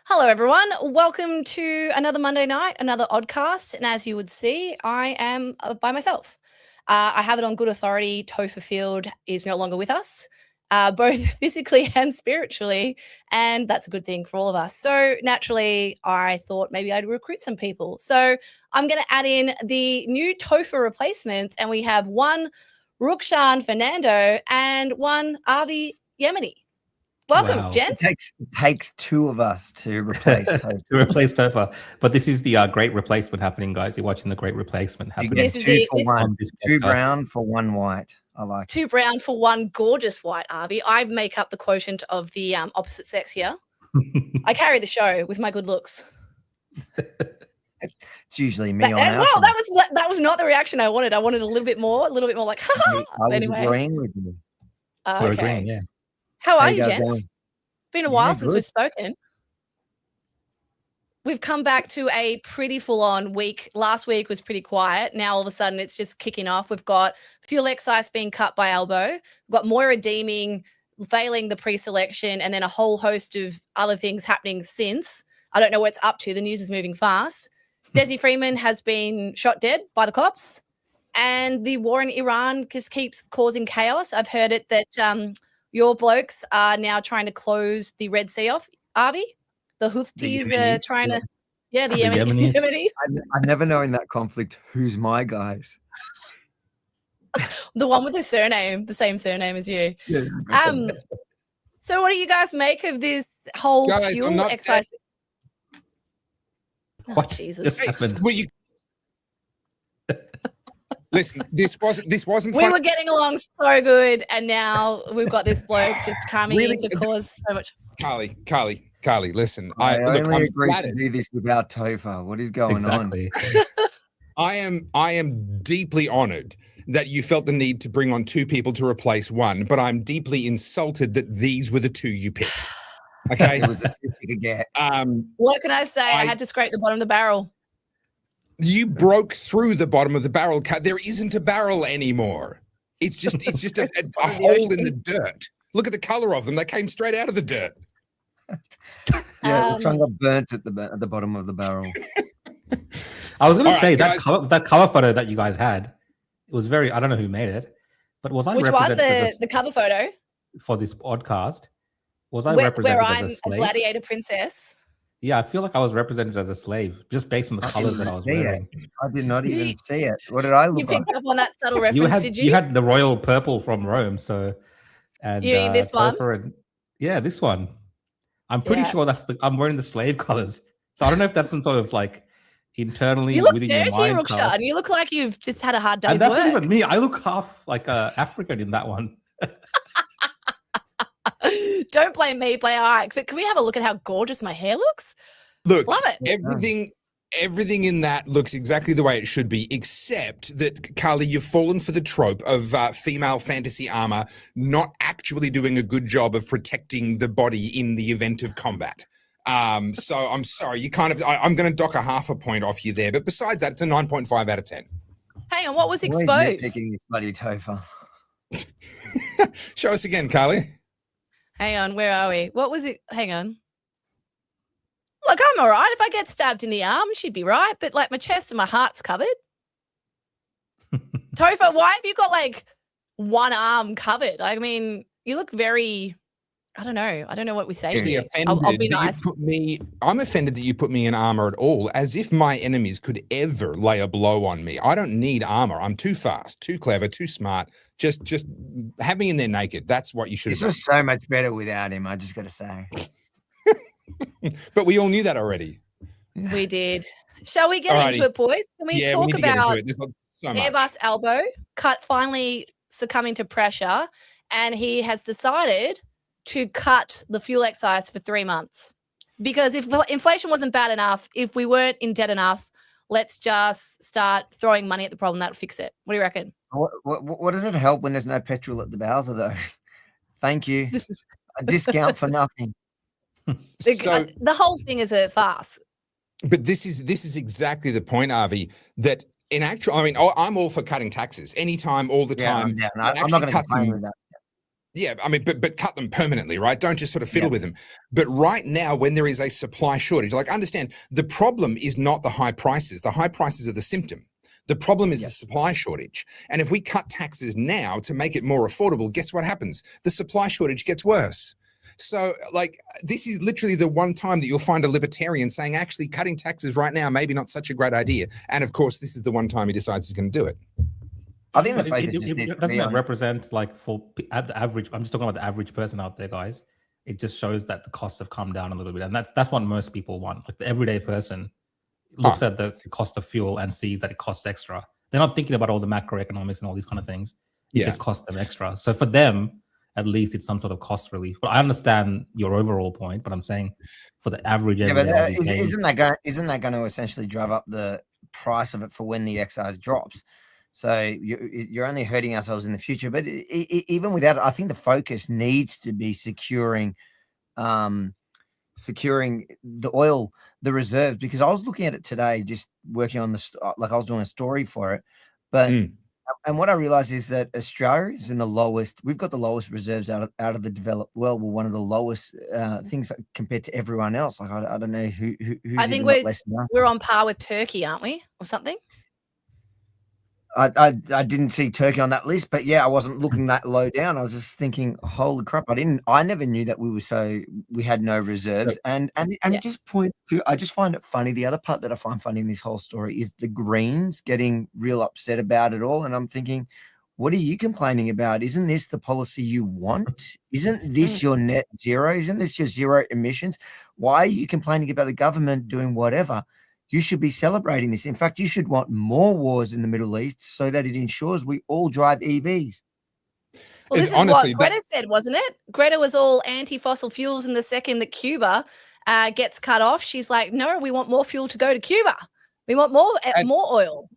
Hello, everyone. Welcome to another Monday night, another Oddcast. And as you would see, I am by myself. I have it on good authority. Topher Field is no longer with us, both physically and spiritually. And that's a good thing for all of us. So naturally, I thought maybe I'd recruit some people. So I'm going to add in the new Topher replacements. And we have one Rukshan Fernando and one Avi Yemeni. Welcome, Wow. gents. It takes two of us to replace Topher. To replace Topher. But this is the great replacement happening, guys. You're watching the great replacement happening. This is two for this- one. on this Two podcast. brown for one white. I like it. Two brown for one gorgeous white, Avi. I make up the quotient of the opposite sex here. I carry the show with my good looks. It's usually me on our Wow, side. that was not the reaction I wanted. I wanted a little bit more like, ha ha. I was Anyway, agreeing with you. We're okay. agreeing, yeah. How are you, guys gents? going? Been a while Yeah, since good. we've spoken. We've come back to a pretty full-on week. Last week was pretty quiet. Now all of a sudden it's just kicking off. We've got fuel excise being cut by elbow. We've got Moira deeming, failing the pre-selection, and then a whole host of other things happening since. I don't know what it's up to. The news is moving fast. Dezi Freeman has been shot dead by the cops. And the war in Iran just keeps causing chaos. I've heard it that your blokes are now trying to close the Red Sea off, Avi. The Houthis are trying to, the Yemenis. Yemenis. I never know in that conflict who's my guys. The one with the surname, the same surname as you. Yeah. So what do you guys make of this whole Guys, I'm fuel not- excise? Oh, What Jesus. just happened? Listen, this wasn't We fun. were getting along so good, and now we've got this bloke just coming Really? in to cause so much. Carly, listen. I Look, only I'm agreed to flattered. do this without Topher. What is going on? Exactly. I am deeply honored that you felt the need to bring on two people to replace one, but I'm deeply insulted that these were the two you picked. Okay. It was a 50 to get. What can I say? I I- had to scrape the bottom of the barrel. You broke through the bottom of the barrel. There isn't a barrel anymore. It's just a hole in the dirt. Look at the color of them. They came straight out of the dirt. Yeah, the sun got burnt at the bottom of the barrel. I was going All to say right, that guys. that cover photo that you guys had, it was very, I don't know who made it, but was I Which one? represented as The cover photo for this podcast? Was I where represented I'm as a a slave? gladiator princess. Yeah, I feel like I was represented as a slave just based on the I colors that didn't I was see it. wearing. I did not even see it. What did I You look like? picked up on that subtle reference, did you? You had the royal purple from Rome, so and You mean this one? Topher and, yeah, this one. I'm pretty Yeah. sure I'm wearing the slave colors. So I don't know if that's some sort of like internally You look within dirty, your mind. Rukshan. cast. You look like you've just had a hard day's And that's not work. even me. I look half like African in that one. Don't blame me, blame Ike. But can we have a look at how gorgeous my hair looks? Look, Love it. everything in that looks exactly the way it should be, except that, Carly, you've fallen for the trope of female fantasy armor not actually doing a good job of protecting the body in the event of combat. So I'm sorry, you kind of, I'm going to dock a half a point off you there, but besides that, it's a 9.5 out of 10. Hang on, what was Always exposed? nitpicking this bloody Topher. Show us again, Carly. Hang on, where are we? What was it? Hang on. Look, I'm all right. If I get stabbed in the arm, she'd be right. But like my chest and my heart's covered. Topher, why have you got like one arm covered? I mean, you look very, I don't know what we say. Actually here. offended I'll be that nice. I'm offended that you put me in armor at all, as if my enemies could ever lay a blow on me. I don't need armor. I'm too fast, too clever, too smart. Just have me in there naked. That's what you should This have done. was so much better without him, I just got to say. But we all knew that already. We did. Shall we get Alrighty. into it, boys? Can we Yeah, we talk need to get into about it. There's so much. Airbus elbow finally succumbing to pressure, and he has decided to cut the fuel excise for 3 months. Because if inflation wasn't bad enough, if we weren't in debt enough, let's just start throwing money at the problem. That'll fix it. What do you reckon? What does it help when there's no petrol at the Bowser, though? Thank you. This is A discount for nothing. So, the whole thing is a farce. but this is exactly the point, Avi, that in actual, I mean, I'm all for cutting taxes anytime, all the Yeah, time. I'm down. And I'm not actually going to cut complain them- with that. Yeah, I mean, but cut them permanently, right? Don't just sort of fiddle with them. But right now, when there is a supply shortage, like understand, the problem is not the high prices. The high prices are the symptom. The problem is the supply shortage. And if we cut taxes now to make it more affordable, guess what happens? The supply shortage gets worse. So, like, this is literally the one time that you'll find a libertarian saying, actually, cutting taxes right now, maybe not such a great idea. And of course, this is the one time he decides he's going to do it. I think the But focus just needs to doesn't be that on represent, like, at the average? I'm just talking about the average person out there, guys. It just shows that the costs have come down a little bit, and that's what most people want. Like the everyday person looks at the cost of fuel and sees that it costs extra. They're not thinking about all the macroeconomics and all these kind of things. It just costs them extra. So for them, at least it's some sort of cost relief. But I understand your overall point. But I'm saying for the average, but isn't that going to essentially drive up the price of it for when the excise drops? So you're only hurting ourselves in the future. But even without it, I think the focus needs to be securing the oil, the reserves, because I was looking at it today, just working on like I was doing a story for it. But and what I realized is that Australia is in the lowest. We've got the lowest reserves out of the developed world. We're one of the lowest things compared to everyone else. Like I don't know who's I think we're on par with Turkey, aren't we, or something? I didn't see Turkey on that list, but yeah, I wasn't looking that low down. I was just thinking, holy crap! I never knew that we had no reserves, and it just points to. I just find it funny. The other part that I find funny in this whole story is the Greens getting real upset about it all, and I'm thinking, what are you complaining about? Isn't this the policy you want? Isn't this your net zero? Isn't this your zero emissions? Why are you complaining about the government doing whatever? You should be celebrating this. In fact, you should want more wars in the Middle East so that it ensures we all drive EVs. Well, this is honestly what Greta said, wasn't it? Greta was all anti-fossil fuels, and the second that Cuba gets cut off, she's like, no, we want more fuel to go to Cuba. We want more oil.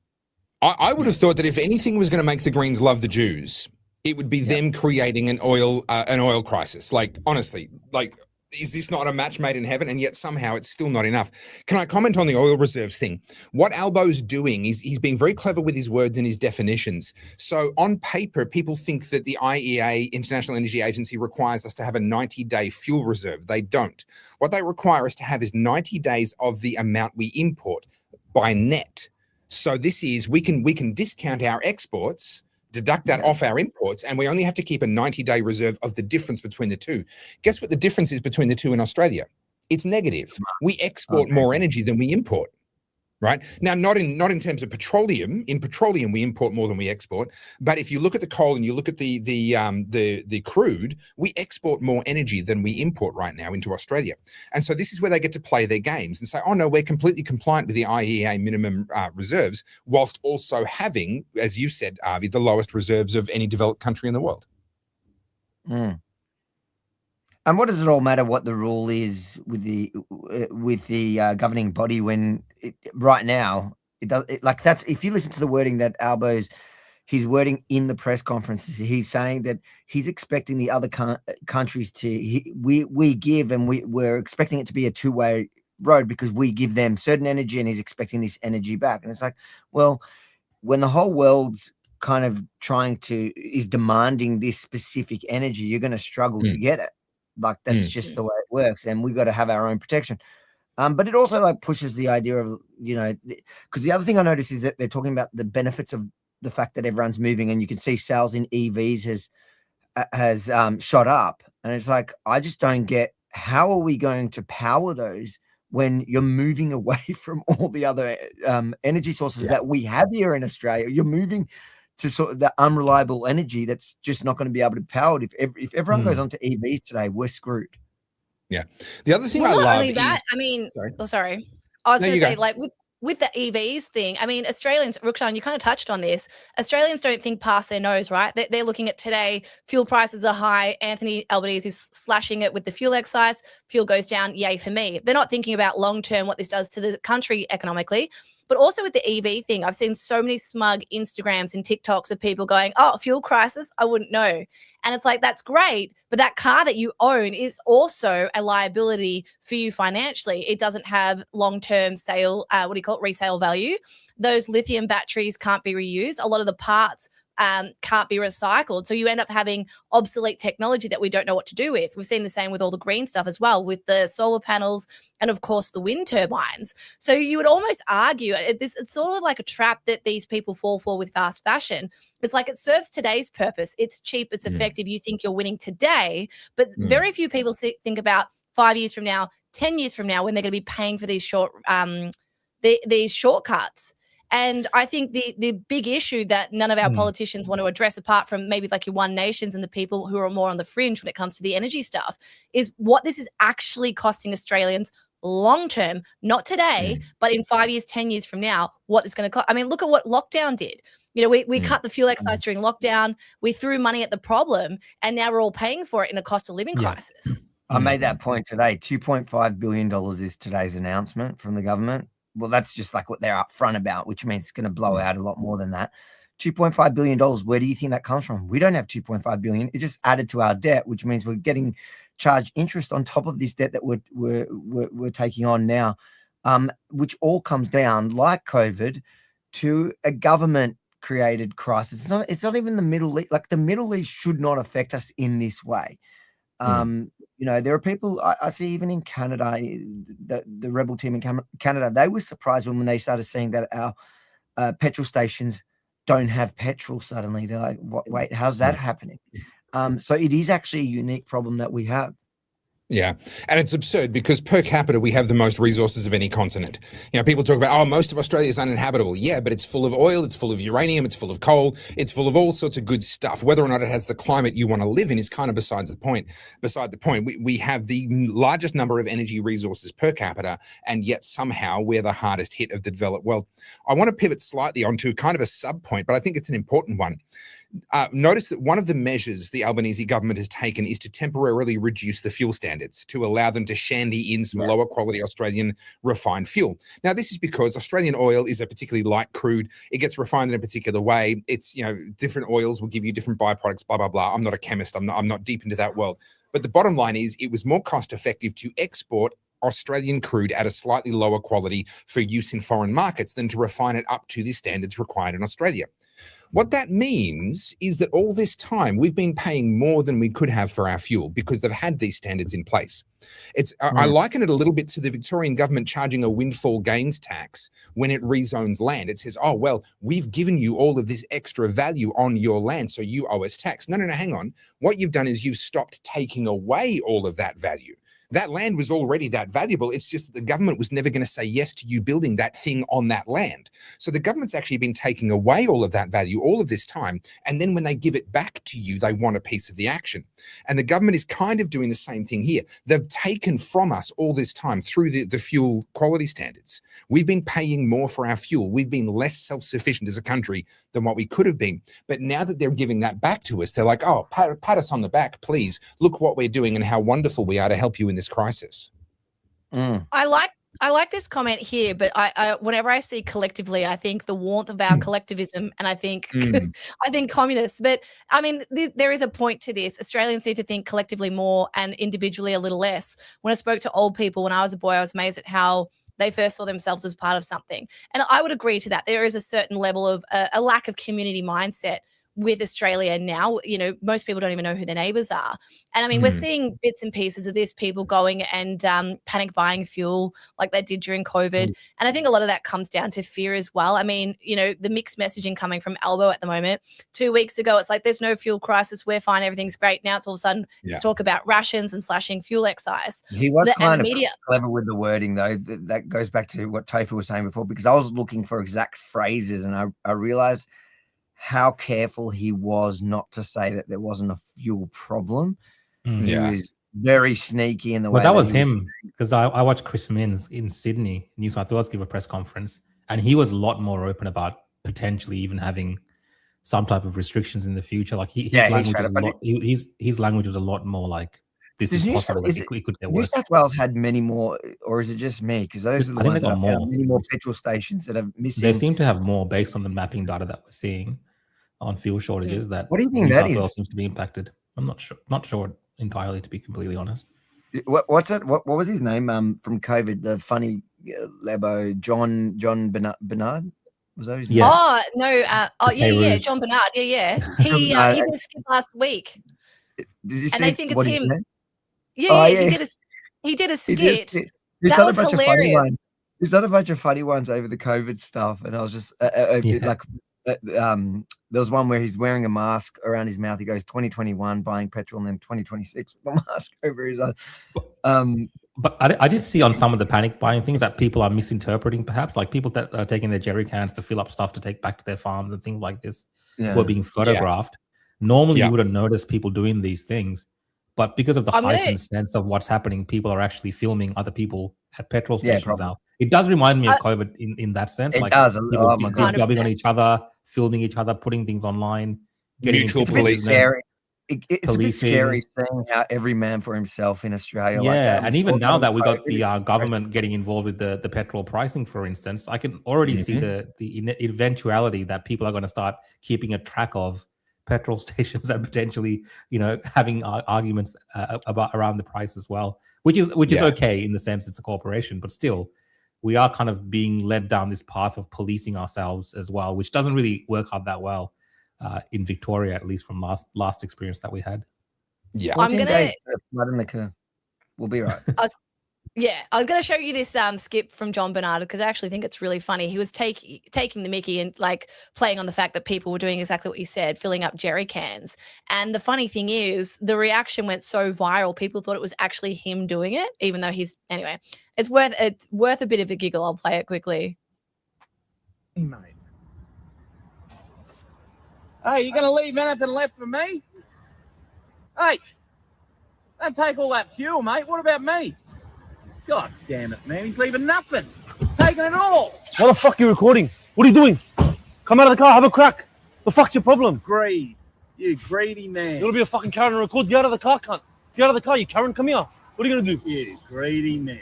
I would have thought that if anything was going to make the Greens love the Jews, it would be them creating an oil crisis. Like, honestly, like, is this not a match made in heaven? And yet somehow it's still not enough. Can I comment on the oil reserves thing? What Albo's doing is he's being very clever with his words and his definitions. So on paper, people think that the IEA, International Energy Agency, requires us to have a 90-day fuel reserve. They don't. What they require us to have is 90 days of the amount we import by net. So this is, we can discount our exports, deduct that off our imports, and we only have to keep a 90-day reserve of the difference between the two. Guess what the difference is between the two in Australia? It's negative. We export more energy than we import. Right now, not in terms of petroleum. In petroleum, we import more than we export. But if you look at the coal and you look at the crude, we export more energy than we import right now into Australia. And so this is where they get to play their games and say, "Oh no, we're completely compliant with the IEA minimum reserves, whilst also having, as you said, Avi, the lowest reserves of any developed country in the world." And what does it all matter what the rule is with the governing body when right now it does like that's if you listen to the wording that his wording in the press conferences, he's saying that he's expecting the other countries to we give and we're expecting it to be a two-way road because we give them certain energy and he's expecting this energy back. And it's like, well, when the whole world's kind of is demanding this specific energy, you're going to struggle to get it. Like that's just the way it works, and we got to have our own protection. But it also like pushes the idea of, because the other thing I noticed is that they're talking about the benefits of the fact that everyone's moving, and you can see sales in EVs has shot up, and it's like I just don't get how are we going to power those when you're moving away from all the other energy sources that we have here in Australia. You're moving to sort of the unreliable energy that's just not going to be able to power it. If everyone goes onto EVs today, we're screwed. Yeah. The other thing I love only that, sorry. I was going to say, like, with the EVs thing, I mean, Australians, Rukshan, you kind of touched on this. Australians don't think past their nose, right? They're looking at today, fuel prices are high. Anthony Albanese is slashing it with the fuel excise. Fuel goes down, yay for me. They're not thinking about long-term what this does to the country economically. But also with the EV thing, I've seen so many smug Instagrams and TikToks of people going, oh, fuel crisis, I wouldn't know. And it's like, that's great. But that car that you own is also a liability for you financially. It doesn't have long-term resale value. Those lithium batteries can't be reused. A lot of the parts can't be recycled. So you end up having obsolete technology that we don't know what to do with. We've seen the same with all the green stuff as well, with the solar panels and, of course, the wind turbines. So you would almost argue it's sort of like a trap that these people fall for with fast fashion. It's like it serves today's purpose. It's cheap, it's effective. You think you're winning today, but very few people think about 5 years from now, 10 years from now, when they're going to be paying for these these shortcuts. And I think the big issue that none of our politicians want to address, apart from maybe like your One Nations and the people who are more on the fringe when it comes to the energy stuff, is what this is actually costing Australians long term, not today, but in 5 years, 10 years from now, what it's going to cost. I mean, look at what lockdown did. You know, we cut the fuel excise during lockdown. We threw money at the problem, and now we're all paying for it in a cost of living crisis. I made that point today. $2.5 billion is today's announcement from the government. Well, that's just like what they're upfront about, which means it's going to blow out a lot more than that. $2.5 billion. Where do you think that comes from? We don't have $2.5 billion. It just added to our debt, which means we're getting charged interest on top of this debt that we're taking on now, which all comes down, like COVID, to a government-created crisis. It's not even the Middle East. Like, the Middle East should not affect us in this way. You know, there are people I see even in Canada, the Rebel team in Canada, they were surprised when they started seeing that our petrol stations don't have petrol suddenly. They're like, wait, how's that happening? So it is actually a unique problem that we have. Yeah. And it's absurd because per capita, we have the most resources of any continent. You know, people talk about, most of Australia is uninhabitable. Yeah, but it's full of oil, it's full of uranium, it's full of coal, it's full of all sorts of good stuff. Whether or not it has the climate you want to live in is kind of beside the point. We have the largest number of energy resources per capita, and yet somehow we're the hardest hit of the developed world. I want to pivot slightly onto kind of a sub point, but I think it's an important one. Notice that one of the measures the Albanese government has taken is to temporarily reduce the fuel standards to allow them to shandy in some lower quality Australian refined fuel. Now, this is because Australian oil is a particularly light crude. It gets refined in a particular way. It's, you know, different oils will give you different byproducts, blah, blah, blah. I'm not a chemist. I'm not deep into that world. But the bottom line is it was more cost effective to export Australian crude at a slightly lower quality for use in foreign markets than to refine it up to the standards required in Australia. What that means is that all this time we've been paying more than we could have for our fuel because they've had these standards in place. I liken it a little bit to the Victorian government charging a windfall gains tax when it rezones land. It says, oh, well, we've given you all of this extra value on your land, so you owe us tax. No, hang on. What you've done is you've stopped taking away all of that value. That land was already that valuable. It's just that the government was never going to say yes to you building that thing on that land. So the government's actually been taking away all of that value all of this time. And then when they give it back to you, they want a piece of the action. And the government is kind of doing the same thing here. They've taken from us all this time through the fuel quality standards. We've been paying more for our fuel. We've been less self-sufficient as a country than what we could have been. But now that they're giving that back to us, they're like, oh, pat us on the back, please. Look what we're doing and how wonderful we are to help you in this crisis. I like this comment here, but I whenever I see collectively, I think the warmth of our collectivism, and I think I think communists. But I mean, there is a point to this. Australians need to think collectively more and individually a little less. When I spoke to old people when I was a boy, I was amazed at how they first saw themselves as part of something, and I would agree to that. There is a certain level of a lack of community mindset with Australia now. You know, most people don't even know who their neighbours are. And I mean, we're seeing bits and pieces of this, people going and panic buying fuel like they did during COVID. And I think a lot of that comes down to fear as well. I mean, you know, the mixed messaging coming from Albo at the moment. 2 weeks ago, it's like, there's no fuel crisis, we're fine, everything's great. Now it's all of a sudden, let's talk about rations and slashing fuel excise. He was kind of clever with the wording, though. That goes back to what Tofu was saying before, because I was looking for exact phrases and I realized how careful he was not to say that there wasn't a fuel problem. He was very sneaky in the way. Well, that was him, because I watched Chris Minns in Sydney, New South Wales, give a press conference, and he was a lot more open about potentially even having some type of restrictions in the future. Like his language was a lot more like, this is possible. It could get worse. New South Wales had many more, or is it just me? Because those are the ones that have many more petrol stations that are missing. They seem to have more based on the mapping data that we're seeing on fuel shortages. That what do you think New that South is? Wales seems to be impacted. I'm not sure entirely, to be completely honest. What's it? What was his name? From COVID, the funny Lebo, John Bernard. Was that his Yeah. name? Oh no! Yeah, Kangaroos. John Bernard. Yeah. He No, did a skip last week, Did you and they see think it's what he him. did? Yeah, Oh, yeah. yeah. He did a He did. skit. He's That done a was bunch of funny hilarious. ones. He's done a bunch of funny ones over the COVID stuff, and I was just Yeah. there was one where he's wearing a mask around his mouth. He goes 2021 buying petrol, and then 2026 with the mask over his eyes. But I did see on some of the panic buying things that people are misinterpreting, perhaps, like people that are taking their jerry cans to fill up stuff to take back to their farms and things like this were being photographed. Normally, you wouldn't notice people doing these things, but because of the heightened sense of what's happening, people are actually filming other people at petrol stations now. It does remind me of COVID in that sense. It like does. People Oh my God. dubbing on each other, filming each other, putting things online, getting Mutual It's a bit policing. scary. It's a bit scary seeing how every man for himself in Australia. Yeah, like that. and even now that we got the government getting involved with the petrol pricing, for instance, I can already see the eventuality that people are going to start keeping a track of petrol stations and potentially, having arguments around the price as well, which is okay in the sense it's a corporation, but still, we are kind of being led down this path of policing ourselves as well, which doesn't really work out that well. In Victoria, at least from last experience that we had. Yeah, 14 days flood in the curve. We'll be right. I'm going to show you this skip from John Bernard because I actually think it's really funny. He was taking the mickey and like playing on the fact that people were doing exactly what you said, filling up jerry cans. And the funny thing is, the reaction went so viral, people thought it was actually him doing it, even though anyway. It's worth a bit of a giggle. I'll play it quickly. Hey, mate. Hey, you going to leave anything left for me? Hey, don't take all that fuel, mate. What about me? God damn it, man. He's leaving nothing. He's taking it all. What the fuck are you recording? What are you doing? Come out of the car, have a crack. The fuck's your problem? Greed. You greedy man. You want to be a fucking Karen and record? Get out of the car, cunt. Get out of the car, you Karen. Come here. What are you going to do? You greedy man.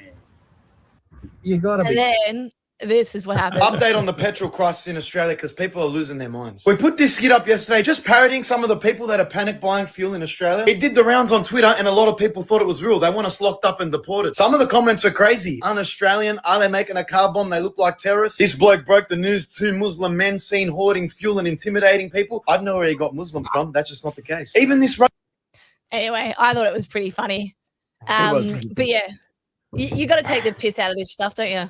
You got to be... And then this is what happens. Update on the petrol crisis in Australia because people are losing their minds. We put this skit up yesterday just parodying some of the people that are panic buying fuel in Australia. It did the rounds on Twitter and a lot of people thought it was real. They want us locked up and deported. Some of the comments are crazy. Un-Australian, are they making a car bomb? They look like terrorists. This bloke broke the news. 2 Muslim men seen hoarding fuel and intimidating people. I don't know where he got Muslim from. That's just not the case. Even this... Anyway, I thought it was pretty funny. But yeah, you got to take the piss out of this stuff, don't you?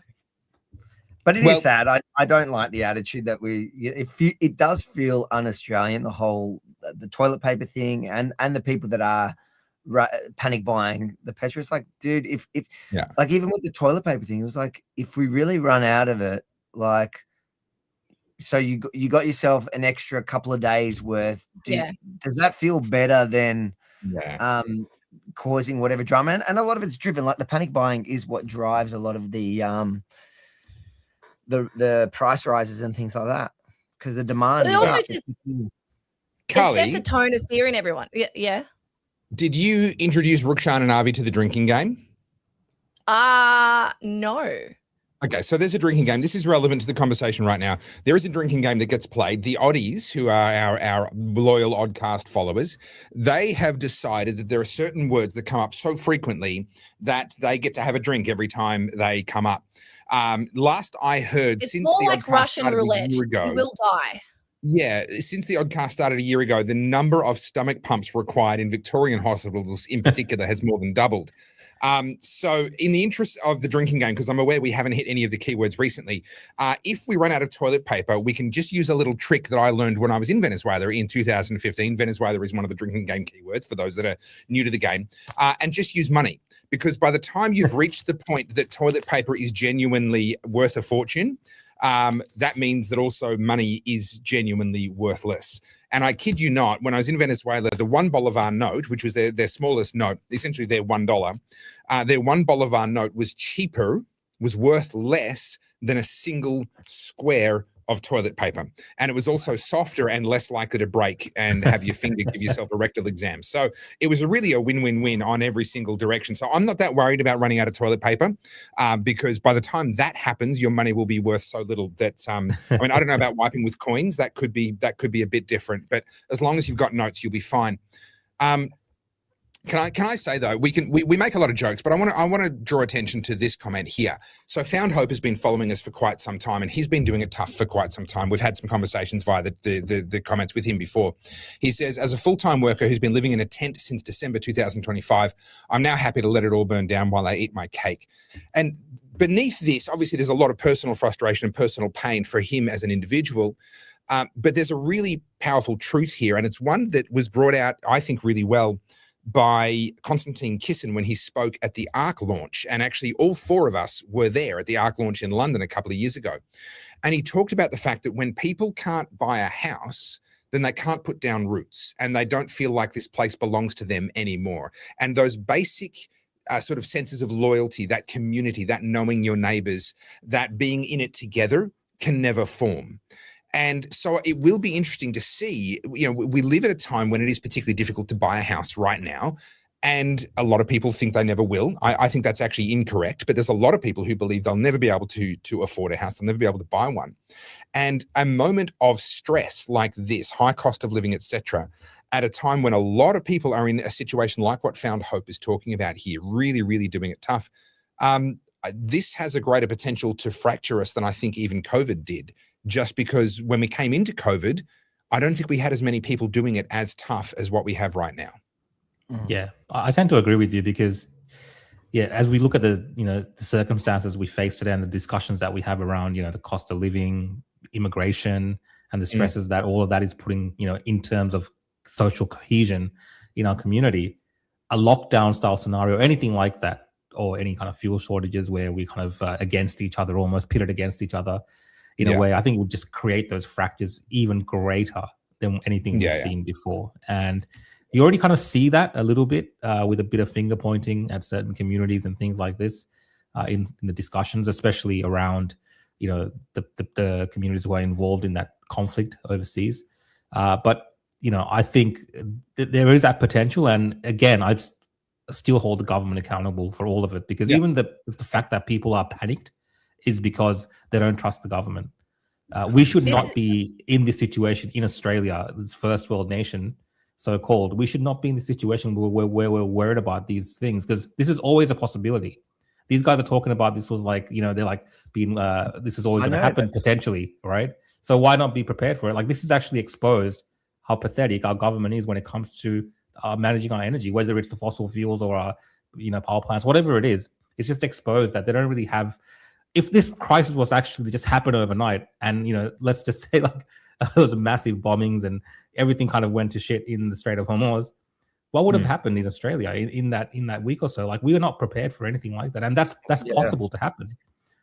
But it is sad. I don't like the attitude that it does feel un-Australian, the toilet paper thing and the people that are panic buying the petrol. It's like, dude, if like even with the toilet paper thing, it was like, if we really run out of it, like, so you got yourself an extra couple of days worth. Does that feel better than causing whatever drama? And a lot of it's driven, like the panic buying is what drives a lot of the price rises and things like that, because the demand. But it also just Carly, it sets a tone of fear in everyone. Yeah. Did you introduce Rukshan and Avi to the drinking game? No. Okay, so there's a drinking game. This is relevant to the conversation right now. There is a drinking game that gets played. The Oddies, who are our loyal Oddcast followers, they have decided that there are certain words that come up so frequently that they get to have a drink every time they come up. Last I heard, it's since more the like Oddcast Russian started roulette. a year ago, You will die. Yeah, since the Oddcast started a year ago, the number of stomach pumps required in Victorian hospitals in particular has more than doubled. So in the interest of the drinking game, because I'm aware we haven't hit any of the keywords recently, if we run out of toilet paper, we can just use a little trick that I learned when I was in Venezuela in 2015. Venezuela is one of the drinking game keywords for those that are new to the game, and just use money. Because by the time you've reached the point that toilet paper is genuinely worth a fortune, that means that also money is genuinely worthless. And I kid you not, when I was in Venezuela, the $1 Bolivar note, which was their smallest note, essentially their $1, their $1 Bolivar note was worth less than a single square of toilet paper. And it was also softer and less likely to break and have your finger give yourself a rectal exam. So it was really a win-win-win on every single direction. So I'm not that worried about running out of toilet paper, because by the time that happens, your money will be worth so little that, I mean, I don't know about wiping with coins. That could be a bit different, but as long as you've got notes, you'll be fine. Can I say though, we make a lot of jokes, but I want to draw attention to this comment here. So Found Hope has been following us for quite some time, and he's been doing it tough for quite some time. We've had some conversations via the comments with him before. He says, as a full-time worker who's been living in a tent since December 2025, I'm now happy to let it all burn down while I eat my cake. And beneath this, obviously, there's a lot of personal frustration and personal pain for him as an individual. But there's a really powerful truth here, and it's one that was brought out, I think, really well by Konstantin Kisin when he spoke at the ARC launch. And actually all four of us were there at the ARC launch in London a couple of years ago. And he talked about the fact that when people can't buy a house, then they can't put down roots and they don't feel like this place belongs to them anymore. And those basic sort of senses of loyalty, that community, that knowing your neighbors, that being in it together can never form. And so it will be interesting to see, you know, we live at a time when it is particularly difficult to buy a house right now. And a lot of people think they never will. I think that's actually incorrect, but there's a lot of people who believe they'll never be able to afford a house. They'll never be able to buy one. And a moment of stress like this, high cost of living, etc., at a time when a lot of people are in a situation like what Found Hope is talking about here, really, really doing it tough. This has a greater potential to fracture us than I think even COVID did. Just because when we came into COVID, I don't think we had as many people doing it as tough as what we have right now. Yeah, I tend to agree with you because, yeah, as we look at the circumstances we face today and the discussions that we have around, the cost of living, immigration, and the stresses that all of that is putting, in terms of social cohesion in our community, a lockdown style scenario, anything like that, or any kind of fuel shortages where we kind of against each other, almost pitted against each other. In a way, I think it would just create those fractures even greater than anything we've seen before. And you already kind of see that a little bit with a bit of finger pointing at certain communities and things like this in the discussions, especially around, the communities who are involved in that conflict overseas. But I think there is that potential. And again, I still hold the government accountable for all of it because even the fact that people are panicked is because they don't trust the government. We should not be in this situation in Australia, this first world nation, so-called. We should not be in this situation where we're worried about these things because this is always a possibility. These guys are talking about this was like, they're like being, this is always going to happen potentially, right? So why not be prepared for it? Like this is actually exposed how pathetic our government is when it comes to managing our energy, whether it's the fossil fuels or our, power plants, whatever it is. It's just exposed that they don't really have. If this crisis was actually just happen overnight and, let's just say like there was massive bombings and everything kind of went to shit in the Strait of Hormuz, what would have happened in Australia in that week or so? Like we were not prepared for anything like that. And that's possible to happen.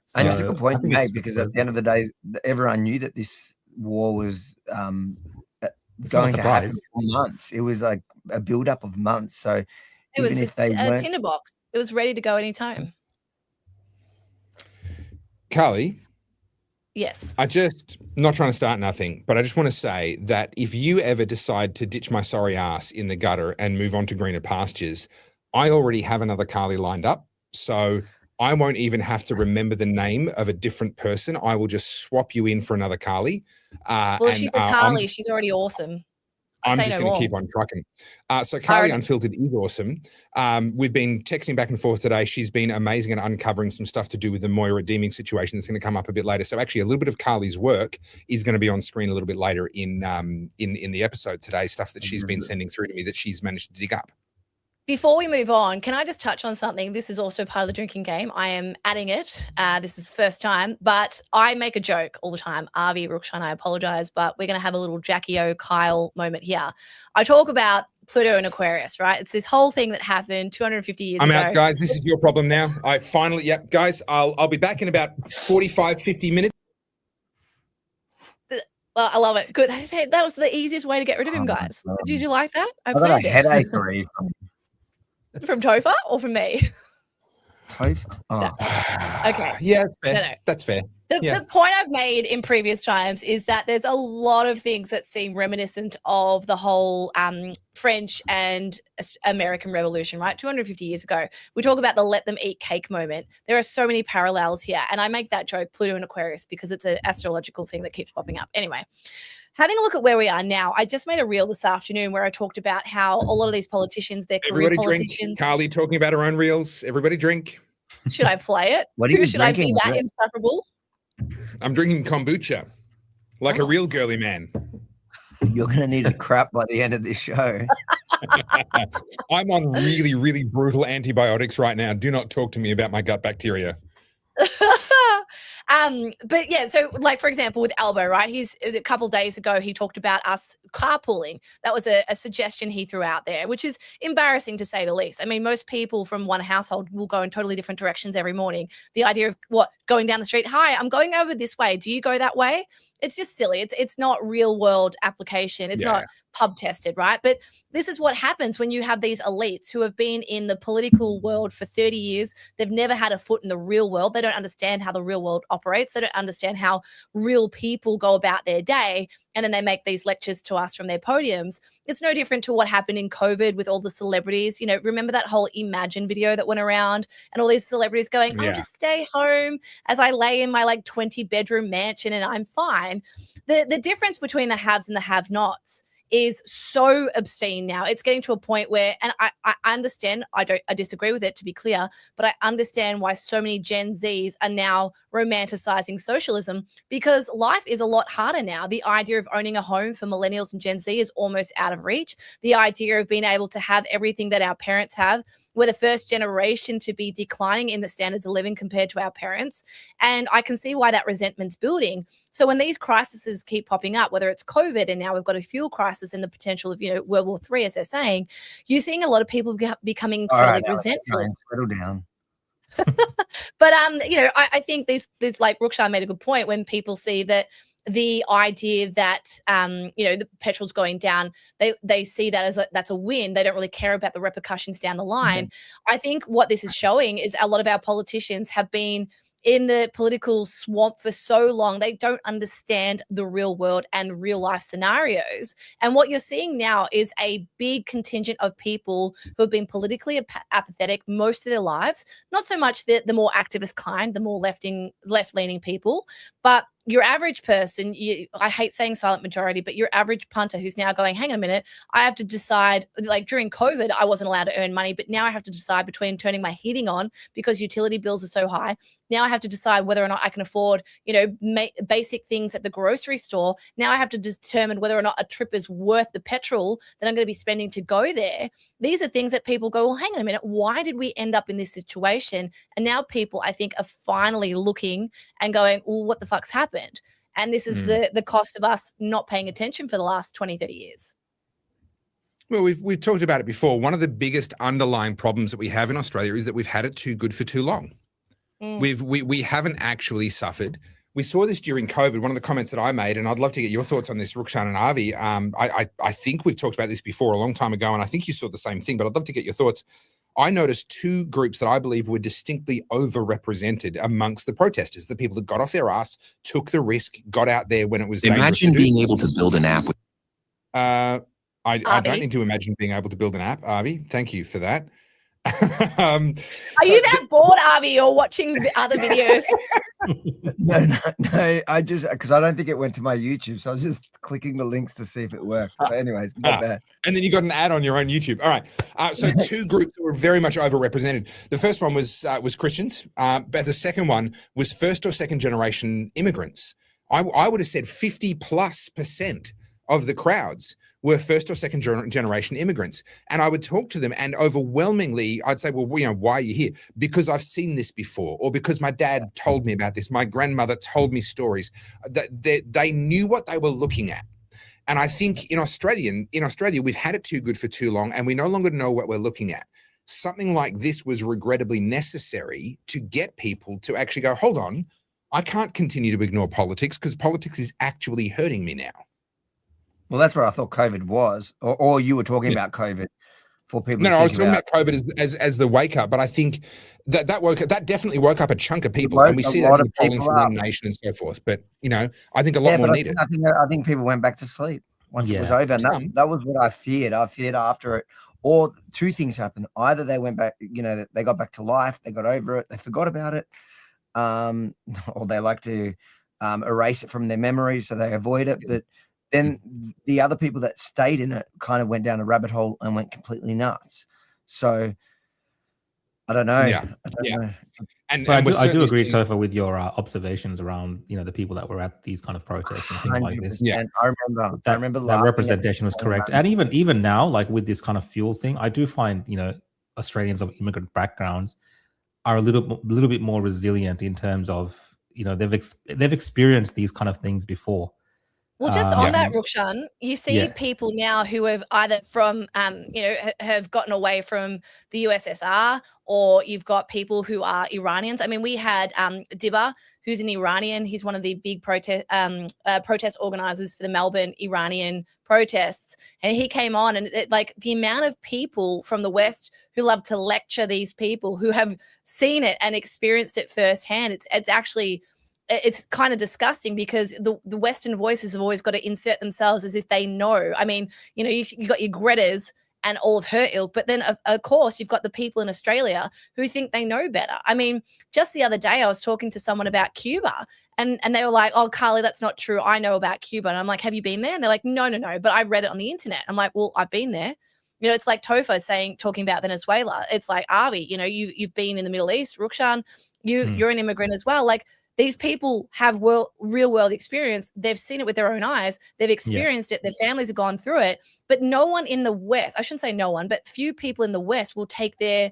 So, and it's a good point you made because at the end of the day, everyone knew that this war was going to happen for months. It was like a build-up of months. So it was a tinderbox. It was ready to go anytime. Carly? Yes. Not trying to start nothing, but I just want to say that if you ever decide to ditch my sorry ass in the gutter and move on to greener pastures, I already have another Carly lined up. So I won't even have to remember the name of a different person. I will just swap you in for another Carly. If she's a Carly, she's already awesome. I'm just going to keep on trucking. So Carly Unfiltered is awesome. We've been texting back and forth today. She's been amazing at uncovering some stuff to do with the Moira Deeming situation that's going to come up a bit later. So actually a little bit of Carly's work is going to be on screen a little bit later in the episode today, stuff that she's been sending through to me that she's managed to dig up. Before we move on, can I just touch on something? This is also part of the drinking game. I am adding it. This is the first time, but I make a joke all the time. Avi, Rukshan, I apologize, but we're going to have a little Jackie O. Kyle moment here. I talk about Pluto and Aquarius, right? It's this whole thing that happened 250 years ago. I'm out, guys. This is your problem now. I finally, guys, I'll be back in about 45, 50 minutes. Well, I love it. Good. That was the easiest way to get rid of him, guys. Did you like that? I got a headache already. From Topher or from me? Topher. Oh. No. Okay. Yeah, that's fair. No. That's fair. The point I've made in previous times is that there's a lot of things that seem reminiscent of the whole French and American Revolution, right? 250 years ago. We talk about the let them eat cake moment. There are so many parallels here. And I make that joke, Pluto and Aquarius, because it's an astrological thing that keeps popping up. Anyway, having a look at where we are now, I just made a reel this afternoon where I talked about how a lot of these politicians, they're career politicians. Drink. Carly talking about her own reels. Everybody drink. Should I play it? What are you Should I be drinking? that insufferable? I'm drinking kombucha like a real girly man. You're going to need a crap by the end of this show. I'm on really, really brutal antibiotics right now. Do not talk to me about my gut bacteria. But yeah, so like, for example, with Albo, right? He's a couple of days ago, he talked about us carpooling. That was a suggestion he threw out there, which is embarrassing to say the least. I mean, most people from one household will go in totally different directions every morning. The idea of going down the street, hi, I'm going over this way. Do you go that way? It's just silly. It's not real world application. It's not pub tested, right? But this is what happens when you have these elites who have been in the political world for 30 years. They've never had a foot in the real world. They don't understand how the real world operates. They don't understand how real people go about their day. And then they make these lectures to us from their podiums. It's no different to what happened in COVID with all the celebrities. You know, remember that whole Imagine video that went around and all these celebrities going, I'll just stay home as I lay in my 20 bedroom mansion and I'm fine. The difference between the haves and the have-nots is so obscene now. It's getting to a point where, and I understand, I disagree with it, to be clear, but I understand why so many Gen Zs are now romanticizing socialism, because life is a lot harder now. The idea of owning a home for millennials and Gen Z is almost out of reach. The idea of being able to have everything that our parents have, we're the first generation to be declining in the standards of living compared to our parents. And I can see why that resentment's building. So when these crises keep popping up, whether it's COVID and now we've got a fuel crisis and the potential of, World War III, as they're saying, you're seeing a lot of people becoming incredibly resentful. Settle down. But I think this like Rukshan made a good point when people see that the idea that the petrol's going down, they see that as that's a win. They don't really care about the repercussions down the line. I think what this is showing is a lot of our politicians have been in the political swamp for so long, they don't understand the real world and real life scenarios. And what you're seeing now is a big contingent of people who have been politically apathetic most of their lives. Not so much the more activist kind, the more left-leaning people, but your average person, I hate saying silent majority, but your average punter who's now going, hang on a minute, I have to decide, like during COVID, I wasn't allowed to earn money, but now I have to decide between turning my heating on because utility bills are so high. Now I have to decide whether or not I can afford, basic things at the grocery store. Now I have to determine whether or not a trip is worth the petrol that I'm going to be spending to go there. These are things that people go, well, hang on a minute, why did we end up in this situation? And now people, I think, are finally looking and going, well, what the fuck's happened? And this is the cost of us not paying attention for the last 20, 30 years. Well, we've talked about it before. One of the biggest underlying problems that we have in Australia is that we've had it too good for too long. We haven't actually suffered. We saw this during COVID. One of the comments that I made, and I'd love to get your thoughts on this, Rukshan and Avi. I think we've talked about this before a long time ago, and I think you saw the same thing, but I'd love to get your thoughts. I noticed two groups that I believe were distinctly overrepresented amongst the protesters, the people that got off their ass, took the risk, got out there when it was dangerous. Imagine being able to build an app. I don't need to imagine being able to build an app, Avi. Thank you for that. Are you that bored, Avi, or watching other videos? No. I just, because I don't think it went to my YouTube, so I was just clicking the links to see if it worked. But anyways, not bad. And then you got an ad on your own YouTube. All right. So two groups that were very much overrepresented. The first one was Christians, but the second one was first or second generation immigrants. I would have said 50+% of the crowds were first or second generation immigrants. And I would talk to them, and overwhelmingly I'd say, well, why are you here? Because I've seen this before, or because my dad told me about this. My grandmother told me stories. That they knew what they were looking at. And I think in Australia, we've had it too good for too long, and we no longer know what we're looking at. Something like this was regrettably necessary to get people to actually go, hold on, I can't continue to ignore politics because politics is actually hurting me now. Well, that's what I thought COVID was, or you were talking about COVID. for people. No, to I was think talking about COVID as the wake up, but I think that definitely woke up a chunk of people, and we see that in the polling for One Nation and so forth. But I think a lot more needed. I think people went back to sleep once it was over, and that was what I feared. I feared after it, or two things happened: either they went back, they got back to life, they got over it, they forgot about it, or they like to erase it from their memory, so they avoid it. But then the other people that stayed in it kind of went down a rabbit hole and went completely nuts. So I don't know. Yeah. I don't know. And I do agree, Kofa, with your observations around the people that were at these kind of protests and things like this. Yeah, I remember that representation was correct. And even now, like with this kind of fuel thing, I do find Australians of immigrant backgrounds are a little bit more resilient in terms of they've experienced these kind of things before. Well, just on that, Rukshan, you see people now who have either from, have gotten away from the USSR, or you've got people who are Iranians. I mean, we had Dibba, who's an Iranian. He's one of the big protest organizers for the Melbourne Iranian protests. And he came on, and the amount of people from the West who love to lecture these people who have seen it and experienced it firsthand, it's kind of disgusting, because the Western voices have always got to insert themselves as if they know. I mean, you got your Greta's and all of her ilk, but then of course you've got the people in Australia who think they know better. I mean, just the other day I was talking to someone about Cuba, and they were like, "Oh, Carly, that's not true. I know about Cuba." And I'm like, "Have you been there?" And they're like, "No, but I read it on the internet." I'm like, "Well, I've been there." It's like Tofa talking about Venezuela. It's like, Avi, you've been in the Middle East, Rukshan, you're an immigrant as well. Like, these people have real world experience. They've seen it with their own eyes. They've experienced it. Their families have gone through it. But no one in the West, I shouldn't say no one, but few people in the West will take their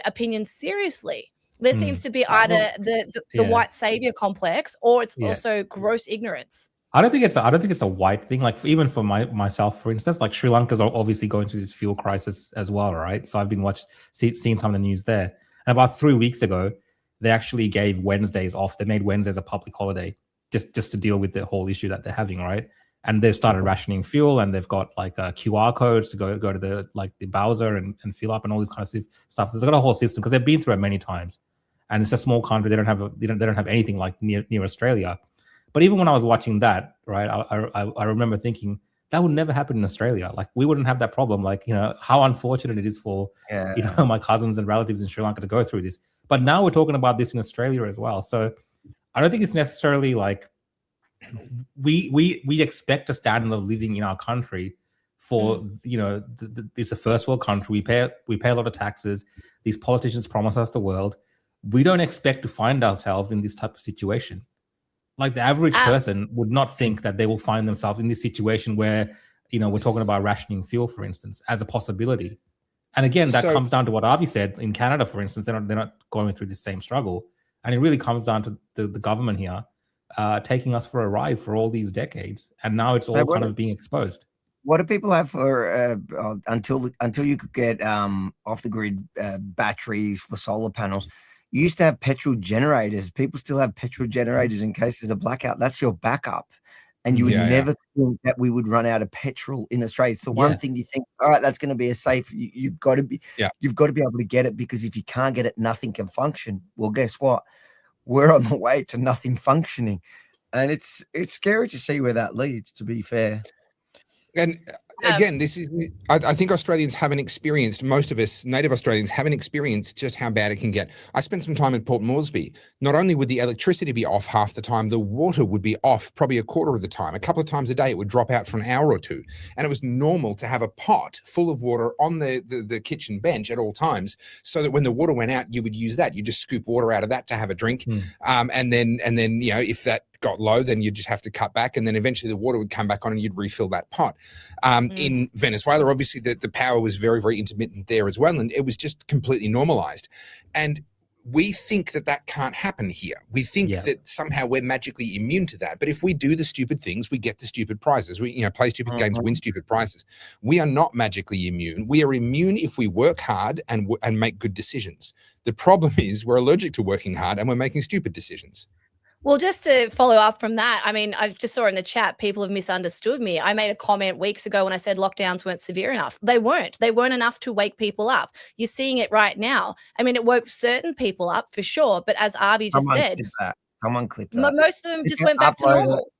opinions seriously. There seems to be either the white savior complex, or it's also gross ignorance. I don't think it's a white thing. Like, even for myself, for instance, like Sri Lanka's obviously going through this fuel crisis as well, right? So I've been seeing some of the news there. And about 3 weeks ago, they actually gave Wednesdays off. They made Wednesdays a public holiday just to deal with the whole issue that they're having, right? And they've started rationing fuel, and they've got QR codes to go to the browser and fill up and all this kind of stuff. So they've got a whole system, because they've been through it many times. And it's a small country. They don't have anything like near Australia. But even when I was watching that, right, I remember thinking that would never happen in Australia. Like, we wouldn't have that problem. Like, how unfortunate it is for my cousins and relatives in Sri Lanka to go through this. But now we're talking about this in Australia as well. So I don't think it's necessarily like we expect a standard of living in our country for it's a first world country. We pay a lot of taxes. These politicians promise us the world. We don't expect to find ourselves in this type of situation. Like, the average person would not think that they will find themselves in this situation where we're talking about rationing fuel, for instance, as a possibility. And again, that comes down to what Avi said. In Canada, for instance, they're not going through the same struggle. And it really comes down to the government here taking us for a ride for all these decades. And now it's all kind of being exposed. What do people have for until you could get off the grid batteries for solar panels? You used to have petrol generators. People still have petrol generators in case there's a blackout. That's your backup. And you would never think that we would run out of petrol in Australia. So one thing you think, all right, that's going to be a safe. You've got to be able to get it, because if you can't get it, nothing can function. Well, guess what? We're on the way to nothing functioning, and it's scary to see where that leads. To be fair. And again, I think Australians haven't experienced, most of us native Australians haven't experienced just how bad it can get. I spent some time in Port Moresby. Not only would the electricity be off half the time, the water would be off probably a quarter of the time. A couple of times a day, it would drop out for an hour or two. And it was normal to have a pot full of water on the kitchen bench at all times, so that when the water went out, you would use that. You just scoop water out of that to have a drink. And then if that got low, then you'd just have to cut back, and then eventually the water would come back on and you'd refill that pot. In Venezuela, obviously the power was very, very intermittent there as well, and it was just completely normalized. And we think that can't happen here. We think that somehow we're magically immune to that. But if we do the stupid things, we get the stupid prizes. We play stupid games, win stupid prizes. We are not magically immune. We are immune if we work hard and make good decisions. The problem is we're allergic to working hard, and we're making stupid decisions. Well, just to follow up from that, I mean, I just saw in the chat, people have misunderstood me. I made a comment weeks ago when I said lockdowns weren't severe enough. They weren't. They weren't enough to wake people up. You're seeing it right now. I mean, it woke certain people up for sure. But as Avi just said, Someone clipped that. most of them just went back to normal.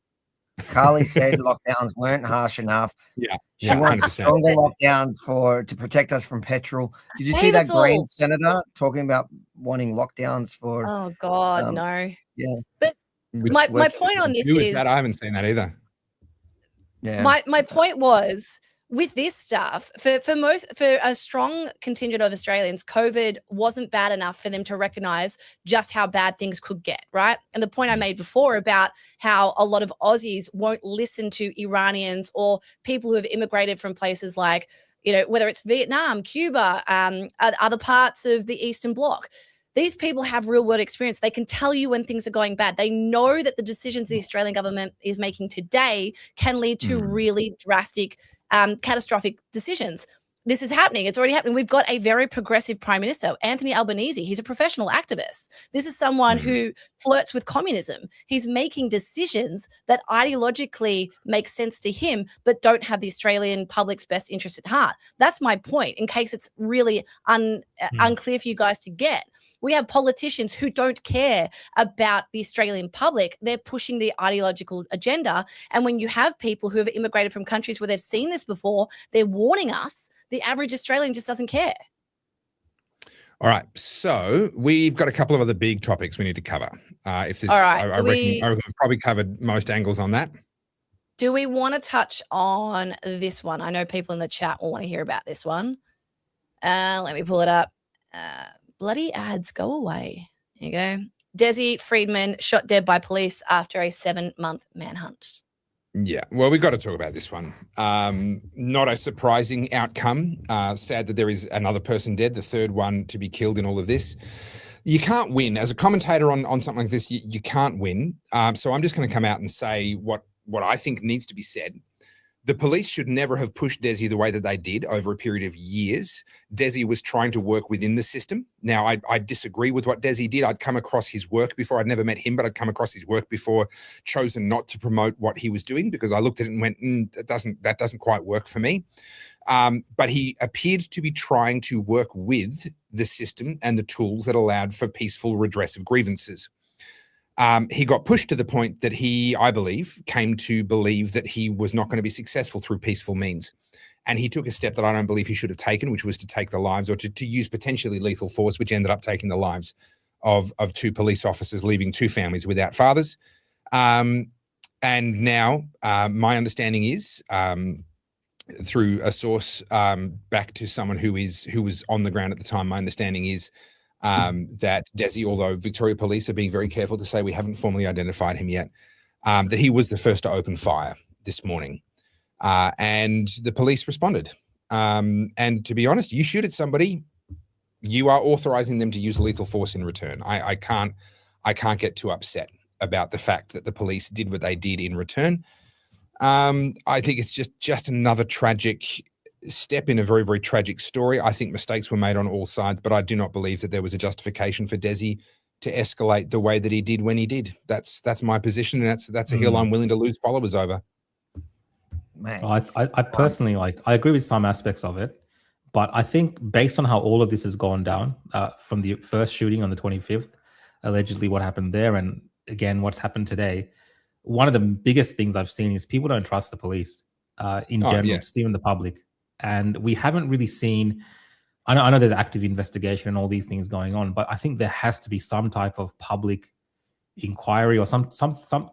Carly said lockdowns weren't harsh enough. Yeah. She wants 100%. stronger lockdowns to protect us from petrol. Did you see Save that us all. Green senator talking about wanting lockdowns for? Oh God, no. Yeah. But my point on this Who is is that? I haven't seen that either. Yeah. my point was with this stuff for a strong contingent of Australians, COVID wasn't bad enough for them to recognize just how bad things could get, right? And the point I made before about how a lot of Aussies won't listen to Iranians or people who have immigrated from places like, whether it's Vietnam, Cuba, other parts of the Eastern Bloc. These people have real world experience. They can tell you when things are going bad. They know that the decisions the Australian government is making today can lead to really drastic, catastrophic decisions. This is happening. It's already happening. We've got a very progressive prime minister, Anthony Albanese. He's a professional activist. This is someone who flirts with communism. He's making decisions that ideologically make sense to him, but don't have the Australian public's best interest at heart. That's my point, in case it's really unclear for you guys to get. We have politicians who don't care about the Australian public. They're pushing the ideological agenda. And when you have people who have immigrated from countries where they've seen this before, they're warning us. The average Australian just doesn't care. All right. So we've got a couple of other big topics we need to cover. I reckon we've probably covered most angles on that. Do we want to touch on this one? I know people in the chat will want to hear about this one. Let me pull it up. Bloody ads, go away. There you go. Dezi Freeman shot dead by police after a 7-month manhunt. Yeah, well, we've got to talk about this one. Not a surprising outcome. Sad that there is another person dead, the third one to be killed in all of this. You can't win. As a commentator on something like this, you can't win. So I'm just going to come out and say what I think needs to be said. The police should never have pushed Dezi the way that they did over a period of years. Dezi was trying to work within the system. Now, I disagree with what Dezi did. I'd come across his work before. I'd never met him, but I'd come across his work before, chosen not to promote what he was doing because I looked at it and went, that doesn't quite work for me. But he appeared to be trying to work with the system and the tools that allowed for peaceful redress of grievances. He got pushed to the point that I believe, came to believe that he was not going to be successful through peaceful means. And he took a step that I don't believe he should have taken, which was to take the lives or to use potentially lethal force, which ended up taking the lives of 2 police officers, leaving 2 families without fathers. And now my understanding is, through a source back to someone who was on the ground at the time, my understanding is that Dezi, although Victoria Police are being very careful to say we haven't formally identified him yet, that he was the first to open fire this morning. And the police responded. And to be honest, you shoot at somebody, you are authorizing them to use lethal force in return. I can't get too upset about the fact that the police did what they did in return. I think it's just another tragic step in a very, very tragic story. I think mistakes were made on all sides, but I do not believe that there was a justification for Dezi to escalate the way that he did when he did. That's my position, and that's a hill I'm willing to lose followers over. Man. I personally I agree with some aspects of it, but I think based on how all of this has gone down, from the first shooting on the 25th, allegedly what happened there, and again what's happened today, one of the biggest things I've seen is people don't trust the police in general, just even the public. And we haven't really seen, I know there's active investigation and all these things going on, but I think there has to be some type of public inquiry or some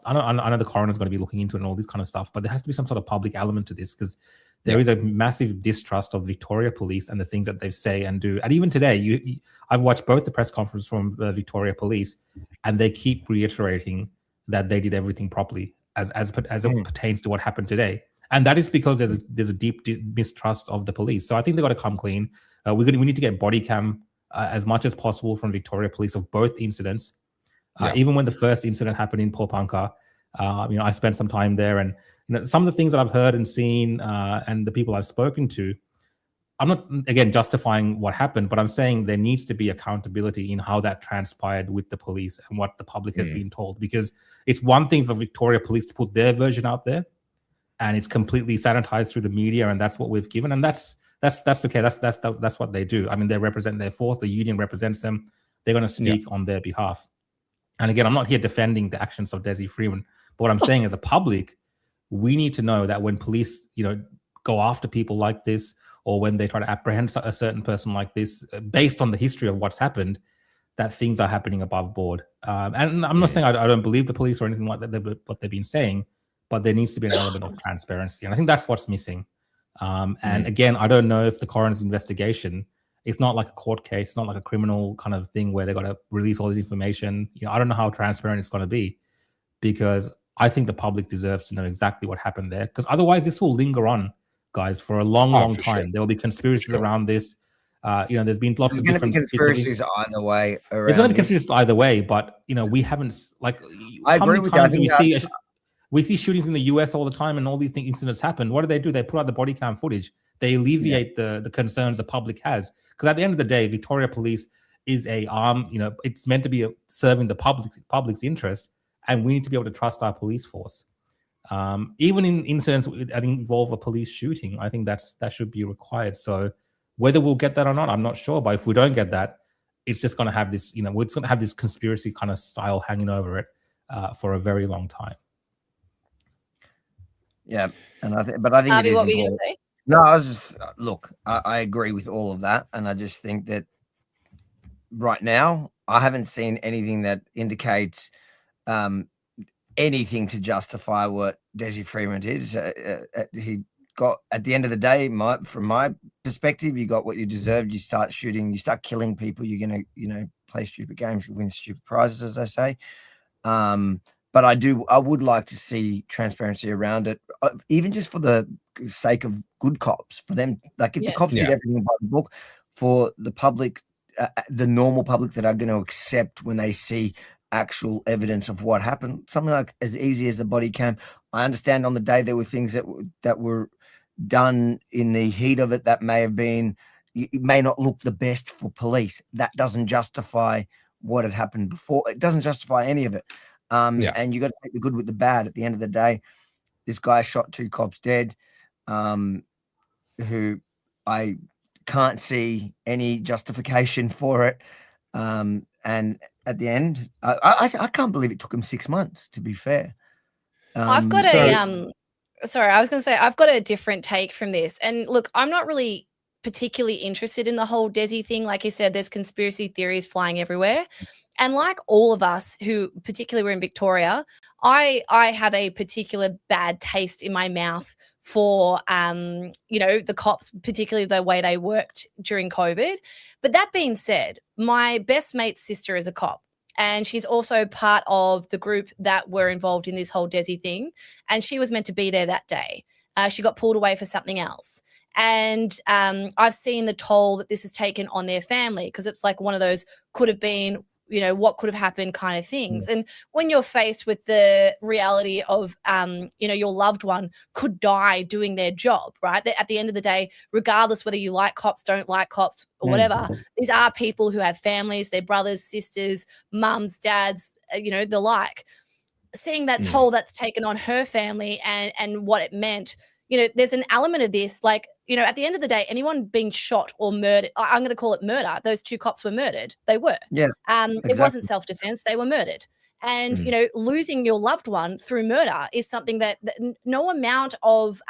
I know the coroner's going to be looking into it and all this kind of stuff, but there has to be some sort of public element to this, because there is a massive distrust of Victoria Police and the things that they say and do. And even today, I've watched both the press conference from Victoria Police, and they keep reiterating that they did everything properly as it pertains to what happened today. And that is because there's a deep mistrust of the police. So I think they've got to come clean. We need to get body cam as much as possible from Victoria Police of both incidents. Even when the first incident happened in Popanka, I spent some time there, and some of the things that I've heard and seen, and the people I've spoken to, I'm not, again, justifying what happened, but I'm saying there needs to be accountability in how that transpired with the police and what the public has been told. Because it's one thing for Victoria Police to put their version out there, and it's completely sanitized through the media, and that's what we've given, and that's okay. That's what they do. I mean, they represent their force. The union represents them. They're going to speak on their behalf. And again, I'm not here defending the actions of Dezi Freeman, but what I'm saying as a public, we need to know that when police, go after people like this, or when they try to apprehend a certain person like this, based on the history of what's happened, that things are happening above board. And I'm not saying I don't believe the police or anything like that, what they've been saying, but there needs to be an element of transparency. And I think that's what's missing. And again, I don't know if the coroner's investigation, it's not like a court case. It's not like a criminal kind of thing where they got to release all this information. I don't know how transparent it's going to be, because I think the public deserves to know exactly what happened there, because otherwise this will linger on, guys, for a long time. Sure. There will be conspiracies around this. There's been lots of different conspiracies either way. There's going to be conspiracies either way, but we haven't, like, I how agree many with times you. do we see shootings in the US all the time, and all these incidents happen? What do? They put out the body cam footage. They alleviate the concerns the public has, because at the end of the day, Victoria Police is a arm. It's meant to be serving the public's interest, and we need to be able to trust our police force. Even in incidents that involve a police shooting, I think that should be required. So whether we'll get that or not, I'm not sure. But if we don't get that, it's just going to have this, we're just going to have this conspiracy kind of style hanging over it for a very long time. Yeah, and I think it is what were you important. going to say? No, I was just look. I agree with all of that, and I just think that right now I haven't seen anything that indicates anything to justify what Dezi Freeman did. He got, at the end of the day, from my perspective, you got what you deserved. You start shooting, you start killing people. You're gonna, play stupid games, win stupid prizes, as they say. But I would like to see transparency around it, even just for the sake of good cops. For them, like if the cops did everything by the book, for the public, the normal public that are going to accept when they see actual evidence of what happened, something like as easy as the body cam. I understand on the day there were things that were done in the heat of it that may have been, it may not look the best for police. That doesn't justify what had happened before. It doesn't justify any of it. And you got to take the good with the bad. At the end of the day, this guy shot 2 cops dead, who I can't see any justification for it. And at the end, I can't believe it took him 6 months, to be fair. I've got I was going to say, I've got a different take from this. And look, I'm not really particularly interested in the whole Dezi thing. Like you said, there's conspiracy theories flying everywhere. And like all of us who particularly were in Victoria, I have a particular bad taste in my mouth for, the cops, particularly the way they worked during COVID. But that being said, my best mate's sister is a cop, and she's also part of the group that were involved in this whole Dezi thing. And she was meant to be there that day. She got pulled away for something else. And I've seen the toll that this has taken on their family, because it's like one of those could have been, what could have happened kind of things. And when you're faced with the reality of, your loved one could die doing their job, right? At the end of the day, regardless whether you like cops, don't like cops or whatever, these are people who have families, their brothers, sisters, mums, dads, the like. Seeing that toll that's taken on her family and what it meant, there's an element of this, like, at the end of the day, anyone being shot or murdered, I'm going to call it murder. Those 2 cops were murdered. They were. Yeah. Exactly. It wasn't self-defense. They were murdered. And, losing your loved one through murder is something that no amount of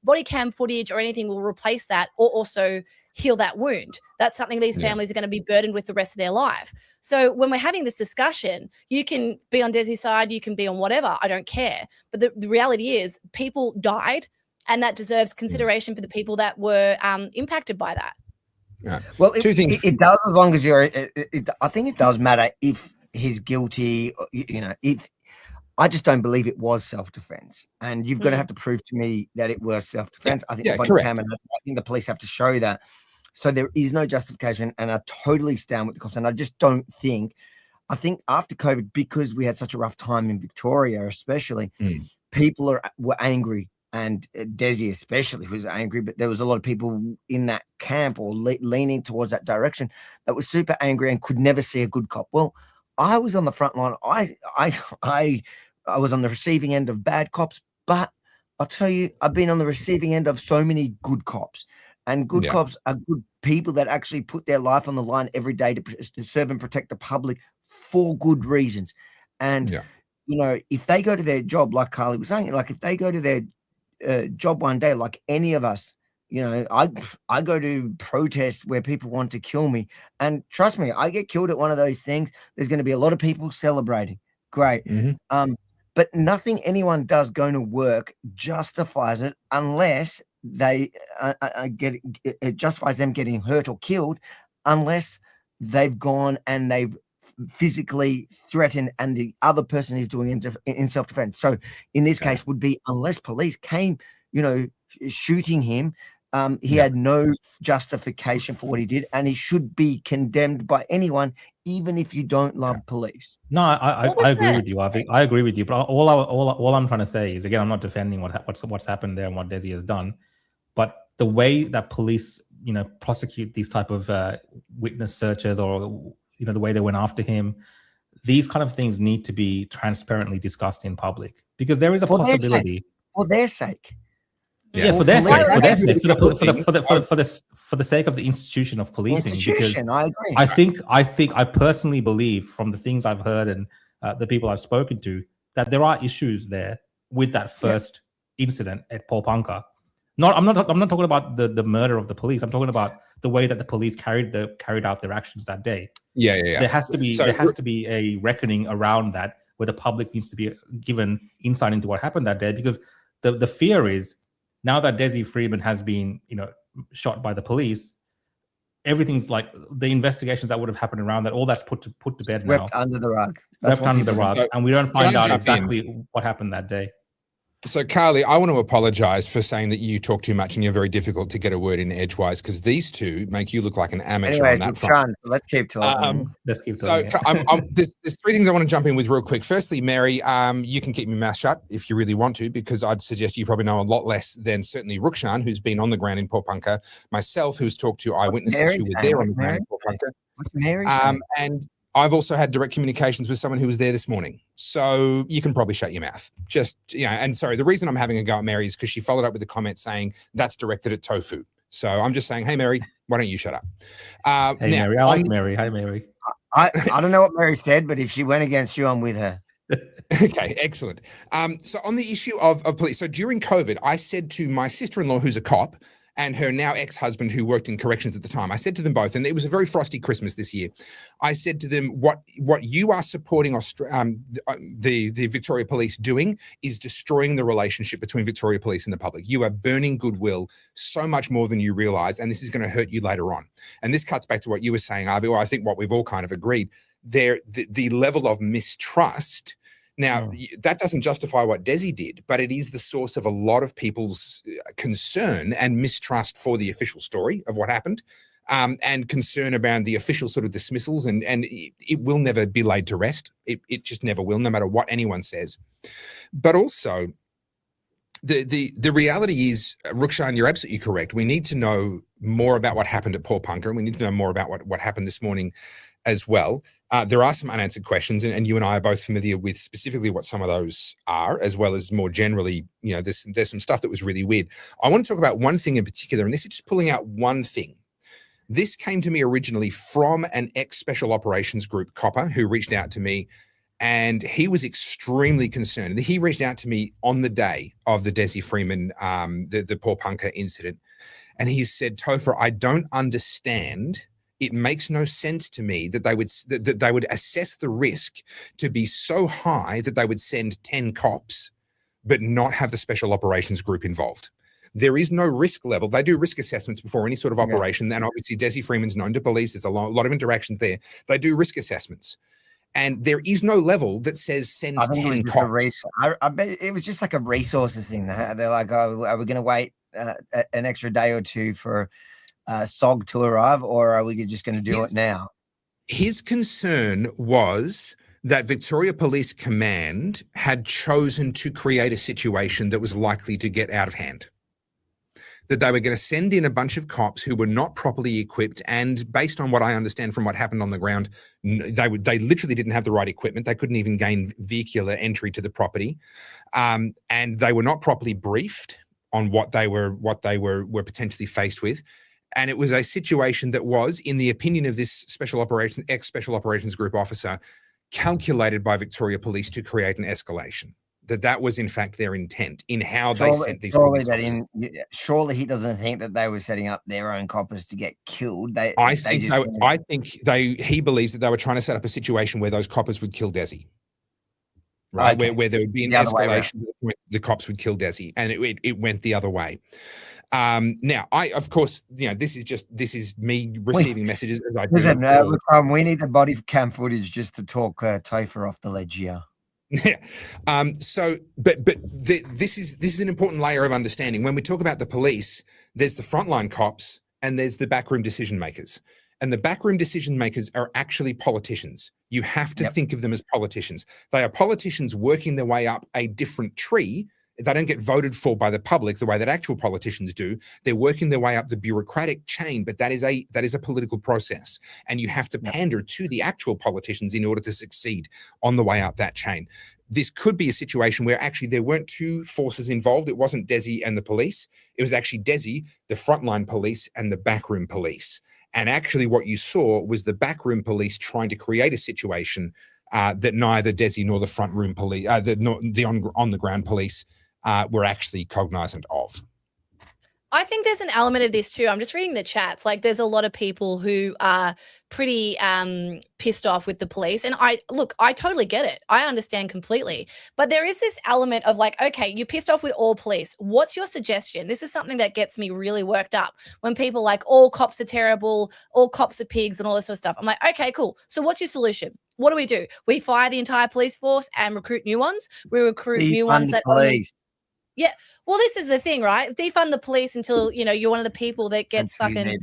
body cam footage or anything will replace that or also heal that wound. That's something these families are going to be burdened with the rest of their life. So when we're having this discussion, you can be on Dezi's side, you can be on whatever. I don't care. But the reality is people died, and that deserves consideration for the people that were impacted by that. Yeah. Well, 2 things. It does, as long as you're. I think it does matter if he's guilty. If I just don't believe it was self-defense, and you've got to have to prove to me that it was self-defense. I think the body cam, and I think the police have to show that. So there is no justification, and I totally stand with the cops. And I just don't think. I think after COVID, because we had such a rough time in Victoria, especially, people were angry. and Dezi especially was angry, but there was a lot of people in that camp or leaning towards that direction that was super angry and could never see a good cop. Well, I was on the front line. I was on the receiving end of bad cops, but I'll tell you, I've been on the receiving end of so many good cops, and good cops are good people that actually put their life on the line every day to serve and protect the public for good reasons. And, you know, if they go to their job, like Carly was saying, like if they go to their job one day, like any of us, you know, I go to protests where people want to kill me, and trust me, I get killed at one of those things, there's going to be a lot of people celebrating. Great. But nothing anyone does going to work justifies it unless they it justifies them getting hurt or killed, unless they've gone and they've physically threatened and the other person is doing in self-defense. So in this case would be unless police came, you know, shooting him, he had no justification for what he did, and he should be condemned by anyone, even if you don't love police. No, I agree with you. I agree with you. But all I'm trying to say is, again, I'm not defending what's happened there and what Dezi has done, but the way that police, you know, prosecute these type of witness searches, or you know, the way they went after him, these kind of things need to be transparently discussed in public, because there is a possibility for their sake. For their sake, for the sake of the institution of policing. Because I agree. I personally believe, from the things I've heard and the people I've spoken to, that there are issues there with that first incident at Paul. I'm not talking about the murder of the police. I'm talking about the way that the police carried out their actions that day. There has to be a reckoning around that, where the public needs to be given insight into what happened that day, because the fear is, now that Dezi Freeman has been, you know, shot by the police, everything's like the investigations that would have happened around that, all that's put to bed now. Swept under the rug. Swept under the rug, and we don't find out exactly what happened that day. So, Carly, I want to apologise for saying that you talk too much and you're very difficult to get a word in edgewise, because these two make you look like an amateur on that front. Let's keep talking. Let's keep talking. So, there's three things I want to jump in with real quick. Firstly, Mary, you can keep your mouth shut if you really want to, because I'd suggest you probably know a lot less than certainly Rukshan, who's been on the ground in Paul, myself, who's talked to eyewitnesses who were there on the ground in Paul. What's Mary and I've also had direct communications with someone who was there this morning. So you can probably shut your mouth. Just, you know, and sorry, the reason I'm having a go at Mary is because she followed up with a comment saying that's directed at Tofu. So I'm just saying, hey, Mary, why don't you shut up? Hey, now, Mary. I like Mary. Hi, Mary. I don't know what Mary said, but if she went against you, I'm with her. Okay, excellent. So on the issue of police, so during COVID, I said to my sister-in-law, who's a cop, and her now ex-husband, who worked in corrections at the time, I said to them both, and it was a very frosty Christmas this year, I said to them, what you are supporting the Victoria Police doing is destroying the relationship between Victoria Police and the public. You are burning goodwill so much more than you realise, and this is going to hurt you later on. And this cuts back to what you were saying, Avi, or I think what we've all kind of agreed. The level of mistrust. Now, that doesn't justify what Dezi did, but it is the source of a lot of people's concern and mistrust for the official story of what happened, and concern around the official sort of dismissals, and it will never be laid to rest. It just never will, no matter what anyone says. But also, the reality is, Rukshan, you're absolutely correct. We need to know more about what happened at Paul, and we need to know more about what happened this morning as well. There are some unanswered questions, and you and I are both familiar with specifically what some of those are, as well as more generally, you know, there's some stuff that was really weird. I want to talk about one thing in particular, and this is just pulling out one thing. This came to me originally from an ex-Special Operations Group copper who reached out to me, and he was extremely concerned. He reached out to me on the day of the Dezi Freeman, the Paul incident, and he said, Topher, I don't understand. It makes no sense to me that they would assess the risk to be so high that they would send 10 cops, but not have the Special Operations Group involved. There is no risk level. They do risk assessments before any sort of operation. And obviously Dezi Freeman's known to police. There's a lot of interactions there. They do risk assessments. And there is no level that says send 10 cops. I bet it was just like a resources thing. They're like, oh, are we going to wait an extra day or two for SOG to arrive, or are we just going to do it now? His concern was that Victoria Police Command had chosen to create a situation that was likely to get out of hand. That they were going to send in a bunch of cops who were not properly equipped, and based on what I understand from what happened on the ground, they literally didn't have the right equipment. They couldn't even gain vehicular entry to the property, and they were not properly briefed on what they were potentially faced with. And it was a situation that was, in the opinion of this ex-Special Operations Group officer, calculated by Victoria Police to create an escalation. That was in fact their intent in how they sent these police officers. Surely he doesn't think that they were setting up their own coppers to get killed. I think he believes that they were trying to set up a situation where those coppers would kill Dezi. Right, okay. where there would be an escalation, the cops would kill Dezi, and it went the other way. Now, of course, this is me receiving messages as I do. We need the body cam footage just to talk Topher off the ledge here. Yeah. This is an important layer of understanding. When we talk about the police, there's the frontline cops and there's the backroom decision makers. And the backroom decision makers are actually politicians. You have to think of them as politicians. They are politicians working their way up a different tree. They don't get voted for by the public the way that actual politicians do. They're working their way up the bureaucratic chain, but that is a political process. And you have to pander to the actual politicians in order to succeed on the way up that chain. This could be a situation where actually there weren't two forces involved. It wasn't Dezi and the police. It was actually Dezi, the frontline police, and the backroom police. And actually what you saw was the backroom police trying to create a situation that neither Dezi nor the front room police, the on-the-ground police were actually cognizant of. I think there's an element of this too. I'm just reading the chats. Like, there's a lot of people who are pretty pissed off with the police. And I totally get it. I understand completely. But there is this element of like, okay, you're pissed off with all police. What's your suggestion? This is something that gets me really worked up when people like, all cops are terrible, all cops are pigs and all this sort of stuff. I'm like, okay, cool. So what's your solution? What do? We fire the entire police force and recruit new ones? We recruit new ones that Yeah. Well, this is the thing, right? Defund the police until, you're one of the people that gets fucking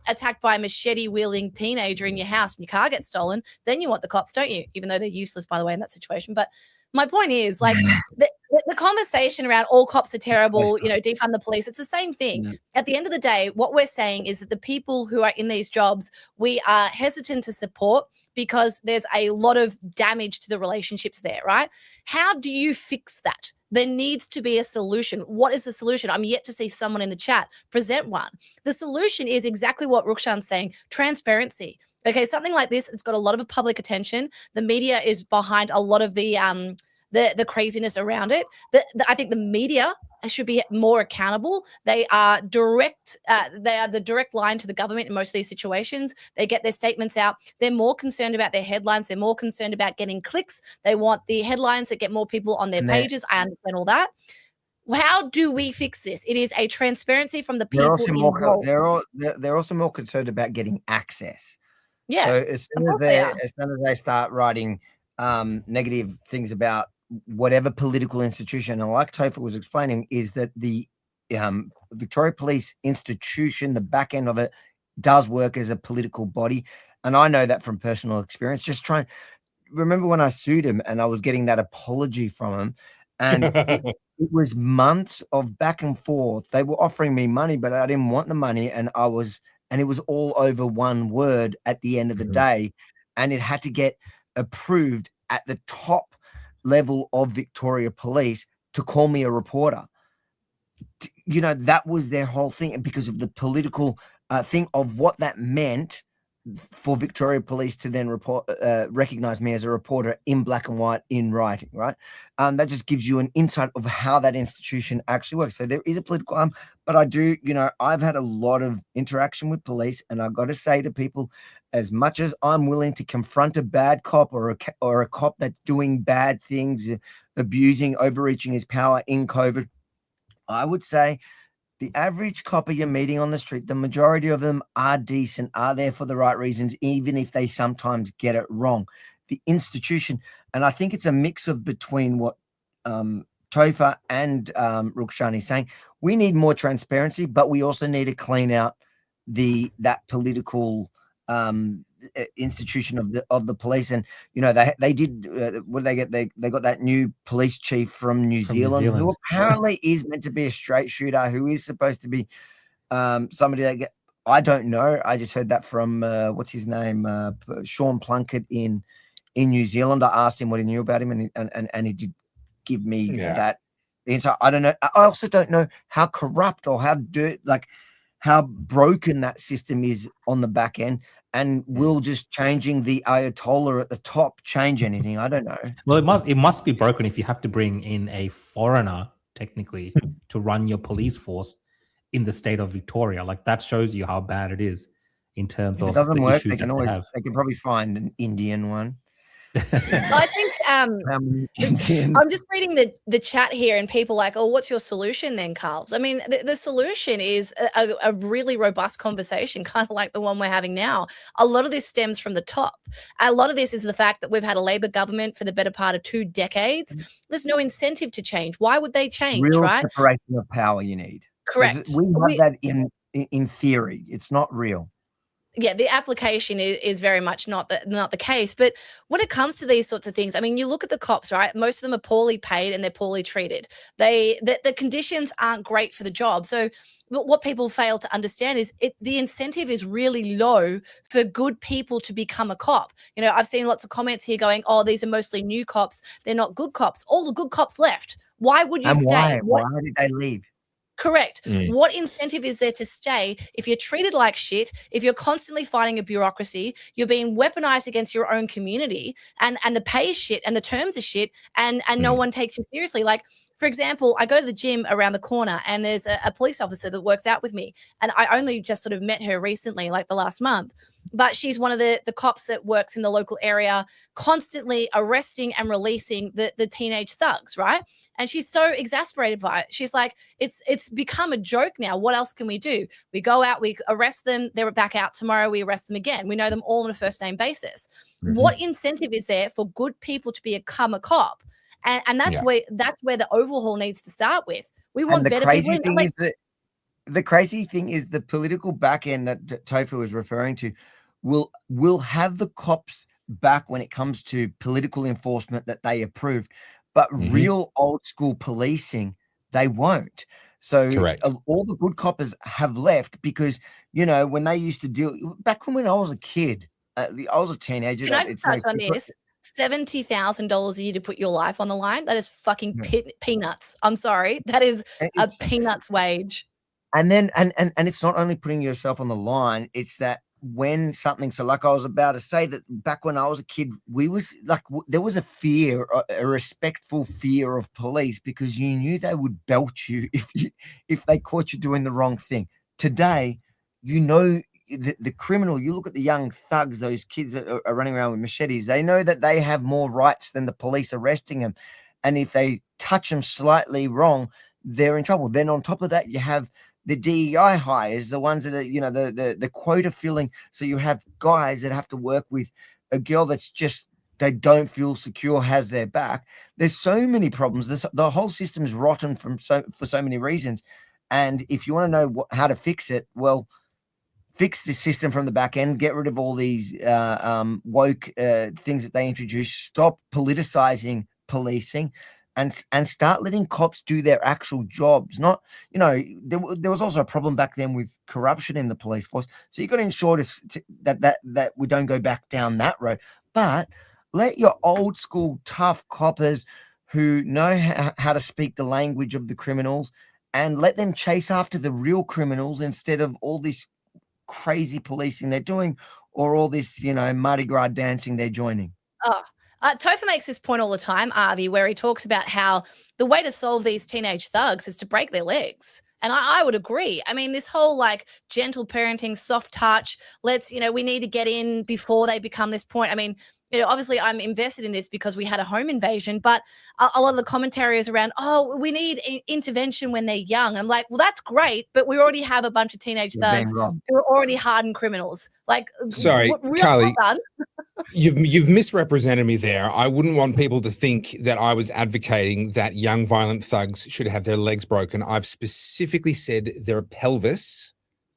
attacked by a machete-wielding teenager in your house and your car gets stolen. Then you want the cops, don't you? Even though they're useless, by the way, in that situation. But my point is, like, the conversation around all cops are terrible, defund the police, it's the same thing. Yeah. At the end of the day, what we're saying is that the people who are in these jobs, we are hesitant to support because there's a lot of damage to the relationships there, right? How do you fix that? There needs to be a solution. What is the solution? I'm yet to see someone in the chat present one. The solution is exactly what Rukshan's saying, transparency. Okay, something like this, it's got a lot of public attention. The media is behind a lot of the craziness around it. I think the media should be more accountable. They are direct. They are the direct line to the government in most of these situations. They get their statements out. They're more concerned about their headlines. They're more concerned about getting clicks. They want the headlines that get more people on their pages. I understand all that. How do we fix this? It is a transparency from the people involved. They're also more concerned about getting access. Yeah. So as soon as they start writing negative things about whatever political institution, and like Topher was explaining, is that the Victoria Police institution, the back end of it, does work as a political body. And I know that from personal experience. Remember when I sued him and I was getting that apology from him, and it was months of back and forth. They were offering me money, but I didn't want the money, and it was all over one word at the end of the day, and it had to get approved at the top level of Victoria Police to call me a reporter. That was their whole thing, and because of the political thing of what that meant for Victoria Police to then recognize me as a reporter in black and white in writing, right? That just gives you an insight of how that institution actually works. So there is a political arm, but I do, I've had a lot of interaction with police, and I've got to say to people, as much as I'm willing to confront a bad cop or a cop that's doing bad things, abusing, overreaching his power in COVID, I would say the average copper you're meeting on the street, the majority of them are decent, are there for the right reasons, even if they sometimes get it wrong. The institution, and I think it's a mix of between what Topher and Rukshan is saying. We need more transparency, but we also need to clean out that political institution of the police. And they did what did they get? They got that new police chief from New Zealand, who apparently is meant to be a straight shooter, who is supposed to be somebody that I don't know. I just heard that from what's his name, Sean Plunkett in New Zealand. I asked him what he knew about him, and he did give me that answer. I don't know. I also don't know how corrupt or how broken that system is on the back end. And will just changing the Ayatollah at the top change anything? I don't know. Well, it must be broken if you have to bring in a foreigner technically to run your police force in the state of Victoria. Like, that shows you how bad it is in terms of the issues that they have. They can probably find an Indian one. I think I'm just reading the chat here, and people like, oh, what's your solution then, Carls? I mean, the solution is a really robust conversation, kind of like the one we're having now. A lot of this stems from the top. A lot of this is the fact that we've had a Labor government for the better part of 2 decades. There's no incentive to change. Why would they change, Real right? separation of power you need. Correct. We have that in theory. It's not real. Yeah, the application is very much not the case. But when it comes to these sorts of things, I mean, you look at the cops, right? Most of them are poorly paid and they're poorly treated. The conditions aren't great for the job. So what people fail to understand is the incentive is really low for good people to become a cop. I've seen lots of comments here going, oh, these are mostly new cops. They're not good cops. All the good cops left. Why would you stay? Why did they leave? Correct. What incentive is there to stay if you're treated like shit, if you're constantly fighting a bureaucracy, you're being weaponized against your own community, and the pay is shit and the terms are shit, and no one takes you seriously? Like, for example, I go to the gym around the corner and there's a police officer that works out with me, and I only just sort of met her recently, like the last month. But she's one of the cops that works in the local area, constantly arresting and releasing the teenage thugs, right? And she's so exasperated by it. She's like, it's become a joke now. What else can we do? We go out, we arrest them, they're back out tomorrow, we arrest them again. We know them all on a first name basis. What incentive is there for good people to become a cop? And that's where the overhaul needs to start with. We want better people. The crazy thing is the political back end that Tofu was referring to will have the cops back when it comes to political enforcement that they approved, but real old school policing, they won't. So all the good coppers have left because, when they used to deal back when I was a kid, I was a teenager. Can I just touch on this? $70,000 a year to put your life on the line. That is fucking peanuts. I'm sorry. That is a peanuts wage. And then, and it's not only putting yourself on the line, it's that when something, so like I was about to say that back when I was a kid, there was a fear, a respectful fear of police because you knew they would belt you if they caught you doing the wrong thing. Today, the criminal, you look at the young thugs, those kids that are running around with machetes, they know that they have more rights than the police arresting them. And if they touch them slightly wrong, they're in trouble. Then on top of that, you have the DEI hires, the ones that are, the quota filling. So you have guys that have to work with a girl that's just, they don't feel secure, has their back. There's so many problems. The whole system is rotten for so many reasons. And if you want to know how to fix it, well, fix the system from the back end, get rid of all these woke things that they introduce, stop politicizing policing, and start letting cops do their actual jobs. Not, there was also a problem back then with corruption in the police force. So you got to ensure that we don't go back down that road. But let your old school tough coppers who know how to speak the language of the criminals and let them chase after the real criminals instead of all this crazy policing they're doing or all this, Mardi Gras dancing they're joining. Topher makes this point all the time, Avi, where he talks about how the way to solve these teenage thugs is to break their legs. And I would agree. I mean, this whole gentle parenting, soft touch, we need to get in before they become this point. I mean, obviously I'm invested in this because we had a home invasion, but a lot of the commentary is around, we need intervention when they're young. I'm like, well, that's great, but we already have a bunch of teenage thugs who are already hardened criminals. Sorry, Carly, you've misrepresented me there. I wouldn't want people to think that I was advocating that young violent thugs should have their legs broken. I've specifically said their pelvis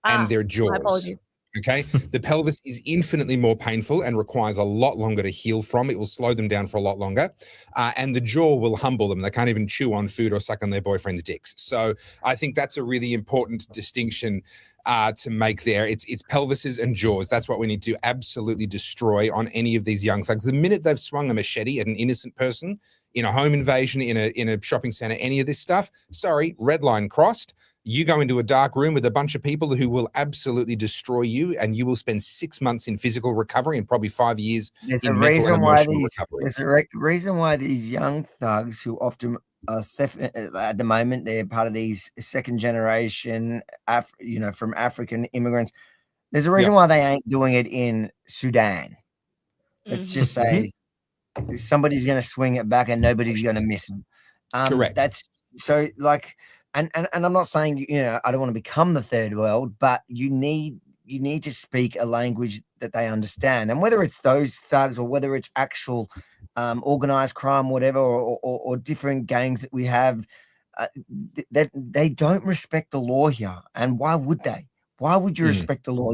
and their jaws. My apologies. Okay. The pelvis is infinitely more painful and requires a lot longer to heal from. It will slow them down for a lot longer. And the jaw will humble them. They can't even chew on food or suck on their boyfriend's dicks. So I think that's a really important distinction to make there. It's pelvises and jaws. That's what we need to absolutely destroy on any of these young thugs. The minute they've swung a machete at an innocent person in a home invasion, in a shopping center, any of this stuff, sorry, red line crossed. You go into a dark room with a bunch of people who will absolutely destroy you, and you will spend 6 months in physical recovery and probably 5 years There's in a mental reason and why emotional these. recovery. There's a reason why these young thugs who often are at the moment they're part of these second generation, from African immigrants. There's a reason why they ain't doing it in Sudan. Let's just say somebody's going to swing it back and nobody's going to miss them. Correct. That's so like. And I'm not saying, I don't want to become the third world, but you need to speak a language that they understand. And whether it's those thugs or whether it's actual organized crime, whatever, or different gangs that we have, that they don't respect the law here. And why would they? Why would you respect the law?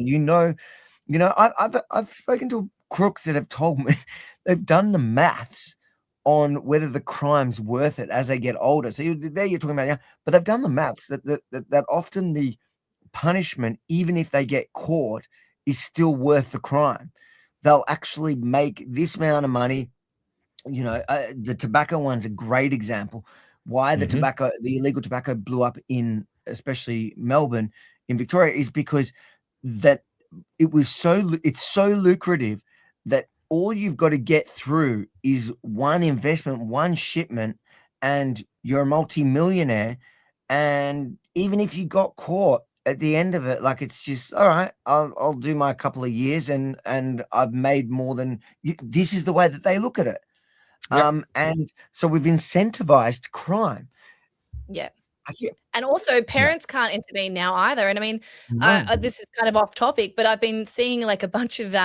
I've spoken to crooks that have told me they've done the maths on whether the crime's worth it as they get older. So there you're talking about, but they've done the maths that often the punishment, even if they get caught, is still worth the crime. They'll actually make this amount of money. The tobacco one's a great example. Why the illegal tobacco blew up in especially Melbourne in Victoria is because that it's so lucrative that all you've got to get through is one investment, one shipment, and you're a multi-millionaire. And even if you got caught at the end of it, like, it's just, all right, I'll do my couple of years and I've made more than this is the way that they look at it. Yep. And so we've incentivized crime. Yeah. And also parents can't intervene now either. And I mean, this is kind of off topic, but I've been seeing like a bunch of,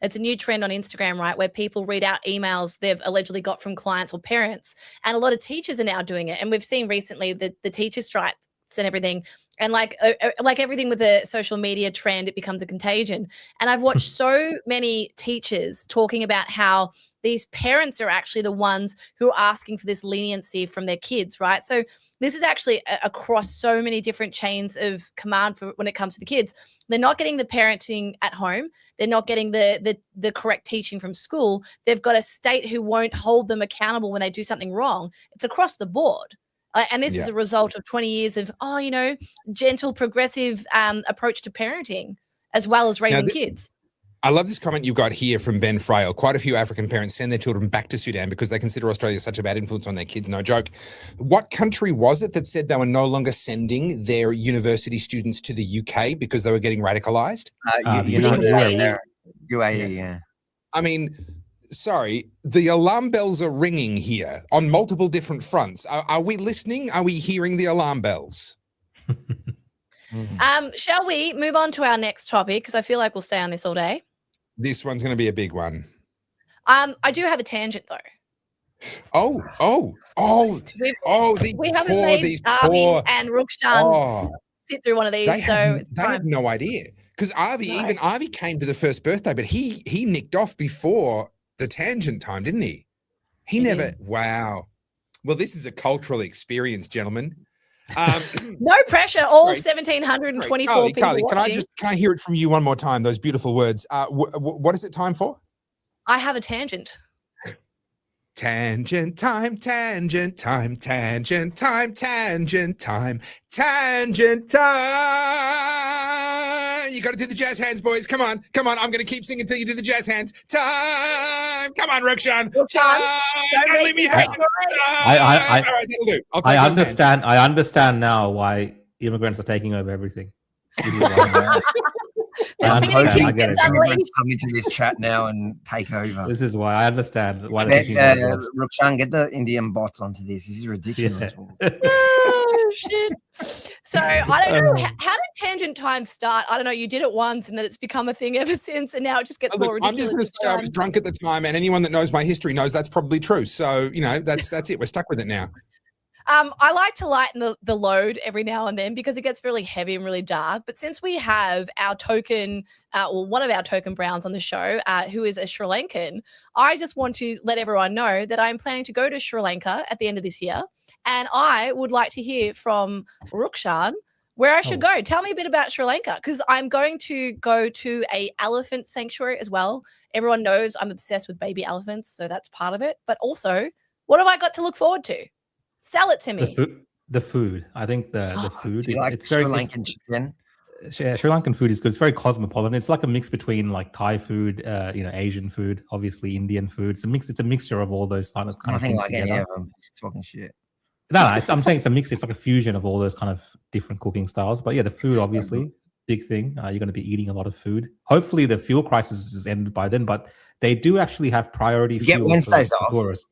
it's a new trend on Instagram, right? Where people read out emails they've allegedly got from clients or parents. And a lot of teachers are now doing it. And we've seen recently the teacher strikes and everything. And like everything with the social media trend, it becomes a contagion. And I've watched so many teachers talking about how these parents are actually the ones who are asking for this leniency from their kids, right? So this is actually across so many different chains of command for when it comes to the kids. They're not getting the parenting at home. They're not getting the correct teaching from school. They've got a state who won't hold them accountable when they do something wrong. It's across the board. And this is a result of 20 years of, gentle, progressive approach to parenting as well as raising kids. I love this comment you got here from Ben Frail. Quite a few African parents send their children back to Sudan because they consider Australia such a bad influence on their kids. No joke. What country was it that said they were no longer sending their university students to the UK because they were getting radicalized? UAE, yeah. I mean, sorry, the alarm bells are ringing here on multiple different fronts. Are we listening? Are we hearing the alarm bells? Shall we move on to our next topic? Because I feel like we'll stay on this all day. This one's going to be a big one. I do have a tangent though. We haven't made Avi and Rukshan sit through one of these. They had no idea because Avi came to the first birthday, but he nicked off before the tangent time, didn't he? He never. Did. Wow. Well, this is a cultural experience, gentlemen. No pressure. All 1,724 people. Carly, can I hear it from you one more time? Those beautiful words. What is it time for? I have a tangent. Tangent time, tangent time, tangent time, tangent time, tangent time. You got to do the jazz hands, boys. Come on. I'm going to keep singing until you do the jazz hands. Time. Come on, Rukshan. Time. Don't leave me hanging. I understand. I understand now why immigrants are taking over everything. I'm hoping immigrants come into this chat now and take over. This is why I understand why they're taking over. Rukshan, get the Indian bots onto this. This is ridiculous. Yeah. Oh, shit. So I don't know. How did tangent time start? I don't know. You did it once and then it's become a thing ever since, and now it just gets more ridiculous. I'm just going to say I was drunk at the time, and anyone that knows my history knows that's probably true. So, that's it. We're stuck with it now. I like to lighten the load every now and then because it gets really heavy and really dark. But since we have our token, one of our token browns on the show, who is a Sri Lankan, I just want to let everyone know that I'm planning to go to Sri Lanka at the end of this year. And I would like to hear from Rukshan where I should go. Tell me a bit about Sri Lanka because I'm going to go to a elephant sanctuary as well. Everyone knows I'm obsessed with baby elephants, so that's part of it. But also, what have I got to look forward to? Sell it to me. The food. I think the food. It's Sri Lankan chicken. Yeah, Sri Lankan food is good. It's very cosmopolitan. It's like a mix between like Thai food, Asian food, obviously Indian food. It's a mixture of all those kind of things like together. any of them. He's talking shit. No, I'm saying it's a mix. It's like a fusion of all those kind of different cooking styles. But yeah, the food obviously big thing. You're going to be eating a lot of food. Hopefully, the fuel crisis is ended by then. But they do actually have priority fuel. Get Wednesdays off. Tourists.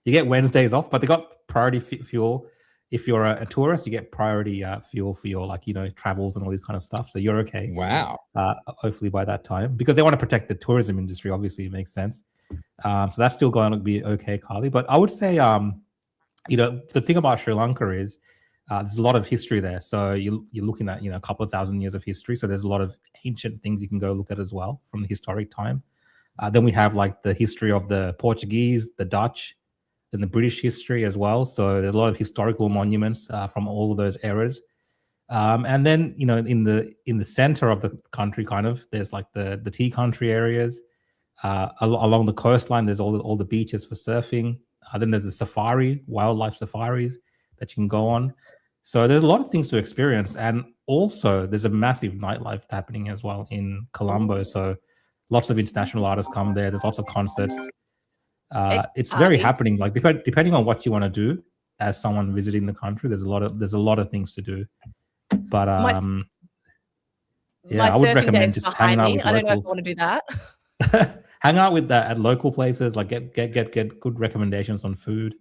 You get Wednesdays off, but they got priority fuel. If you're a tourist, you get priority fuel for your travels and all this kind of stuff. So you're okay. Wow. Hopefully by that time, because they want to protect the tourism industry. Obviously, it makes sense. So that's still going to be okay, Carly. But I would say, the thing about Sri Lanka is there's a lot of history there. So you're looking at a couple of thousand years of history. So there's a lot of ancient things you can go look at as well from the historic time. Then we have like the history of the Portuguese, the Dutch, and the British history as well. So there's a lot of historical monuments from all of those eras. And then, in the center of the country, kind of, there's like the tea country areas. Along the coastline, there's all the beaches for surfing. Then there's the wildlife safaris that you can go on. So there's a lot of things to experience. And also there's a massive nightlife happening as well in Colombo. So lots of international artists come there. There's lots of concerts. It's very happening. Like depending on what you want to do as someone visiting the country, there's a lot of things to do. But I would recommend just hanging out with locals. I don't know if I want to do that. Hang out with that at local places. Like get good recommendations on food.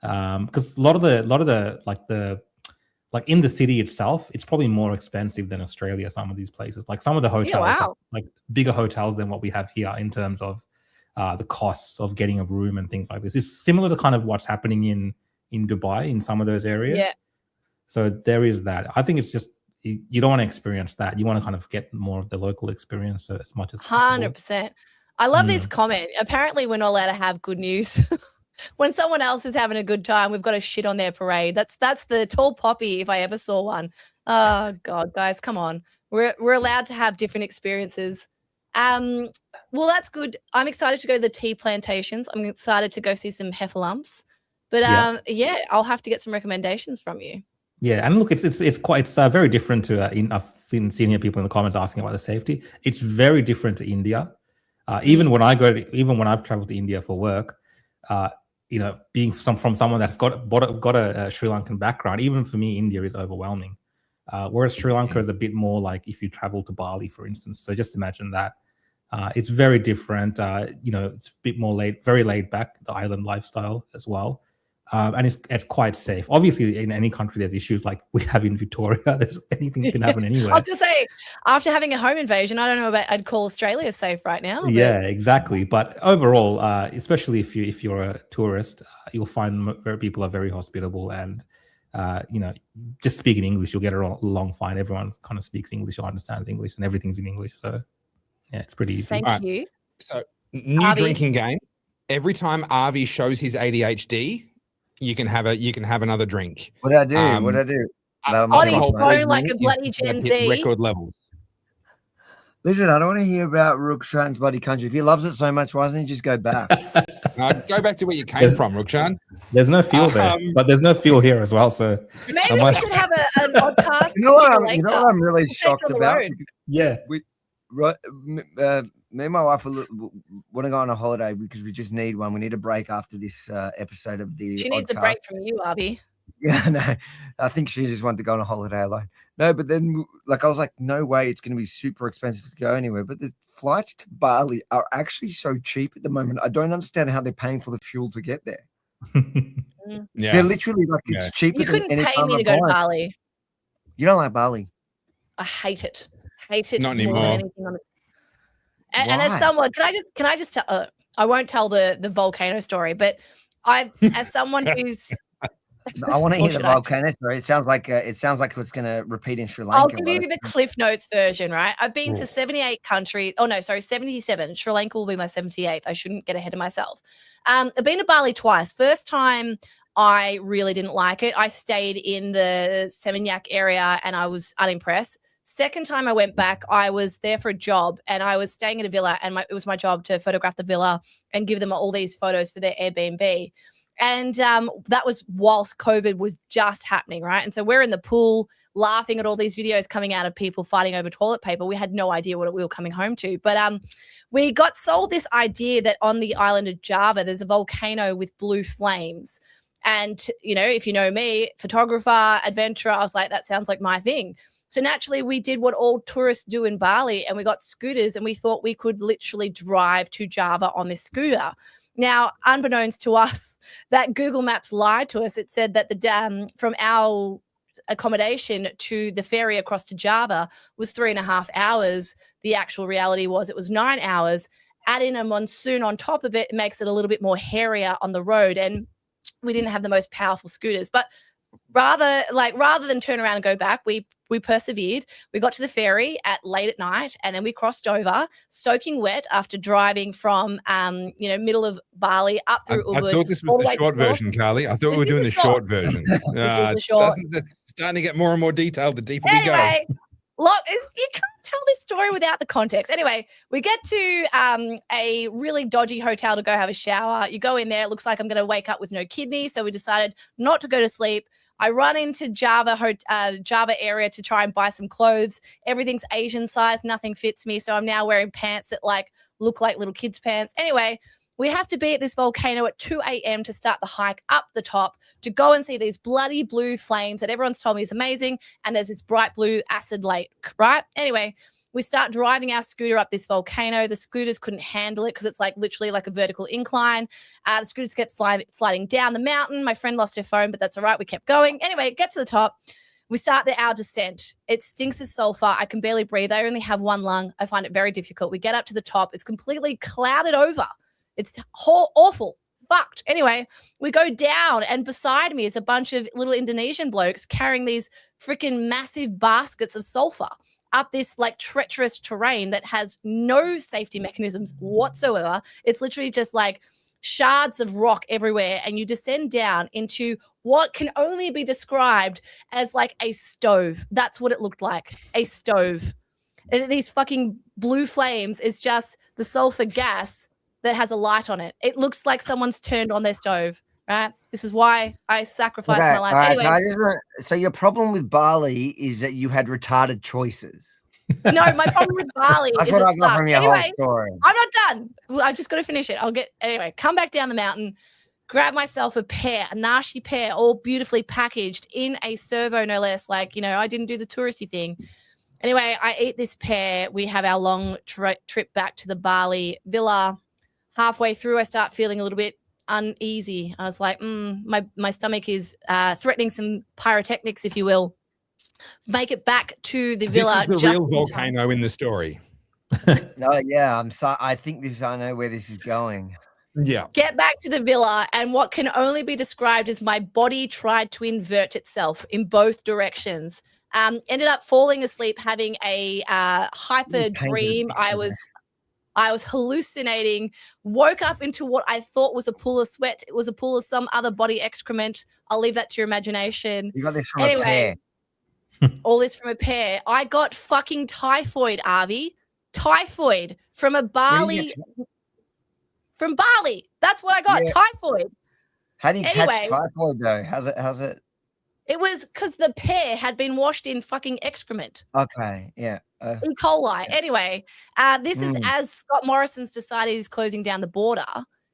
Because a lot of the in the city itself, it's probably more expensive than Australia. Some of these places, like some of the hotels, like bigger hotels than what we have here in terms of the costs of getting a room and things like this. It's similar to kind of what's happening in Dubai in some of those areas. Yeah. So there is that. I think it's just you don't want to experience that. You want to kind of get more of the local experience as much as possible. 100%. I love this comment. Apparently, we're not allowed to have good news. When someone else is having a good time, we've got to shit on their parade. That's the tall poppy if I ever saw one. Oh God, guys, come on. We're allowed to have different experiences. Well, that's good. I'm excited to go to the tea plantations. I'm excited to go see some heffalumps. But I'll have to get some recommendations from you. Yeah, and look, it's very different to. I've seen here people in the comments asking about the safety. It's very different to India. Even when I've traveled to India for work, being from someone that's got a Sri Lankan background, even for me, India is overwhelming. Whereas Sri Lanka is a bit more like if you travel to Bali, for instance. So just imagine that. It's very different. It's a bit more very laid back, the island lifestyle as well. And it's quite safe. Obviously, in any country, there's issues like we have in Victoria. There's anything can happen anywhere. I was going to say, after having a home invasion, I don't know about I'd call Australia safe right now. But... Yeah, exactly. But overall, especially if you're a tourist, you'll find people are very hospitable and, just speaking English, you'll get along fine. Everyone kind of speaks English or understands English and everything's in English. So, yeah, it's pretty easy. Thank you. So, new drinking game. Every time Avi shows his ADHD, you can have another drink. What did I do? On his phone like a bloody Gen Z. Record levels. Listen, I don't want to hear about Rukshan's bloody country. If he loves it so much, why doesn't he just go back? Go back to where you came from, Rukshan. There's no fuel there, but there's no fuel here as well. So maybe we should have an Oddcast. You know what I'm really shocked about? Yeah. Me and my wife want to go on a holiday because we just need one. We need a break after this episode of the She needs Oddcast. a break from you, Abby. Yeah, no. I think she just wanted to go on a holiday alone. No, but then I was like, no way it's going to be super expensive to go anywhere. But the flights to Bali are actually so cheap at the moment. I don't understand how they're paying for the fuel to get there. Yeah. They're literally like it's cheaper You couldn't than any pay time me to go to Bali. You don't like Bali? I hate it. Hate it Not more anymore. than anything on the... And as someone, can I just tell? I won't tell the volcano story, but as someone who's I want to Or hear the should I? volcano story. It sounds like it's going to repeat in Sri I'll Lanka. give by you the the time. Cliff Notes version, right? I've been Cool. to 78 countries. Oh, no, sorry, 77. Sri Lanka will be my 78th. I shouldn't get ahead of myself. I've been to Bali twice. First time, I really didn't like it. I stayed in the Seminyak area and I was unimpressed. Second time I went back, I was there for a job and I was staying in a villa and it was my job to photograph the villa and give them all these photos for their Airbnb. And that was whilst COVID was just happening, right? And so we're in the pool laughing at all these videos coming out of people fighting over toilet paper. We had no idea what we were coming home to. But we got sold this idea that on the island of Java, there's a volcano with blue flames. And, you know, if you know me, photographer, adventurer, I was like, that sounds like my thing. So naturally, we did what all tourists do in Bali and we got scooters and we thought we could literally drive to Java on this scooter. Now, unbeknownst to us, that Google Maps lied to us. It said that the from our accommodation to the ferry across to Java was 3.5 hours. The actual reality was it was 9 hours. Add in a monsoon on top of it, it makes it a little bit more hairier on the road. And we didn't have the most powerful scooters. But rather than turn around and go back, we persevered. We got to the ferry late at night and then we crossed over soaking wet after driving from middle of Bali up through Ubud. I thought this was the short version, Carly. I thought we were doing the short version. This was the short. It's starting to get more and more detailed the deeper we go. You can't tell this story without the context. Anyway, we get to a really dodgy hotel to go have a shower. You go in there. It looks like I'm going to wake up with no kidney. So we decided not to go to sleep. I run into Java area to try and buy some clothes. Everything's Asian size. Nothing fits me. So I'm now wearing pants that look like little kids' pants. Anyway, we have to be at this volcano at 2 a.m. to start the hike up the top to go and see these bloody blue flames that everyone's told me is amazing. And there's this bright blue acid lake, right? Anyway, we start driving our scooter up this volcano. The scooters couldn't handle it because it's literally like a vertical incline. The scooters kept sliding down the mountain. My friend lost her phone, but that's all right. We kept going. Anyway, get to the top. We start our descent. It stinks of sulfur. I can barely breathe. I only have one lung. I find it very difficult. We get up to the top. It's completely clouded over. It's awful. Fucked. Anyway, we go down and beside me is a bunch of little Indonesian blokes carrying these freaking massive baskets of sulfur up this treacherous terrain that has no safety mechanisms whatsoever. It's literally just shards of rock everywhere. And you descend down into what can only be described as a stove. That's what it looked like, a stove. And these fucking blue flames is just the sulfur gas that has a light on it. It looks like someone's turned on their stove, right? This is why I sacrificed my life. Right, anyway, so your problem with Bali is that you had retarded choices. No, my problem with Bali That's is what it I got sucks. from your Anyway, whole story. I'm not done. I've just got to finish it. Come back down the mountain, grab myself a nashi pear, all beautifully packaged in a servo, no less. I didn't do the touristy thing. Anyway, I eat this pear. We have our long trip back to the Bali villa. Halfway through, I start feeling a little bit uneasy. I was like, my stomach is threatening some pyrotechnics, if you will. Make it back to the villa. This is the real volcano in the story. No, yeah, I think I know where this is going. Yeah. Get back to the villa, and what can only be described as my body tried to invert itself in both directions. Ended up falling asleep, having a hyper dream. I was hallucinating, woke up into what I thought was a pool of sweat. It was a pool of some other body excrement. I'll leave that to your imagination. You got this from a pear. All this from a pear. I got fucking typhoid, Avi. Typhoid from Bali. From Bali. That's what I got. Yeah. Typhoid. How do you catch typhoid though? How's it? It was because the pear had been washed in fucking excrement. Okay, yeah. E. coli. Yeah. Anyway, this is as Scott Morrison's decided he's closing down the border,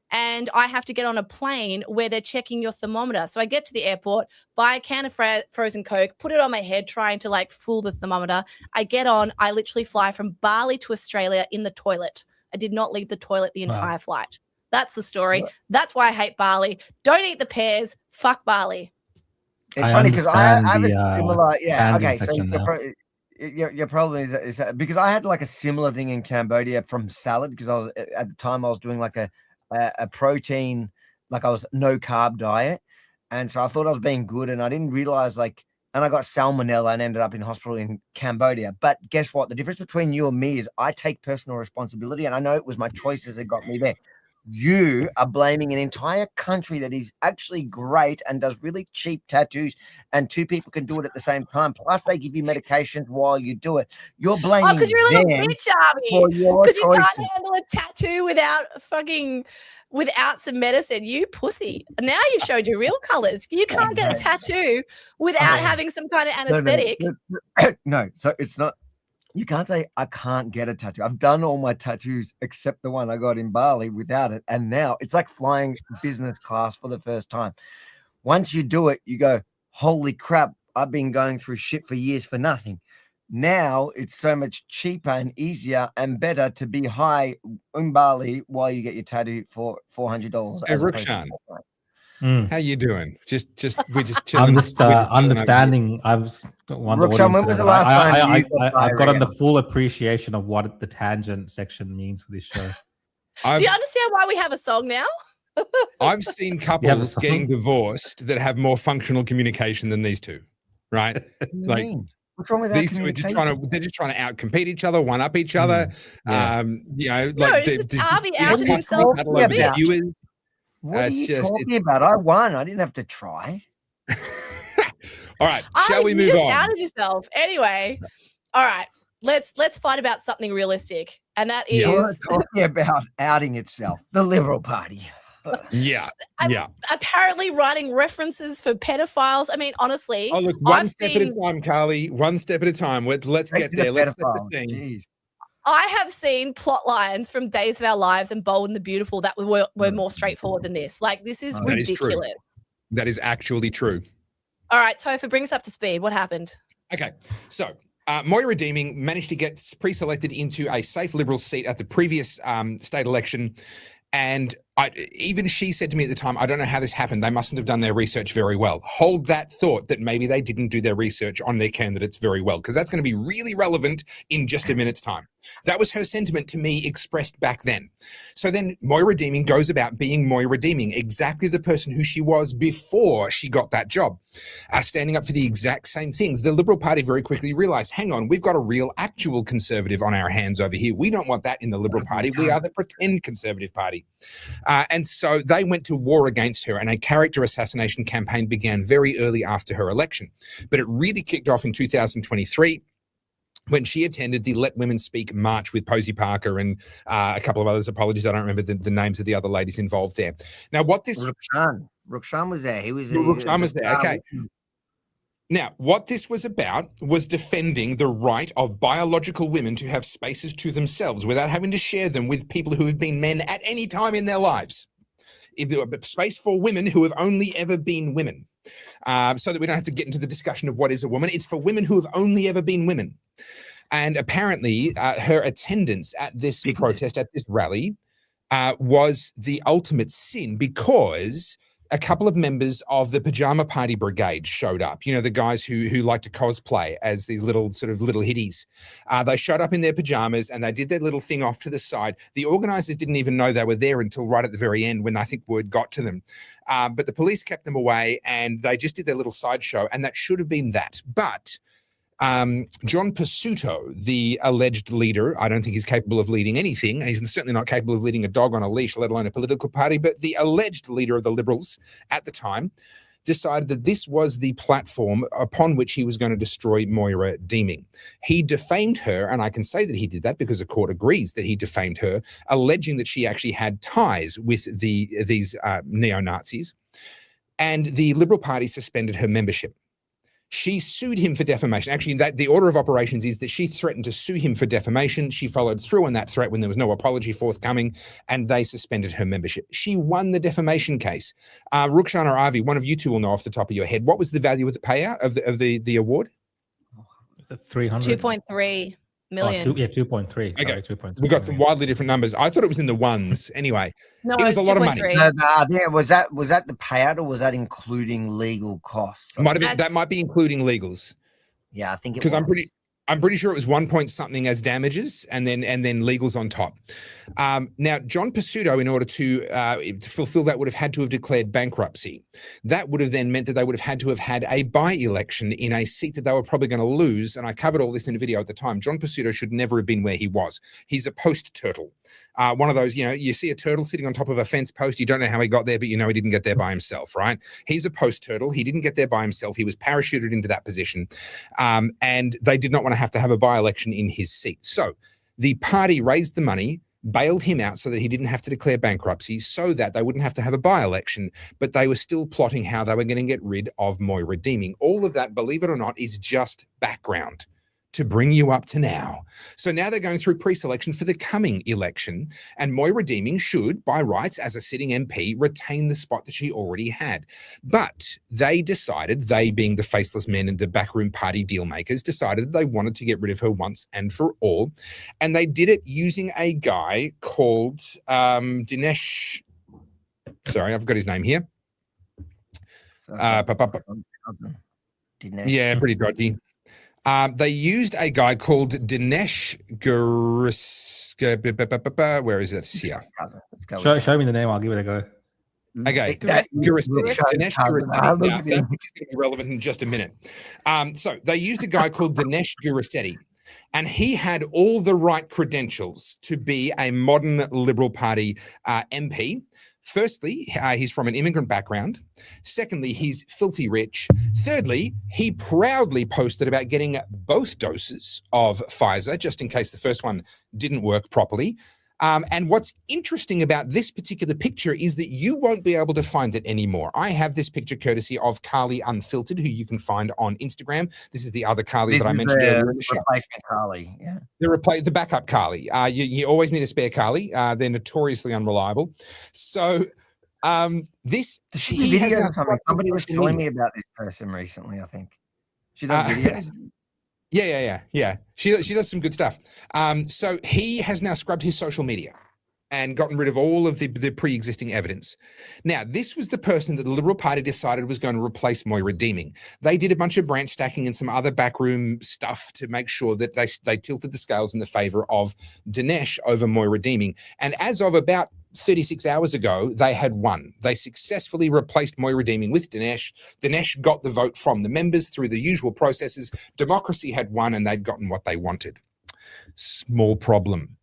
and I have to get on a plane where they're checking your thermometer. So I get to the airport, buy a can of frozen Coke, put it on my head, trying to fool the thermometer. I get on. I literally fly from Bali to Australia in the toilet. I did not leave the toilet the entire flight. That's the story. That's why I hate Bali. Don't eat the pears. Fuck Bali. It's funny because I have a similar, okay. So your problem is that because I had a similar thing in Cambodia from salad because I was at the time I was doing a protein, I was no carb diet, And so I thought I was being good, and I didn't realize and I got salmonella and ended up in hospital in Cambodia. But guess what? The difference between you and me is I take personal responsibility, and I know it was my choices that got me there. You are blaming an entire country that is actually great and does really cheap tattoos, and two people can do it at the same time. Plus, they give you medications while you do it. You're blaming because you're a little them bitch, Army. for your Because you choices. can't handle a tattoo without some medicine. You pussy. Now you've showed your real colors. You can't get a tattoo without having some kind of anesthetic. No, so it's not. You can't say, I can't get a tattoo. I've done all my tattoos except the one I got in Bali without it. And now it's like flying business class for the first time. Once you do it, you go, holy crap, I've been going through shit for years for nothing. Now it's so much cheaper and easier and better to be high in Bali while you get your tattoo for $400. Hey, Rukshan, how you doing? We're just chilling. I'm just understanding. Rukshan, when was the last time I've gotten the full appreciation of what the tangent section means for this show. Do you understand why we have a song now? I've seen couples getting divorced that have more functional communication than these two, right? Like, what's wrong with these two are just trying to outcompete each other, one up each other. It's just Harvey outed himself. What are you talking about? I won. I didn't have to try. All right, shall we move you on? just outed yourself. Anyway, all right. Let's fight about something realistic, and that is talking about outing itself. The Liberal Party. Yeah. Apparently writing references for pedophiles. I mean, honestly. Oh, look, one step at a time, Carly. One step at a time. Let's get there. Let's set the thing. Jeez. I have seen plot lines from Days of Our Lives and Bold and the Beautiful that were more straightforward than this. Like, this is ridiculous. That is actually true. All right, Topher, bring us up to speed. What happened? Okay, so Moira Deeming managed to get pre-selected into a safe Liberal seat at the previous state election. And even she said to me at the time, I don't know how this happened. They mustn't have done their research very well. Hold that thought that maybe they didn't do their research on their candidates very well, because that's going to be really relevant in just a minute's time. That was her sentiment to me expressed back then. So then Moira Deeming goes about being Moira Deeming, exactly the person who she was before she got that job, standing up for the exact same things. The Liberal Party very quickly realised, hang on, we've got a real actual conservative on our hands over here. We don't want that in the Liberal Party. We are the pretend Conservative Party. And so they went to war against her, and a character assassination campaign began very early after her election. But it really kicked off in 2023 when she attended the Let Women Speak march with Posey Parker and a couple of others. Apologies, I don't remember the names of the other ladies involved there. Now, what this... Rukshan was there. Rukshan was there, okay. Now, what this was about was defending the right of biological women to have spaces to themselves without having to share them with people who have been men at any time in their lives. Space for women who have only ever been women. So that we don't have to get into the discussion of what is a woman. It's for women who have only ever been women. And apparently her attendance at this protest, at this rally, was the ultimate sin, because a couple of members of the Pajama Party Brigade showed up. You know, the guys who like to cosplay as these little hitties. They showed up in their pajamas and they did their little thing off to the side. The organisers didn't even know they were there until right at the very end, when I think word got to them. But the police kept them away and they just did their little sideshow, and that should have been that. But John Pasuto, the alleged leader, I don't think he's capable of leading anything. He's certainly not capable of leading a dog on a leash, let alone a political party. But the alleged leader of the Liberals at the time decided that this was the platform upon which he was going to destroy Moira Deeming. He defamed her, and I can say that he did that because the court agrees that he defamed her, alleging that she actually had ties with these neo-Nazis. And the Liberal Party suspended her membership. She sued him for defamation. Actually, the order of operations is that she threatened to sue him for defamation. She followed through on that threat when there was no apology forthcoming, and they suspended her membership. She won the defamation case. Rukshan or Avi, one of you two will know off the top of your head, what was the value of the payout of the award? Is it 300? 2.3 million. 2.3. Okay. Sorry, 2.3. We got some wildly different numbers. I thought it was in the ones. Anyway, No, it was a lot of money. 2.3. Was that the payout, or was that including legal costs? That might be including legals. Yeah, I think it because was. I'm pretty sure it was 1 point something as damages, and then legals on top. Now, John Pizzuto, in order to fulfill that, would have had to have declared bankruptcy. That would have then meant that they would have had a by-election in a seat that they were probably going to lose. And I covered all this in a video at the time. John Pizzuto should never have been where he was. He's a post turtle. One of those, you see a turtle sitting on top of a fence post. You don't know how he got there, but you know he didn't get there by himself, right? He's a post turtle. He didn't get there by himself. He was parachuted into that position. And they did not want to have a by-election in his seat. So the party raised the money, bailed him out so that he didn't have to declare bankruptcy, so that they wouldn't have to have a by-election, but they were still plotting how they were going to get rid of Moira Deeming. All of that, believe it or not, is just background to bring you up to now. So now they're going through pre-selection for the coming election, and Moira Deeming should, by rights as a sitting MP, retain the spot that she already had. But they decided, they being the faceless men and the backroom party deal makers, decided that they wanted to get rid of her once and for all. And they did it using a guy called Dinesh. Sorry, I've got his name here. Yeah, pretty dodgy. They used a guy called Dinesh where is it? Here. Show me the name. I'll give it a go. Okay, Dinesh Gurisetti. That's going to be relevant in just a minute. So they used a guy called Dinesh Gurisetti, and he had all the right credentials to be a modern Liberal Party MP. Firstly, he's from an immigrant background. Secondly, he's filthy rich. Thirdly, he proudly posted about getting both doses of Pfizer, just in case the first one didn't work properly. And what's interesting about this particular picture is that you won't be able to find it anymore. I have this picture courtesy of Carly Unfiltered, who you can find on Instagram. This is the other Carly that I mentioned earlier in the show. Replacement Carly, yeah. The backup Carly. You always need a spare Carly. They're notoriously unreliable. So this... Does she do videos or something? Somebody was telling me about this person recently, I think. She does videos. Yeah. She does some good stuff. So he has now scrubbed his social media and gotten rid of all of the pre-existing evidence. Now, this was the person that the Liberal Party decided was going to replace Moira Deeming. They did a bunch of branch stacking and some other backroom stuff to make sure that they tilted the scales in the favor of Dinesh over Moira Deeming. And as of about 36 hours ago, they had won. They successfully replaced Moira Deeming with Dinesh. Dinesh got the vote from the members through the usual processes. Democracy had won, and they'd gotten what they wanted. Small problem.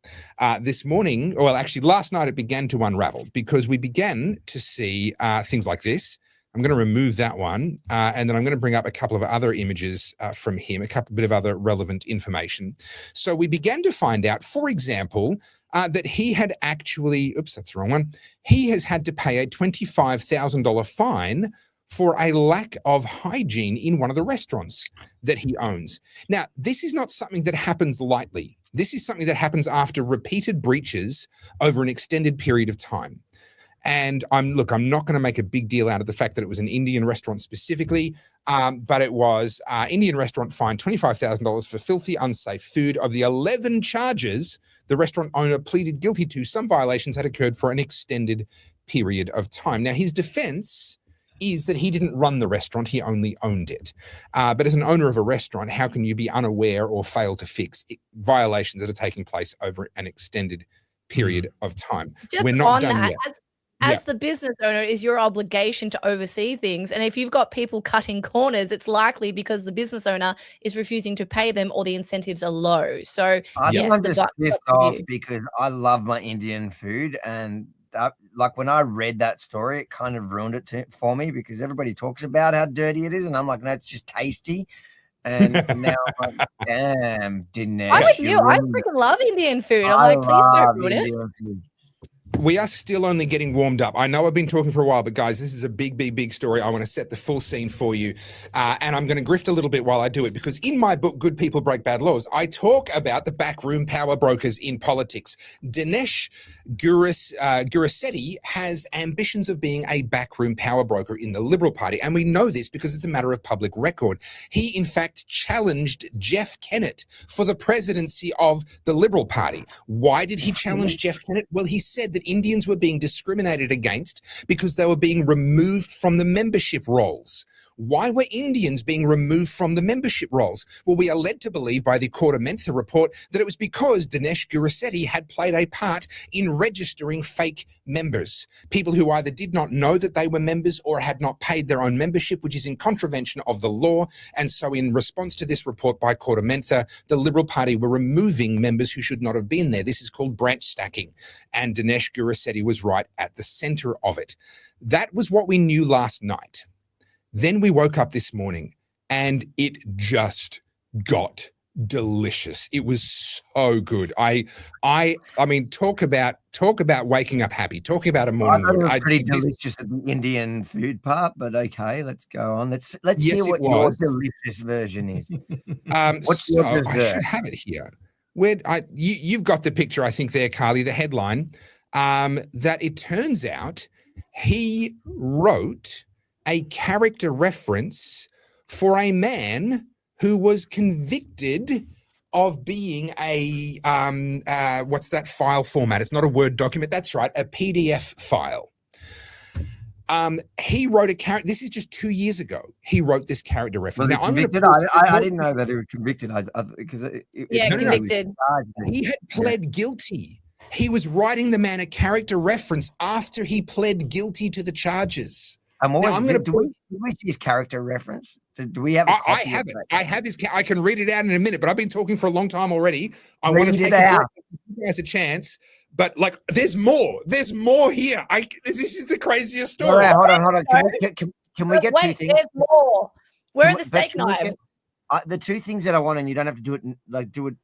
This morning, well, actually last night, it began to unravel because we began to see things like this. I'm going to remove that one, and then I'm going to bring up a couple of other images from him, a bit of other relevant information. So we began to find out, for example, that he had actually, oops, that's the wrong one. He has had to pay a $25,000 fine for a lack of hygiene in one of the restaurants that he owns. Now, this is not something that happens lightly. This is something that happens after repeated breaches over an extended period of time. And I'm not going to make a big deal out of the fact that it was an Indian restaurant specifically, but it was Indian restaurant fined $25,000 for filthy, unsafe food. Of the 11 charges the restaurant owner pleaded guilty to, some violations had occurred for an extended period of time. Now, his defense is that he didn't run the restaurant, he only owned it. But as an owner of a restaurant, how can you be unaware or fail to fix violations that are taking place over an extended period of time? Just We're not done that, yet. As the business owner, it is your obligation to oversee things. And if you've got people cutting corners, it's likely because the business owner is refusing to pay them or the incentives are low. So I think yes, I'm just pissed off because I love my Indian food, and like when I read that story, it kind of ruined it for me because everybody talks about how dirty it is, and I'm like, no, it's just tasty. And now I'm like, damn, Dinesh. I'm with you. I freaking love Indian food. I'm like, please don't ruin it. We are still only getting warmed up. I know I've been talking for a while, but guys, this is a big story. I want to set the full scene for you. And I'm going to grift a little bit while I do it, because in my book, Good People Break Bad Laws, I talk about the backroom power brokers in politics. Dinesh Gurisetti has ambitions of being a backroom power broker in the Liberal Party. And we know this because it's a matter of public record. He, in fact, challenged Jeff Kennett for the presidency of the Liberal Party. Why did he challenge Jeff Kennett? Well, he said that Indians were being discriminated against because they were being removed from the membership rolls. Why were Indians being removed from the membership rolls? Well, we are led to believe by the Court of Mentha report that it was because Dinesh Gurisetti had played a part in registering fake members, people who either did not know that they were members or had not paid their own membership, which is in contravention of the law. And so in response to this report by Court of Mentha, the Liberal Party were removing members who should not have been there. This is called branch stacking. And Dinesh Gurisetti was right at the center of it. That was what we knew last night. Then we woke up this morning and it just got delicious. It was so good. I mean, talk about waking up happy. Talking about a morning. I thought it was pretty delicious at the Indian food part, but okay, let's go on. Let's hear what your delicious version is. What's your dessert? I should have it here. You've got the picture, I think, there, Carly. The headline that it turns out he wrote a character reference for a man who was convicted of being a, what's that file format? It's not a Word document. That's right, a PDF file. He wrote a character. This is just 2 years ago. He wrote this character reference. Now, I didn't know that he was convicted. Convicted. He had pled guilty. He was writing the man a character reference after he pled guilty to the charges. And do we see his character reference? Do we have? I have it. I have his. I can read it out in a minute, but I've been talking for a long time already. I want to take you guys a chance, but like, there's more. There's more here. This is the craziest story. Right, hold on. Can we get two things? There's more. Where are the steak knives? The two things that I want, and you don't have to do it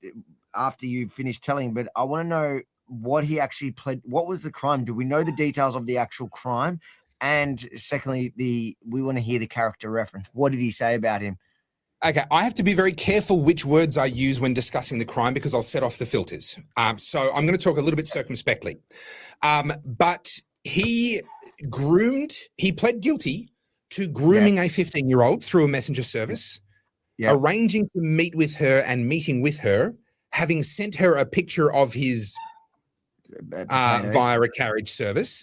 after you finish telling, but I want to know what he actually pled. What was the crime? Do we know the details of the actual crime? And secondly, we want to hear the character reference. What did he say about him? Okay, I have to be very careful which words I use when discussing the crime because I'll set off the filters. So I'm going to talk a little bit circumspectly. But he pled guilty to grooming a 15-year-old through a messenger service, arranging to meet with her and meeting with her, having sent her a picture of his via a carriage service,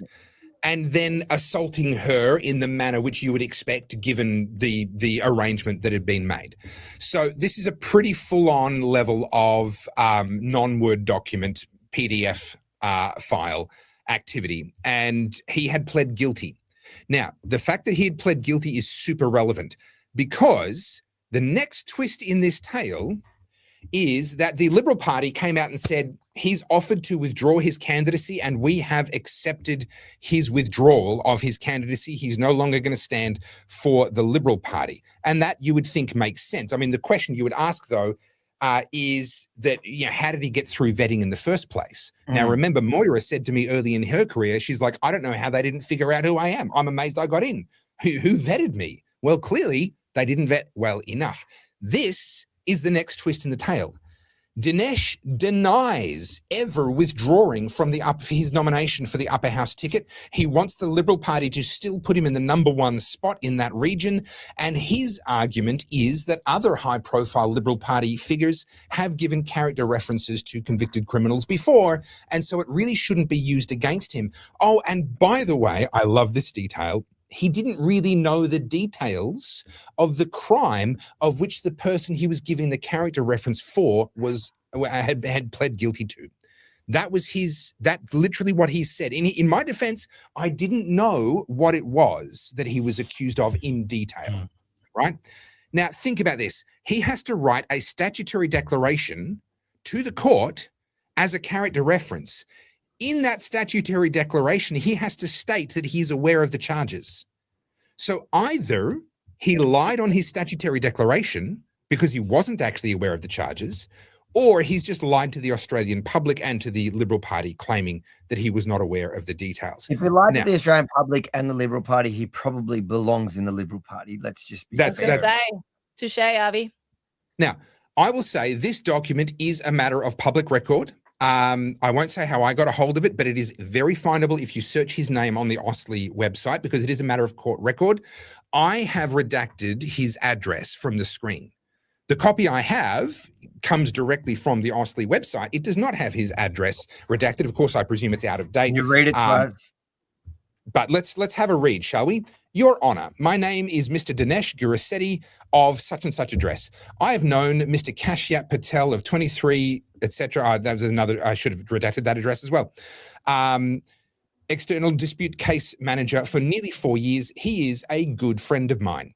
and then assaulting her in the manner which you would expect given the arrangement that had been made. So this is a pretty full-on level of non-Word document PDF file activity, and he had pled guilty. Now, the fact that he had pled guilty is super relevant because the next twist in this tale is that the Liberal Party came out and said he's offered to withdraw his candidacy and we have accepted his withdrawal of his candidacy. He's no longer going to stand for the Liberal Party. And that you would think makes sense. I mean, the question you would ask, though, is that, how did he get through vetting in the first place? Now, remember, Moira said to me early in her career, she's like, I don't know how they didn't figure out who I am. I'm amazed I got in. Who vetted me? Well, clearly they didn't vet well enough. This is the next twist in the tale. Dinesh denies ever withdrawing from his nomination for the upper house ticket. He wants the Liberal Party to still put him in the #1 spot in that region. And his argument is that other high-profile Liberal Party figures have given character references to convicted criminals before, and so it really shouldn't be used against him. Oh, and by the way, I love this detail. He didn't really know the details of the crime of which the person he was giving the character reference for had pled guilty to. That's literally what he said. In my defense, I didn't know what it was that he was accused of in detail, right? Now, think about this. He has to write a statutory declaration to the court as a character reference. In that statutory declaration, he has to state that he's aware of the charges. So either he lied on his statutory declaration because he wasn't actually aware of the charges, or he's just lied to the Australian public and to the Liberal Party, claiming that he was not aware of the details. If he lied to the Australian public and the Liberal Party, he probably belongs in the Liberal Party. Let's just be touche, Avi. Now, I will say this document is a matter of public record. I won't say how I got a hold of it, but it is very findable if you search his name on the Austlii website because it is a matter of court record. I have redacted his address from the screen. The copy I have comes directly from the Austlii website. It does not have his address redacted. Of course, I presume it's out of date. You read it to us. But let's have a read, shall we? Your Honour, my name is Mr. Dinesh Gurisetti of such and such address. I have known Mr. Kashyap Patel of 23, etc. That was another. I should have redacted that address as well. External dispute case manager for nearly 4 years. He is a good friend of mine.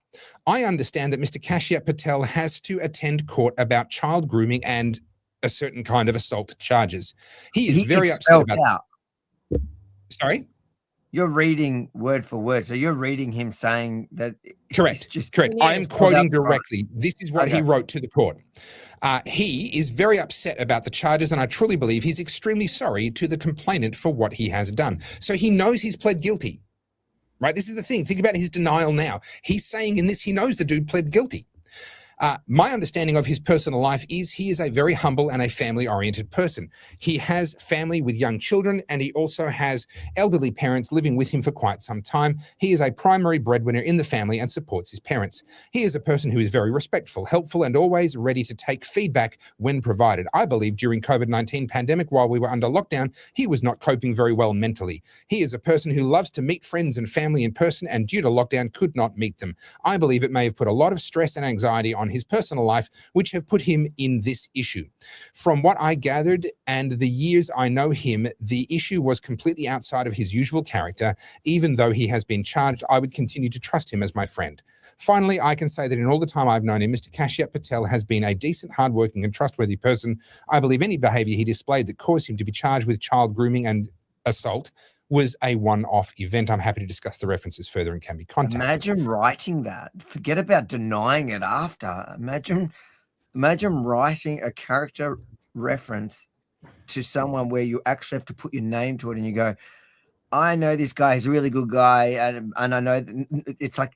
I understand that Mr. Kashyap Patel has to attend court about child grooming and a certain kind of assault charges. He is very upset about that. Sorry? You're reading word for word. So you're reading him saying that. Correct. I am quoting directly. This is what he wrote to the court. He is very upset about the charges, and I truly believe he's extremely sorry to the complainant for what he has done. So he knows he's pled guilty, right? This is the thing. Think about his denial now. He's saying in this, he knows the dude pled guilty. My understanding of his personal life is he is a very humble and a family-oriented person. He has family with young children, and he also has elderly parents living with him for quite some time. He is a primary breadwinner in the family and supports his parents. He is a person who is very respectful, helpful, and always ready to take feedback when provided. I believe during COVID-19 pandemic, while we were under lockdown, he was not coping very well mentally. He is a person who loves to meet friends and family in person, and due to lockdown could not meet them. I believe it may have put a lot of stress and anxiety on his personal life, which have put him in this issue. From what I gathered and the years I know him, the issue was completely outside of his usual character. Even though he has been charged, I would continue to trust him as my friend. Finally, I can say that in all the time I've known him, Mr. Kashyap Patel has been a decent, hardworking and trustworthy person. I believe any behavior he displayed that caused him to be charged with child grooming and assault was a one-off event. I'm happy to discuss the references further and can be contacted. Imagine writing that. Forget about denying it after. Imagine writing a character reference to someone where you actually have to put your name to it, and you go, I know this guy is a really good guy, and I know it's like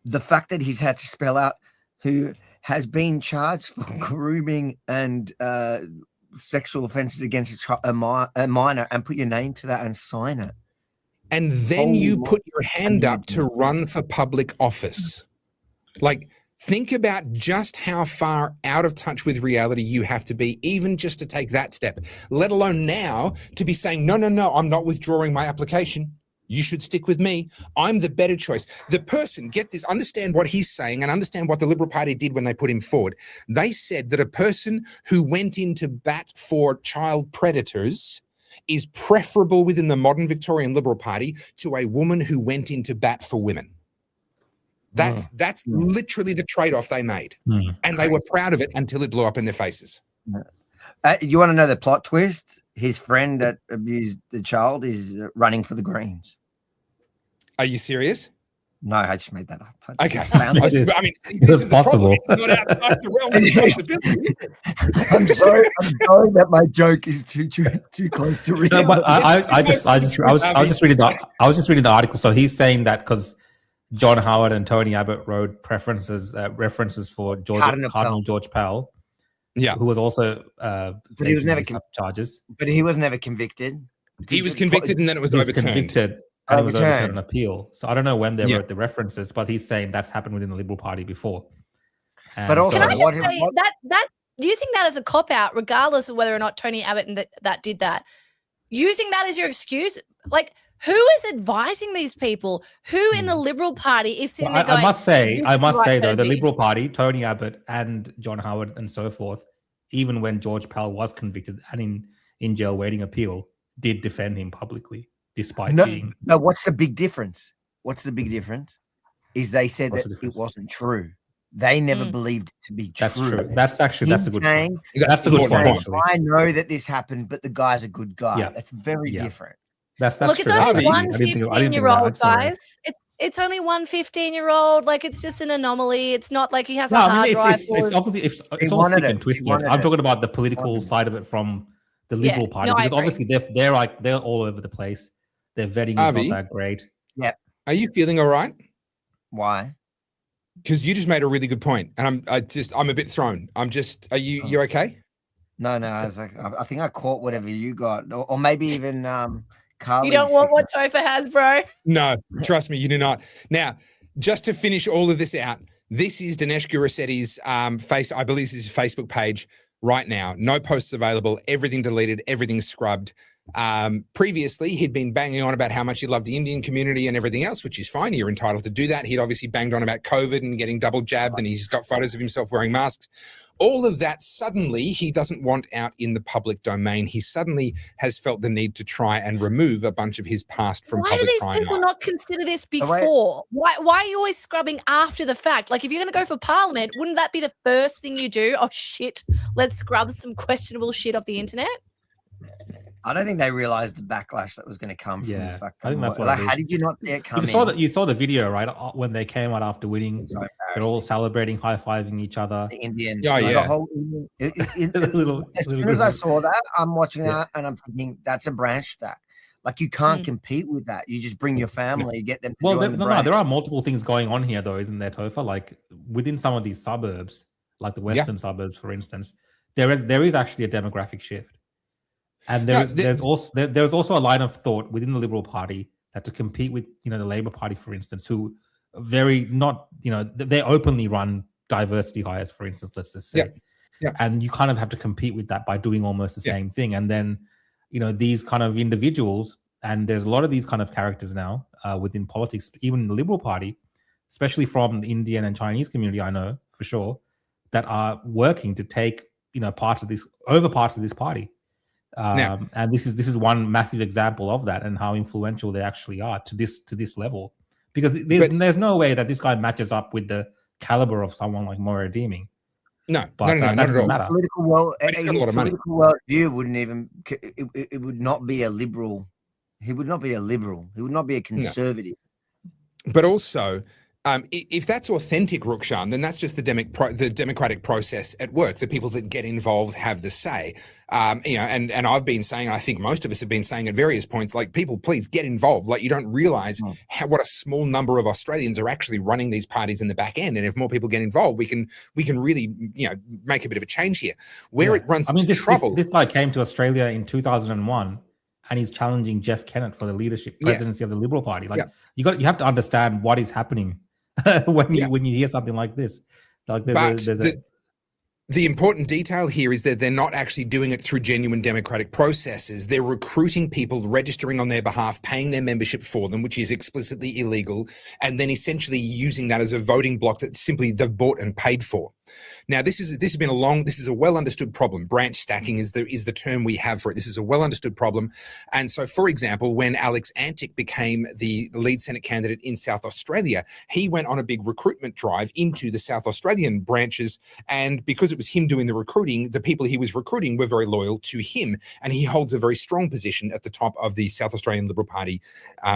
the fact that he's had to spell out who has been charged for grooming and sexual offenses against a minor, and put your name to that and sign it. And then you put your hand up to run for public office. Like, think about just how far out of touch with reality you have to be, even just to take that step, let alone now to be saying, no, I'm not withdrawing my application. You should stick with me. I'm the better choice. The person, get this, understand what he's saying and understand what the Liberal Party did when they put him forward. They said that a person who went into bat for child predators is preferable within the modern Victorian Liberal Party to a woman who went into bat for women. That's literally the trade-off they made. And they were proud of it until it blew up in their faces. You want to know the plot twist? His friend that abused the child is running for the Greens. Are you serious? No, I just made that up. Okay. It's possible. It's not outside the realm of possibility. I'm sorry that my joke is too close to reality. No, but I was just reading the article. So he's saying that because John Howard and Tony Abbott wrote references for Cardinal George Pell, who was also but he was never charges. But he was never convicted. He was convicted, and then it was overturned. And it was overturned on appeal. So I don't know when they wrote the references, but he's saying that's happened within the Liberal Party before. And but also, can I just say that using that as a cop out, regardless of whether or not Tony Abbott and that did that, using that as your excuse, like, who is advising these people? Who in the Liberal Party is sitting there going, I must say though, the Liberal Party, Tony Abbott and John Howard and so forth, even when George Pell was convicted and in jail waiting appeal, did defend him publicly, despite being... No, what's the big difference? Is they said that it wasn't true. They never believed it to be true. That's true. That's a good point. That's a good point, actually. I know that this happened, but the guy's a good guy. Yeah. That's very different. That's look, true. It's only one 15-year-old, guys. It's only one 15-year-old. Like, it's just an anomaly. It's not like he has a hard drive. It's obviously it's all sick and twisted. I'm talking about the political side of it from the Liberal Party, because obviously they're all over the place. Their vetting is not that great. Yeah. Are you feeling all right? Why? Because you just made a really good point, and I'm a bit thrown. Are you okay? No. I was like, I think I caught whatever you got, or maybe even Carly. You don't want what Topher has, bro. No, trust me, you do not. Now, just to finish all of this out, this is Dinesh Gurisetti's I believe this is his Facebook page right now. No posts available. Everything deleted. Everything scrubbed. Previously, he'd been banging on about how much he loved the Indian community and everything else, which is fine. You're entitled to do that. He'd obviously banged on about COVID and getting double jabbed, and he's got photos of himself wearing masks. All of that suddenly he doesn't want out in the public domain. He suddenly has felt the need to try and remove a bunch of his past from Why public do these prying people eye. not consider this before? Why are you always scrubbing after the fact? Like, if you're going to go for parliament, wouldn't that be the first thing you do? Oh, shit, let's scrub some questionable shit off the internet. I don't think they realized the backlash that was going to come from the Yeah, fact I think that's what like, it how is. did you not see it coming? You saw the video, right? When they came out after winning, It's so they're all celebrating, high-fiving each other. the Indians. Oh, like, yeah. the whole as soon as I saw that, I'm watching Yeah. that and I'm thinking that's a branch stack. Like, you can't compete with that. You just bring your family, get them to Well, join the branch. there are multiple things going on here, though, isn't there, Topher? Like within some of these suburbs, like the western suburbs, for instance, there is actually a demographic shift, and there's also a line of thought within the Liberal Party that to compete with the Labour Party, for instance, who very not they openly run diversity hires, for instance, let's just say, and you kind of have to compete with that by doing almost the same thing, and then these kind of individuals, and there's a lot of these kind of characters now within politics, even the Liberal Party, especially from the Indian and Chinese community, I know for sure, that are working to take parts of this party. And this is one massive example of that, and how influential they actually are to this level, because there's no way that this guy matches up with the caliber of someone like Moira Deeming. No, But not that at doesn't all. matter. Political world, But he's got a his lot of money. political world view wouldn't even. It would not be a liberal. He would not be a liberal. He would not be a conservative. But also, if that's authentic, Rukshan, then that's just the democratic process at work. The people that get involved have the say. And I've been saying, I think most of us have been saying at various points, like, people, please get involved. Like, you don't realize what a small number of Australians are actually running these parties in the back end. And if more people get involved, we can really make a bit of a change here. Where it runs into trouble. This guy came to Australia in 2001. And he's challenging Jeff Kennett for the presidency of the Liberal Party. Like, you have to understand what is happening when you hear something like this. Like, the important detail here is that they're not actually doing it through genuine democratic processes. They're recruiting people, registering on their behalf, paying their membership for them, which is explicitly illegal, and then essentially using that as a voting block that simply they've bought and paid for. Now, this is a well understood problem. Branch stacking is the term we have for it. This is a well understood problem. And so, for example, when Alex Antic became the lead Senate candidate in South Australia, he went on a big recruitment drive into the South Australian branches. And because it was him doing the recruiting, the people he was recruiting were very loyal to him. And he holds a very strong position at the top of the South Australian Liberal Party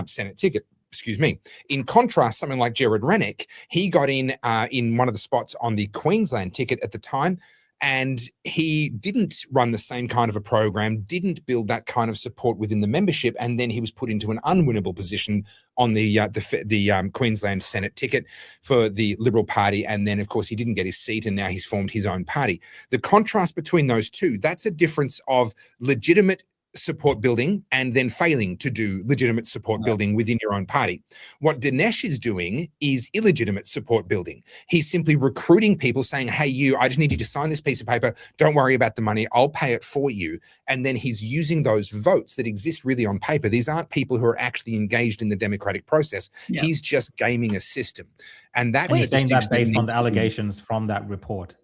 Senate ticket. Excuse me. In contrast, something like Jared Rennick, he got in one of the spots on the Queensland ticket at the time, and he didn't run the same kind of a program, didn't build that kind of support within the membership, and then he was put into an unwinnable position on the Queensland Senate ticket for the Liberal Party, and then, of course, he didn't get his seat, and now he's formed his own party. The contrast between those two, that's a difference of legitimate support building and then failing to do legitimate support building within your own party. What Dinesh is doing is illegitimate support building. He's simply recruiting people, saying, hey, I just need you to sign this piece of paper. Don't worry about the money. I'll pay it for you. And then he's using those votes that exist really on paper. These aren't people who are actually engaged in the democratic process. Yeah. He's just gaming a system. And that's saying that based on the allegations from that report.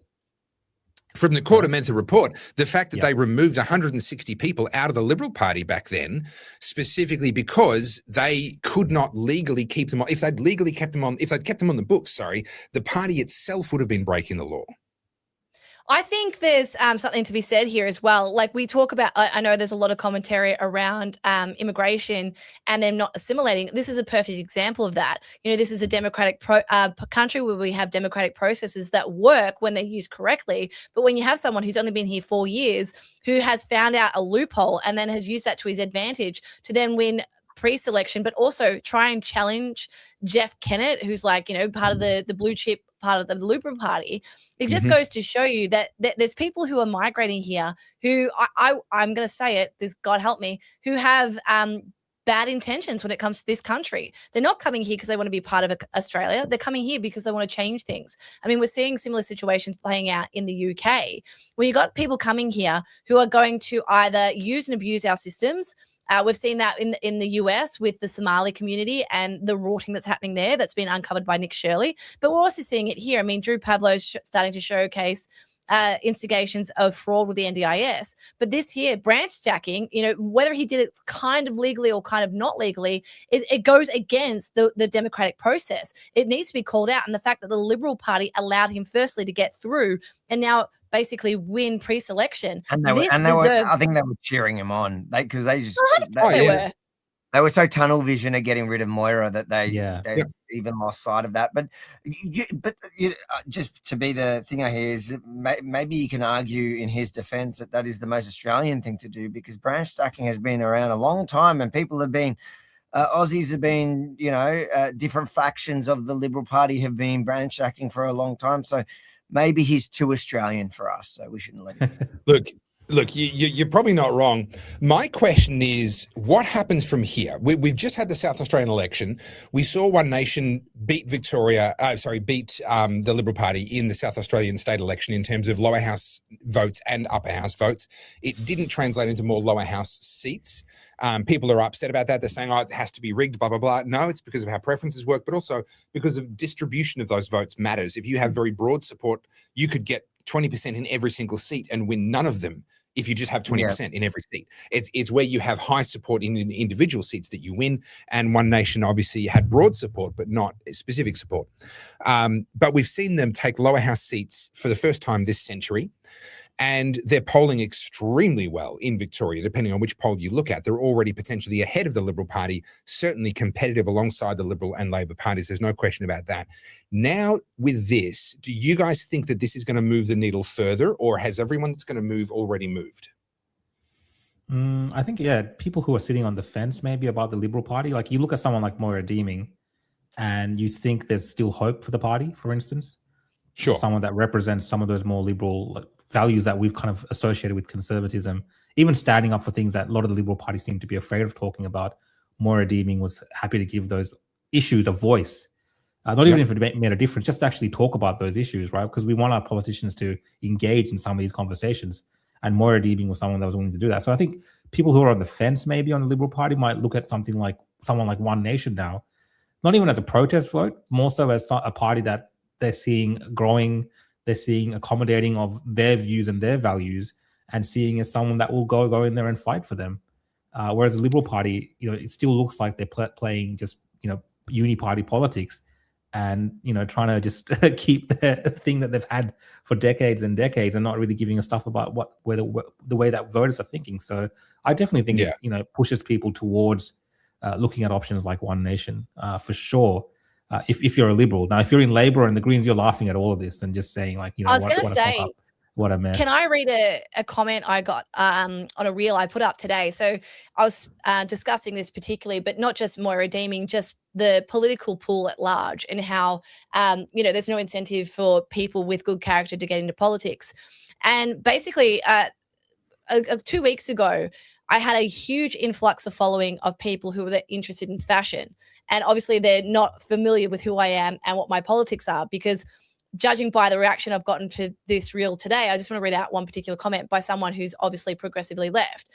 From the Court of Mentha report, the fact that they removed 160 people out of the Liberal Party back then, specifically because they could not legally keep them on. If they'd kept them on the books, the party itself would have been breaking the law. I think there's something to be said here as well. Like, we talk about, I know there's a lot of commentary around immigration and them not assimilating. This is a perfect example of that. This is a democratic country where we have democratic processes that work when they're used correctly. But when you have someone who's only been here 4 years, who has found out a loophole and then has used that to his advantage to then win pre-selection, but also try and challenge Jeff Kennett, who's part of the blue chip part of the Liberal Party, it just goes to show you that there's people who are migrating here who I'm going to say it, this God help me, who have bad intentions when it comes to this country. They're not coming here because they want to be part of Australia. They're coming here because they want to change things. I mean, we're seeing similar situations playing out in the UK, where you got people coming here who are going to either use and abuse our systems. We've seen that in the US with the Somali community and the rorting that's happening there that's been uncovered by Nick Shirley. But we're also seeing it here. I mean, Drew Pavlo's starting to showcase instigations of fraud with the NDIS. But this here, branch stacking, whether he did it kind of legally or kind of not legally, it goes against the democratic process. It needs to be called out. And the fact that the Liberal Party allowed him firstly to get through and now basically win pre-selection. And they were, I think they were cheering him on because they were. They were so tunnel vision at getting rid of Moira that they even lost sight of that. But just to be the thing I hear is maybe you can argue in his defence that is the most Australian thing to do, because branch stacking has been around a long time and people have been Aussies have been, different factions of the Liberal Party have been branch stacking for a long time. So maybe he's too Australian for us. So we shouldn't let him. Look, you're probably not wrong. My question is, what happens from here? We've just had the South Australian election. We saw One Nation beat beat the Liberal Party in the South Australian state election in terms of lower house votes and upper house votes. It didn't translate into more lower house seats. People are upset about that. They're saying, it has to be rigged, blah, blah, blah. No, it's because of how preferences work, but also because of distribution of those votes matters. If you have very broad support, you could get 20% in every single seat and win none of them if you just have 20% in every seat. It's where you have high support in individual seats that you win. And One Nation obviously had broad support, but not specific support. But we've seen them take lower house seats for the first time this century. And they're polling extremely well in Victoria, depending on which poll you look at. They're already potentially ahead of the Liberal Party, certainly competitive alongside the Liberal and Labor parties. There's no question about that. Now, with this, do you guys think that this is going to move the needle further, or has everyone that's going to move already moved? I think, people who are sitting on the fence maybe about the Liberal Party, like you look at someone like Moira Deeming and you think there's still hope for the party, for instance. Sure. Someone that represents some of those more liberal values that we've kind of associated with conservatism, even standing up for things that a lot of the Liberal Party seem to be afraid of talking about. Moira Deeming was happy to give those issues a voice. Not even if it made a difference, just to actually talk about those issues, right? Because we want our politicians to engage in some of these conversations. And Moira Deeming was someone that was willing to do that. So I think people who are on the fence maybe on the Liberal Party might look at someone like One Nation now, not even as a protest vote, more so as a party that they're seeing growing, they're seeing accommodating of their views and their values, and seeing as someone that will go in there and fight for them. Whereas the Liberal Party, it still looks like they're playing just, uni-party politics and, trying to just keep the thing that they've had for decades and decades and not really giving a stuff about the way that voters are thinking. So I definitely think it pushes people towards looking at options like One Nation for sure. If you're a Liberal. Now, if you're in Labor and the Greens, you're laughing at all of this and just saying like, what a mess. Can I read a comment I got on a reel I put up today? So I was discussing this particularly, but not just Moira Deeming, just the political pool at large and how, there's no incentive for people with good character to get into politics. And basically 2 weeks ago, I had a huge influx of following of people who were interested in fashion. And obviously they're not familiar with who I am and what my politics are, because judging by the reaction I've gotten to this reel today, I just want to read out one particular comment by someone who's obviously progressively left.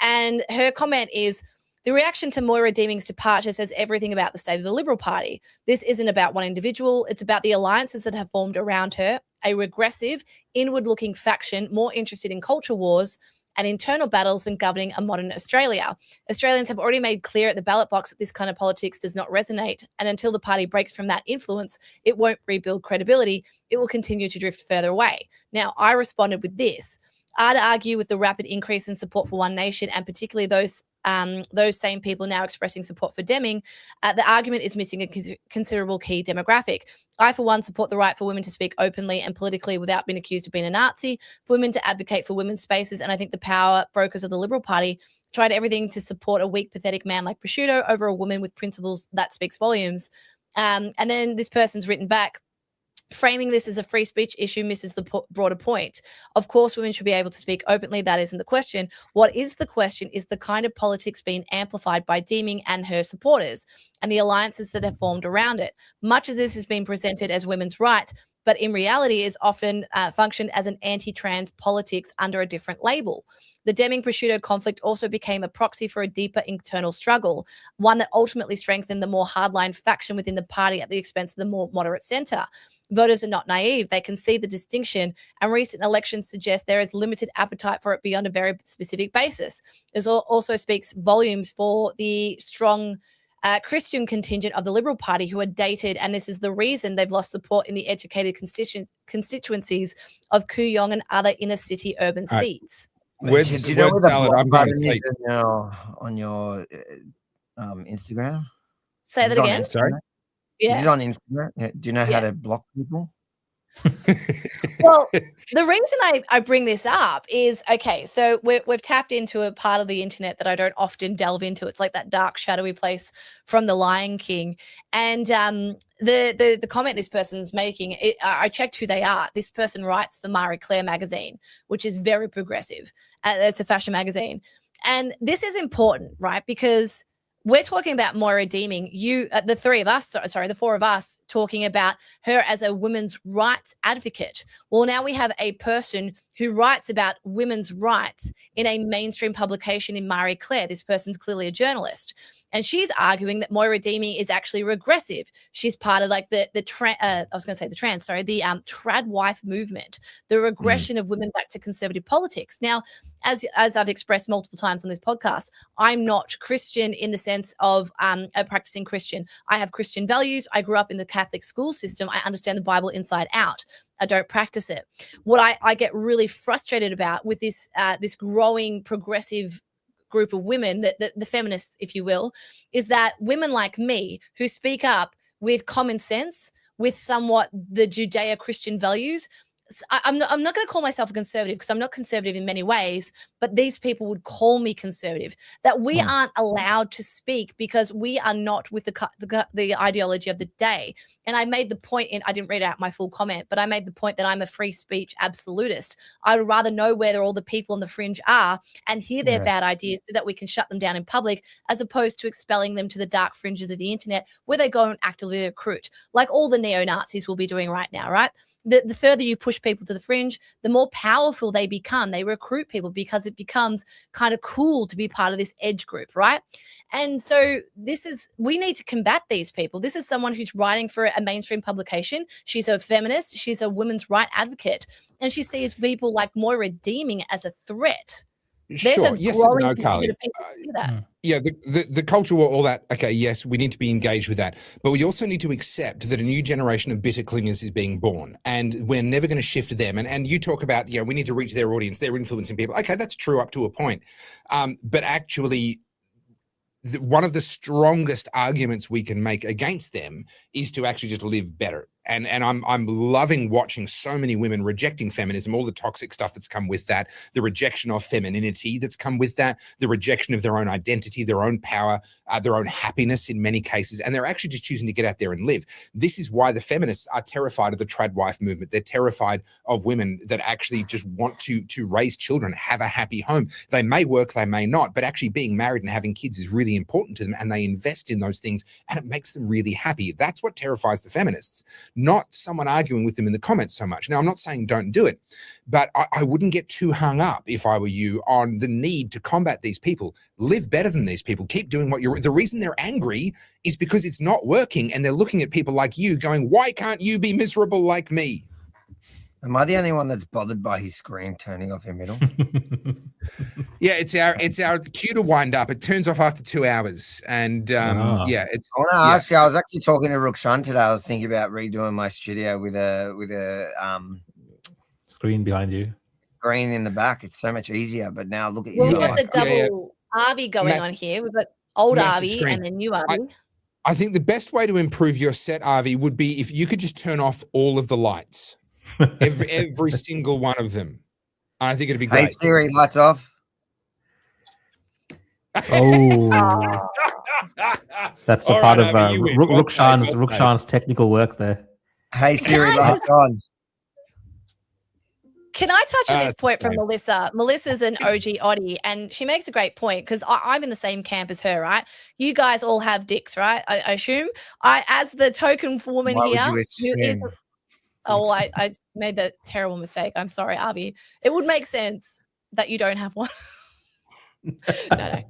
And her comment is, the reaction to Moira Deeming's departure says everything about the state of the Liberal Party. This isn't about one individual. It's about the alliances that have formed around her, a regressive, inward-looking faction more interested in culture wars and internal battles than governing a modern Australia. Australians have already made clear at the ballot box that this kind of politics does not resonate, and until the party breaks from that influence, it won't rebuild credibility. It will continue to drift further away. Now, I responded with this. I'd argue with the rapid increase in support for One Nation, and particularly those same people now expressing support for Deming, the argument is missing a considerable key demographic. I, for one, support the right for women to speak openly and politically without being accused of being a Nazi, for women to advocate for women's spaces, and I think the power brokers of the Liberal Party tried everything to support a weak, pathetic man like Prosciutto over a woman with principles that speaks volumes. And then this person's written back, Framing this as a free speech issue misses the broader point. Of course, women should be able to speak openly. That isn't the question. What is the question is the kind of politics being amplified by Deeming and her supporters and the alliances that have formed around it. Much of this has been presented as women's right, but in reality is often functioned as an anti-trans politics under a different label. The Deming-Prosciutto conflict also became a proxy for a deeper internal struggle, one that ultimately strengthened the more hardline faction within the party at the expense of the more moderate centre. Voters are not naive. They can see the distinction, and recent elections suggest there is limited appetite for it beyond a very specific basis. It also speaks volumes for the strong Christian contingent of the Liberal Party who are dated, and this is the reason they've lost support in the educated constituencies of Kooyong and other inner city urban seats. Word salad, I'm going to sleep. On your Instagram? Say that again. Sorry. Yeah. Is it on Instagram? Yeah. Do you know how to block people? Well, the reason I bring this up is, okay, so we've tapped into a part of the internet that I don't often delve into. It's like that dark, shadowy place from The Lion King. And the comment this person's making, I checked who they are. This person writes for Marie Claire magazine, which is very progressive. It's a fashion magazine. And this is important, right? Because we're talking about Moira Deeming, the four of us talking about her as a women's rights advocate. Well, now we have a person who writes about women's rights in a mainstream publication in Marie Claire. This person's clearly a journalist. And she's arguing that Moira Deeming is actually regressive. She's part of like the trad wife movement, the regression of women back to conservative politics. Now, as I've expressed multiple times on this podcast, I'm not Christian in the sense of a practicing Christian. I have Christian values. I grew up in the Catholic school system. I understand the Bible inside out. I don't practice it. What I get really frustrated about with this growing progressive group of women, the feminists, if you will, is that women like me who speak up with common sense, with somewhat the Judeo-Christian values. I'm not going to call myself a conservative because I'm not conservative in many ways, but these people would call me conservative, that we aren't allowed to speak because we are not with the ideology of the day. And I made the point I didn't read out my full comment, but I made the point that I'm a free speech absolutist. I would rather know where all the people on the fringe are and hear their bad ideas so that we can shut them down in public, as opposed to expelling them to the dark fringes of the internet where they go and actively recruit, like all the neo-Nazis will be doing right now, right? The further you push people to the fringe, the more powerful they become. They recruit people because it becomes kind of cool to be part of this edge group, right? And so we need to combat these people. This is someone who's writing for a mainstream publication. She's a feminist. She's a women's right advocate. And she sees people like Moira Deeming as a threat. Sure. Yes and no, Carly. Yeah, the culture war, all that. Okay, yes, we need to be engaged with that. But we also need to accept that a new generation of bitter clingers is being born, and we're never going to shift them. And you talk about, we need to reach their audience. They're influencing people. Okay, that's true up to a point. But actually, one of the strongest arguments we can make against them is to actually just live better. And I'm loving watching so many women rejecting feminism, all the toxic stuff that's come with that, the rejection of femininity that's come with that, the rejection of their own identity, their own power, their own happiness in many cases, and they're actually just choosing to get out there and live. This is why the feminists are terrified of the trad wife movement. They're terrified of women that actually just want to raise children, have a happy home. They may work, they may not, but actually being married and having kids is really important to them, and they invest in those things, and it makes them really happy. That's what terrifies the feminists, not someone arguing with them in the comments so much. Now, I'm not saying don't do it, but I wouldn't get too hung up, if I were you, on the need to combat these people. Live better than these people. Keep doing what you're... The reason they're angry is because it's not working, and they're looking at people like you going, why can't you be miserable like me? Am I the only one that's bothered by his screen turning off in middle? Yeah, it's our cue to wind up. It turns off after 2 hours, and it's. I want to ask you. I was actually talking to Rukshan today. I was thinking about redoing my studio with a screen behind you, screen in the back. It's so much easier. But now look at you. We've got the double RV going on here. We've got old RV screen and the new RV. I think the best way to improve your set, RV, would be if you could just turn off all of the lights, every single one of them. I think it'd be great. Hey Siri, lights off. Oh, that's a part of Rukshan's technical work there. Hey Siri, I lights on. Can I touch on this point from fine. Melissa? Melissa's an OG Oddie, and she makes a great point because I'm in the same camp as her, right? You guys all have dicks, right? I assume. As the token woman Why would here, you who is assume? oh, well, I made that terrible mistake. I'm sorry, Avi. It would make sense that you don't have one. No.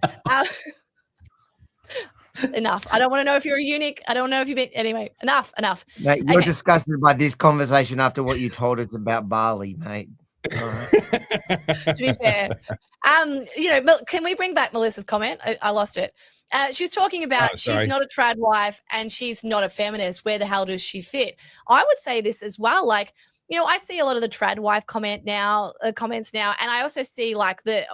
Enough. I don't want to know if you're a eunuch. I don't know if you've been. Anyway, enough. Mate, you're Okay. disgusted by this conversation after what you told us about Bali, mate. All right. To be fair, can we bring back Melissa's comment? I lost it. She was talking about she's sorry. not a trad wife and she's not a feminist. Where the hell does she fit? I would say this as well. Like, I see a lot of the trad wife comments now, and I also see like the,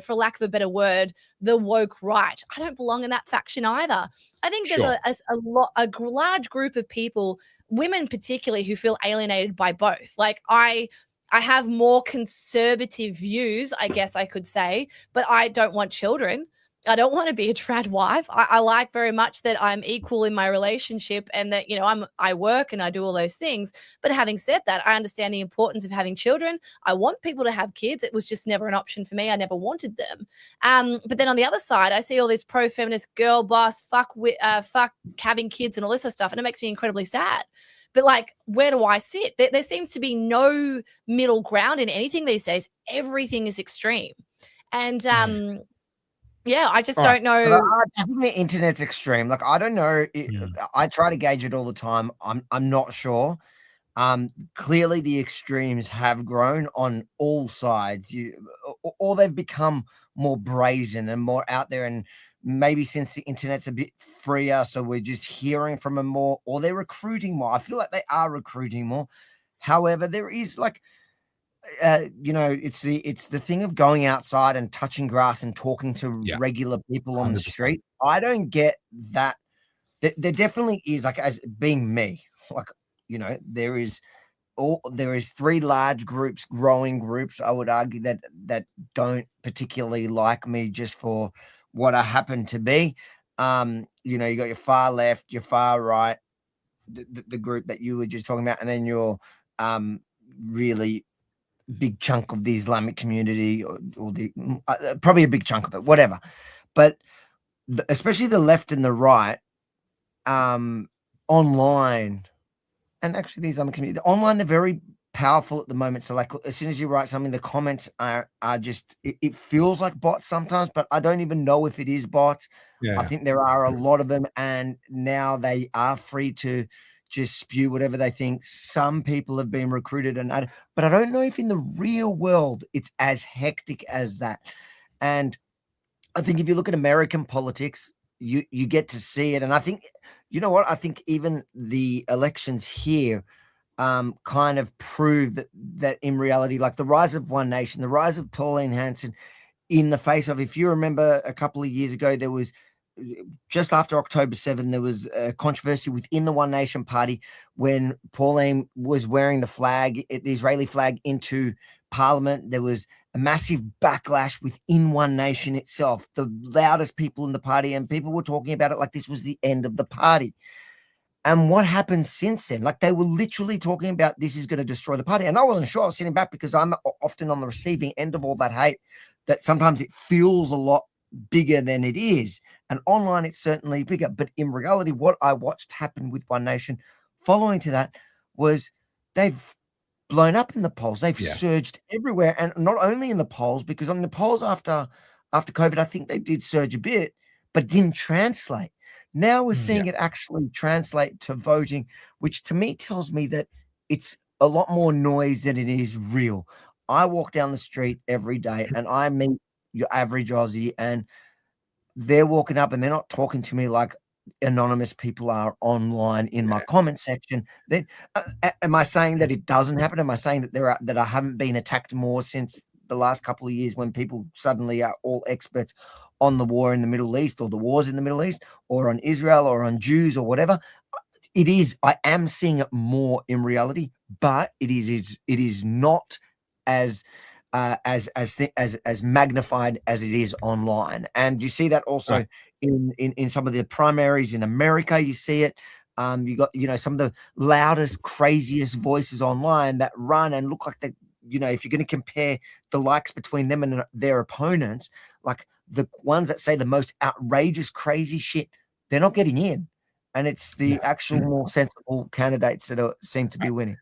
for lack of a better word, the woke right. I don't belong in that faction either. I think there's a large group of people, women particularly, who feel alienated by both. Like I have more conservative views, I guess I could say, but I don't want children. I don't want to be a trad wife. I like very much that I'm equal in my relationship and that, I work and I do all those things. But having said that, I understand the importance of having children. I want people to have kids. It was just never an option for me. I never wanted them. But then on the other side, I see all this pro-feminist girl boss, fuck having kids and all this sort of stuff. And it makes me incredibly sad. But like, where do I sit? There seems to be no middle ground in anything these days. Everything is extreme. And yeah, I just don't know. I think the internet's extreme. Like, I don't know. I try to gauge it all the time. I'm not sure. Clearly the extremes have grown on all sides. Or they've become more brazen and more out there, and maybe since the internet's a bit freer, so we're just hearing from them more, or they're recruiting more. I feel like they are recruiting more. However, there is like, it's the thing of going outside and touching grass and talking to regular people on 100%. The street. I don't get that. There definitely is, like, as being me, like, there is three large groups, growing groups, I would argue, that don't particularly like me just for what I happen to be. You got your far left, your far right, the group that you were just talking about, and then your really big chunk of the Islamic community, or the probably a big chunk of it, whatever. But especially the left and the right, online, and actually the Islamic community, online, they're very powerful at the moment. So like, as soon as you write something, the comments are just, it feels like bots sometimes, but I don't even know if it is bots. I think there are a lot of them, and now they are free to just spew whatever they think. Some people have been recruited, but I don't know if in the real world it's as hectic as that. And I think if you look at American politics, you get to see it. And I think, I think even the elections here kind of prove that in reality, like the rise of One Nation, the rise of Pauline Hanson, in the face of, if you remember a couple of years ago, there was, just after October 7, there was a controversy within the One Nation Party when Pauline was wearing the flag, the Israeli flag, into Parliament. There was a massive backlash within One Nation itself, the loudest people in the party, and people were talking about it like this was the end of the party. And what happened since then? Like, they were literally talking about this is going to destroy the party. And I wasn't sure. I was sitting back because I'm often on the receiving end of all that hate, that sometimes it feels a lot bigger than it is. And online, it's certainly bigger. But in reality, what I watched happen with One Nation following to that was they've blown up in the polls. They've surged everywhere. And not only in the polls, because on the polls after COVID, I think they did surge a bit, but didn't translate. Now we're seeing it actually translate to voting, which to me tells me that it's a lot more noise than it is real. I walk down the street every day and I meet your average Aussie, and they're walking up and they're not talking to me like anonymous people are online in my comment section. Then am I saying that it doesn't happen? Am I saying that that I haven't been attacked more since the last couple of years when people suddenly are all experts on the war in the Middle East, or the wars in the Middle East, or on Israel, or on Jews, or whatever? It is. I am seeing it more in reality, but it is not as magnified as it is online. And you see that also in some of the primaries in America. You see it. You got, some of the loudest, craziest voices online that run and look like they, if you're going to compare the likes between them and their opponents, like the ones that say the most outrageous, crazy shit, they're not getting in. And it's the actual more sensible candidates that seem to be winning.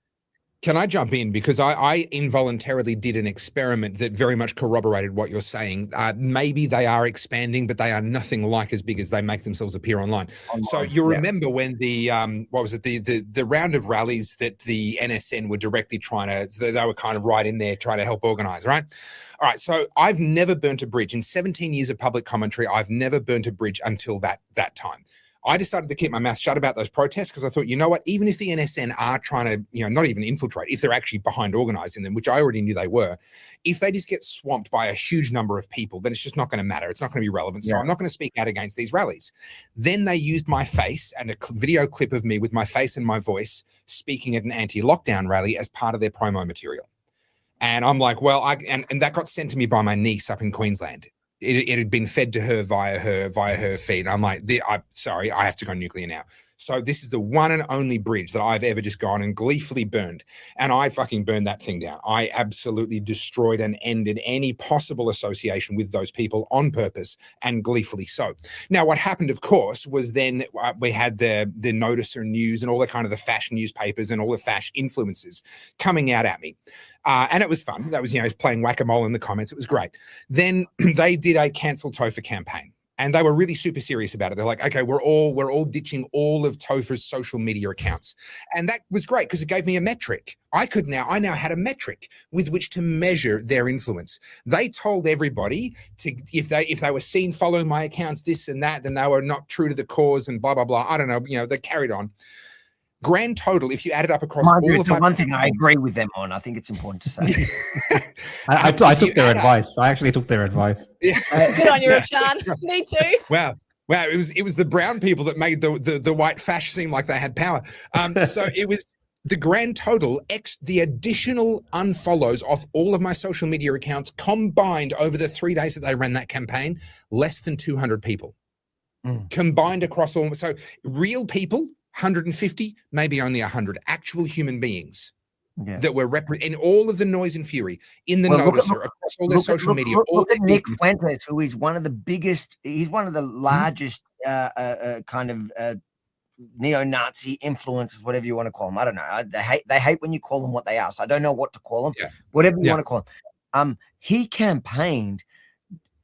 Can I jump in? Because I involuntarily did an experiment that very much corroborated what you're saying. Maybe they are expanding, but they are nothing like as big as they make themselves appear online. So you remember when the the round of rallies that the NSN were directly trying to, they were kind of right in there trying to help organize, right? All right, so I've never burnt a bridge. In 17 years of public commentary, I've never burnt a bridge until that time. I decided to keep my mouth shut about those protests because I thought, you know what, even if the NSN are trying to, not even infiltrate, if they're actually behind organizing them, which I already knew they were, if they just get swamped by a huge number of people, then it's just not going to matter. It's not going to be relevant. So I'm not going to speak out against these rallies. Then they used my face and a video clip of me with my face and my voice speaking at an anti-lockdown rally as part of their promo material. And I'm like, well, and that got sent to me by my niece up in Queensland. It had been fed to her via her feed. I'm like, sorry, I have to go nuclear now. So this is the one and only bridge that I've ever just gone and gleefully burned. And I fucking burned that thing down. I absolutely destroyed and ended any possible association with those people on purpose, and gleefully so. Now, what happened, of course, was then we had the Noticer News and all the kind of the fashion newspapers and all the fashion influencers coming out at me. And it was fun. That was, playing whack-a-mole in the comments. It was great. Then they did a cancel TOFA campaign. And they were really super serious about it. They're like, okay, we're all ditching all of TOFA's social media accounts. And that was great because it gave me a metric. I now had a metric with which to measure their influence. They told everybody to, if they were seen following my accounts, this and that, then they were not true to the cause and blah, blah, blah. I don't know, they carried on. Grand total, if you add it up across all of my... one thing I agree with them on. I think it's important to say. I took their advice. I actually took their advice. Good on you, Roshan. Me too. Wow. It was the brown people that made the white fash seem like they had power. So it was the grand total, the additional unfollows off all of my social media accounts combined over the 3 days that they ran that campaign, less than 200 people. Combined across all. So real people, 150, maybe only 100 actual human beings that were in all of the noise and fury in the Noticer, across all their social media. Look at Nick Fuentes, who is one of the biggest, he's one of the largest kind of neo-Nazi influencers, whatever you want to call them. I don't know. They hate when you call them what they are. So I don't know what to call them. Whatever you want to call them. He campaigned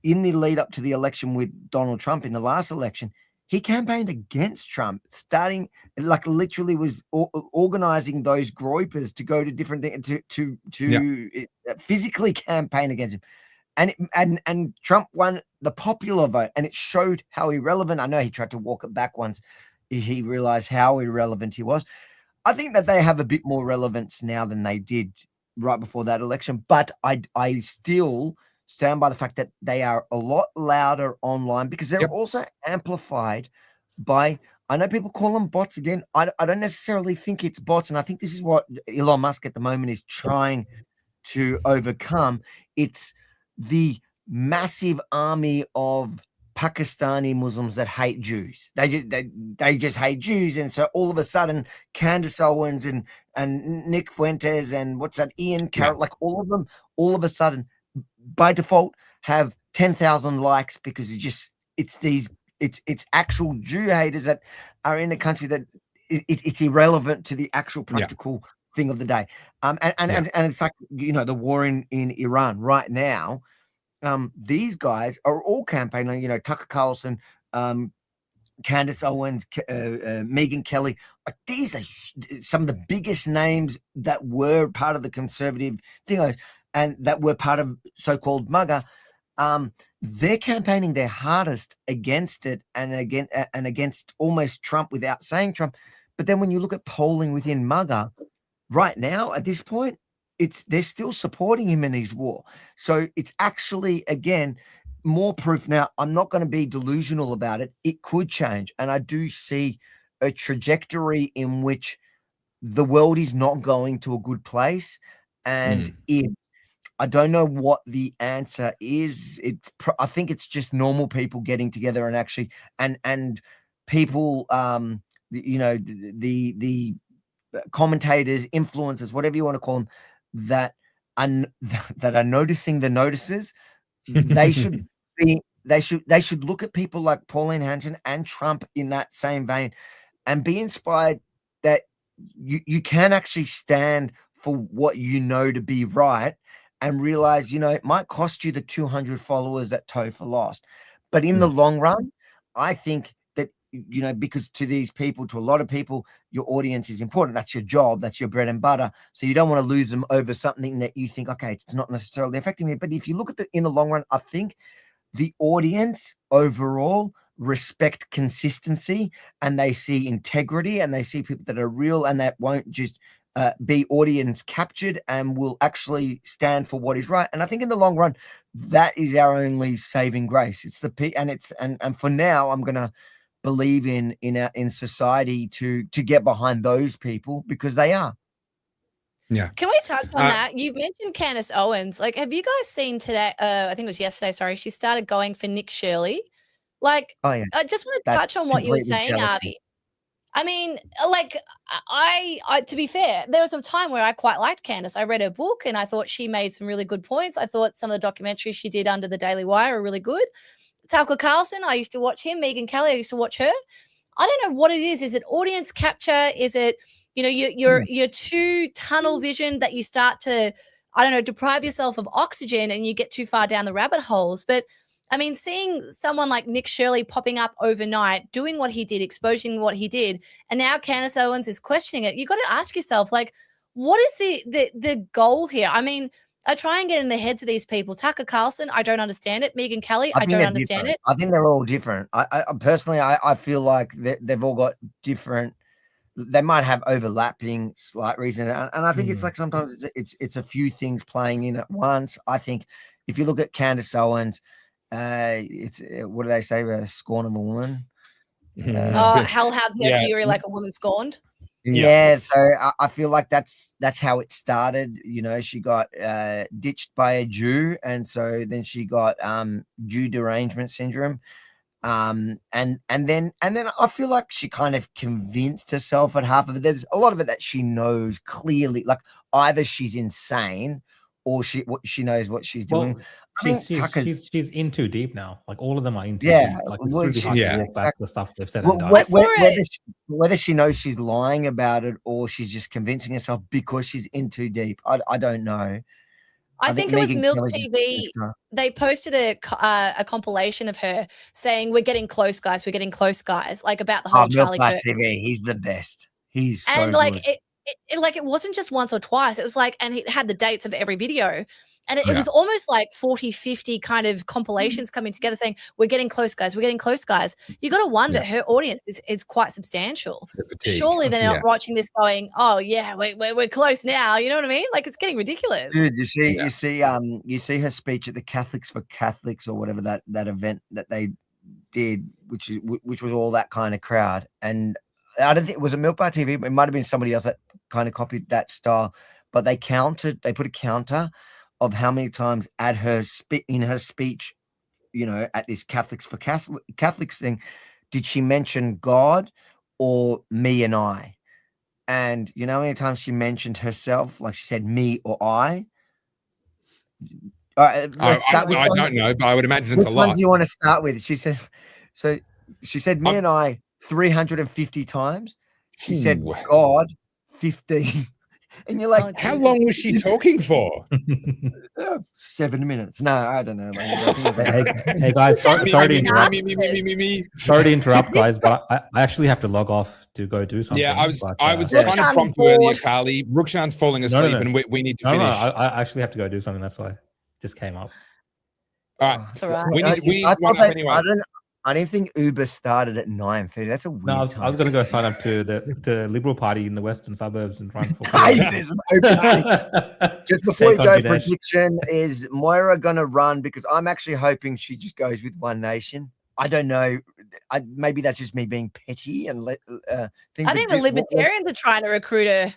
in the lead up to the election with Donald Trump in the last election. He campaigned against Trump, starting like literally was organizing those groypers to go to different things to physically campaign against him, and Trump won the popular vote, and it showed how irrelevant. I know he tried to walk it back once he realized how irrelevant he was. I think that they have a bit more relevance now than they did right before that election, but I still stand by the fact that they are a lot louder online because they're also amplified by, I know people call them bots again. I don't necessarily think it's bots. And I think this is what Elon Musk at the moment is trying to overcome. It's the massive army of Pakistani Muslims that hate Jews. They just hate Jews. And so all of a sudden, Candace Owens and Nick Fuentes and Ian Carroll, like all of them, all of a sudden, by default have 10,000 likes because it's actual Jew haters that are in a country that it's irrelevant to the actual practical thing of the day. And it's like, the war in Iran right now. These guys are all campaigning, Tucker Carlson, Candace Owens, Megyn Kelly. These are some of the biggest names that were part of the conservative thing. And that were part of so-called MAGA, they're campaigning their hardest against it and against almost Trump without saying Trump. But then when you look at polling within MAGA right now, at this point, they're still supporting him in his war. So it's actually, again, more proof. Now, I'm not going to be delusional about it. It could change. And I do see a trajectory in which the world is not going to a good place. And I don't know what the answer is. I think it's just normal people getting together and actually and people the commentators, influencers, whatever you want to call them, that are noticing the notices, they should look at people like Pauline Hanson and Trump in that same vein and be inspired that you can actually stand for what you know to be right and realize, it might cost you the 200 followers that Topher lost. But in the long run, I think that, because to these people, to a lot of people, your audience is important. That's your job. That's your bread and butter. So you don't want to lose them over something that you think, okay, it's not necessarily affecting me. But if you look at in the long run, I think the audience overall respect consistency, and they see integrity, and they see people that are real and that won't just be audience captured and will actually stand for what is right. And I think in the long run, that is our only saving grace. It's and for now, I'm gonna believe in society to get behind those people because they are. Yeah. Can we touch on that? You've mentioned Candace Owens. Like, have you guys seen today? I think it was yesterday. Sorry, she started going for Nick Shirley. Like, oh yeah, I just want to touch on what you were saying, Artie. I mean, like, I to be fair, there was a time where I quite liked Candace. I read her book and I thought she made some really good points. I thought some of the documentaries she did under the Daily Wire are really good. Tucker Carlson, I used to watch him. Megan Kelly, I used to watch her. I don't know what it is. Is it audience capture? Is it, you're too tunnel vision that you start to, I don't know, deprive yourself of oxygen and you get too far down the rabbit holes. But I mean, seeing someone like Nick Shirley popping up overnight, doing what he did, exposing what he did, and now Candace Owens is questioning it. You've got to ask yourself, like, what is the goal here? I mean, I try and get in the heads of these people. Tucker Carlson, I don't understand it. Megan Kelly, I don't understand it. I think they're all different. I personally, I feel like they've all got different. They might have overlapping slight reason, and I think it's like sometimes it's a few things playing in at once. I think if you look at Candace Owens, it's what do they say about the scorn of a woman? Hell have their fury like a woman scorned. Yeah, so I feel like that's how it started. She got ditched by a Jew, and so then she got Jew derangement syndrome. And then I feel like she kind of convinced herself at half of it. There's a lot of it that she knows clearly, like either she's insane or she knows what she's doing. Well, I think she's in too deep now. Like all of them are in too Yeah, deep. Like it's well, really hard to walk back exactly. the stuff they've said Well, and done. whether she knows she's lying about it or she's just convincing herself because she's in too deep, I don't know. I think it was Megan Milk Kelly's TV. They posted a compilation of her saying, "We're getting close, guys. We're getting close, guys." Like about the whole Charlie Kirk. TV. He's the best. He's so and like good. it wasn't just once or twice. It was like, and it had the dates of every video. And it was almost like 40, 50 kind of compilations coming together saying, we're getting close, guys. We're getting close, guys. You got to wonder, her audience is quite substantial. Surely they're not watching this going, oh, yeah, we're close now. You know what I mean? Like, it's getting ridiculous. Dude, you see her speech at the Catholics for Catholics or whatever that event that they did, which was all that kind of crowd. And I don't think it was a Milk Bar TV. It might have been somebody else that kind of copied that style, but they put a counter of how many times in her speech, at this Catholics for Catholics thing, did she mention God or me and I? And you know how many times she mentioned herself, like she said me or I? All right, let's start with I don't know, but I would imagine it's a lot. Which one do you want to start with? She said me and I 350 times. She said God 15. And you're like, how long was she talking for? 7 minutes. No, I don't know. Hey guys, sorry to interrupt. Sorry to interrupt, guys, but I actually have to log off to go do something. Yeah, I was trying to prompt you earlier, Carly. Rukshan's falling asleep, and we need to finish. No, I actually have to go do something. That's why it just came up. All right, it's all right. We need one up anyway. I didn't think Uber started at 9:30. That's a weird time. I was going to go sign up to the Liberal Party in the Western suburbs and run for Just before we go, prediction is Moira going to run, because I'm actually hoping she just goes with One Nation. I don't know. Maybe that's just me being petty and I think the Libertarians are trying to recruit her.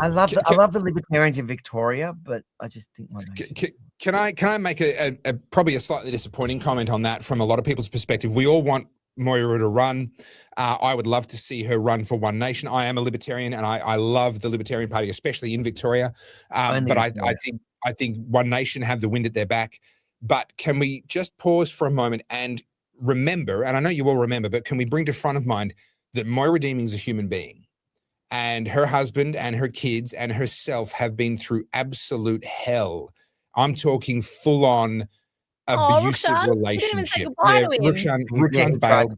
I love the Libertarians in Victoria, but I just think One Nation. Can I make a probably a slightly disappointing comment on that from a lot of people's perspective? We all want Moira to run. I would love to see her run for One Nation. I am a libertarian, and I love the Libertarian Party, especially in Victoria. But I think One Nation have the wind at their back. But can we just pause for a moment and remember, and I know you all remember, but can we bring to front of mind that Moira Deeming is a human being, and her husband and her kids and herself have been through absolute hell. I'm talking full-on abusive Rukshan, relationship. you didn't even say goodbye to him. Rukshan's bailed.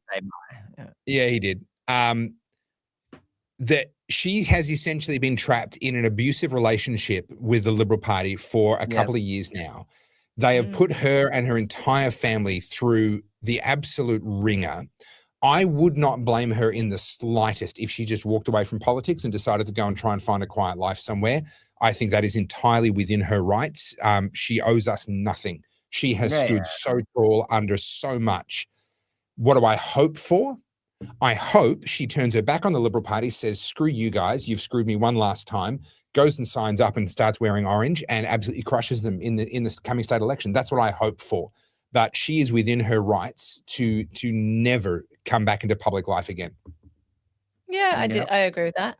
Yeah. Yeah, he did. That she has essentially been trapped in an abusive relationship with the Liberal Party for a couple of years now. They have put her and her entire family through the absolute ringer. I would not blame her in the slightest if she just walked away from politics and decided to go and try and find a quiet life somewhere. I think that is entirely within her rights. She owes us nothing. She has stood so tall under so much. What do I hope for? I hope she turns her back on the Liberal Party, says, screw you guys, you've screwed me one last time, goes and signs up and starts wearing orange and absolutely crushes them in the coming state election. That's what I hope for. But she is within her rights to never come back into public life again. Yeah, I agree with that.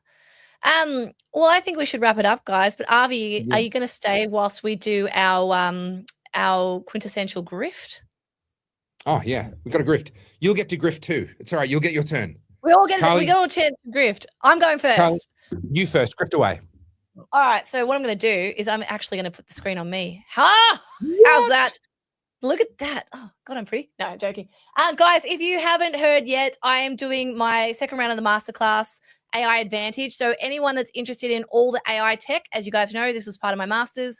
Well, I think we should wrap it up, guys. But Avi, are you going to stay whilst we do our quintessential grift? Oh yeah, we got a grift. You'll get to grift too. It's all right. You'll get your turn. We all get a chance to grift. I'm going first. Carly, you first. Grift away. All right. So what I'm going to do is I'm actually going to put the screen on me. How's that? Look at that. Oh, God, I'm pretty. No, I'm joking. Guys, if you haven't heard yet, I am doing my second round of the masterclass, AI Advantage. So anyone that's interested in all the AI tech, as you guys know, this was part of my master's.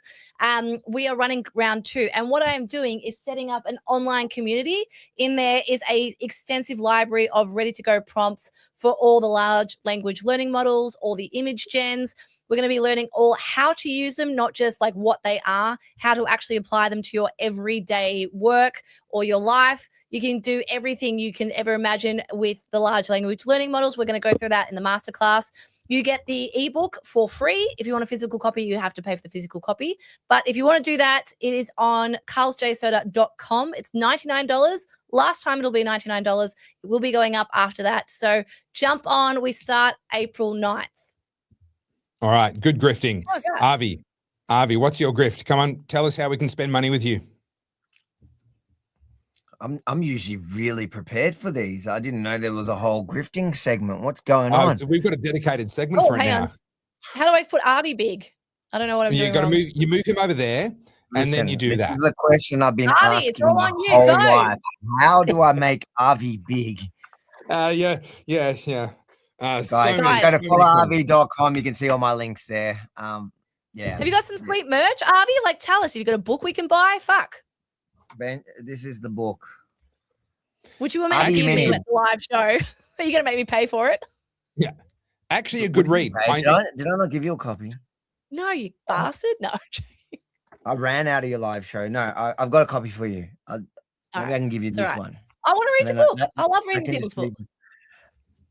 We are running round 2. And what I am doing is setting up an online community. In there is a extensive library of ready-to-go prompts for all the large language learning models, all the image gens. We're going to be learning all how to use them, not just like what they are, how to actually apply them to your everyday work or your life. You can do everything you can ever imagine with the large language learning models. We're going to go through that in the masterclass. You get the ebook for free. If you want a physical copy, you have to pay for the physical copy. But if you want to do that, it is on carlsjsoda.com. It's $99. Last time it'll be $99. It will be going up after that. So jump on. We start April 9th. All right, good grifting. What was that? Avi, what's your grift? Come on, tell us how we can spend money with you. I'm usually really prepared for these. I didn't know there was a whole grifting segment. What's going on? So we've got a dedicated segment for it now. On. How do I put Avi big? I don't know what I'm doing. You move him over there, and then you do that. This is a question I've been Avi, asking it's all my on you. whole Go. life. How do I make Avi big? Yeah. Guys, go to followrv.com. You can see all my links there. Yeah. Have you got some sweet merch, Avi? Like, tell us. Have you got a book we can buy? Fuck. Ben, this is the book. Which you were meant to give me at the live show. Are you going to make me pay for it? Yeah. Actually, a good read. Did I not give you a copy? No, you bastard. No. I ran out of your live show. No, I've got a copy for you. Maybe I can give you this one. I want to read your book. I love reading people's books.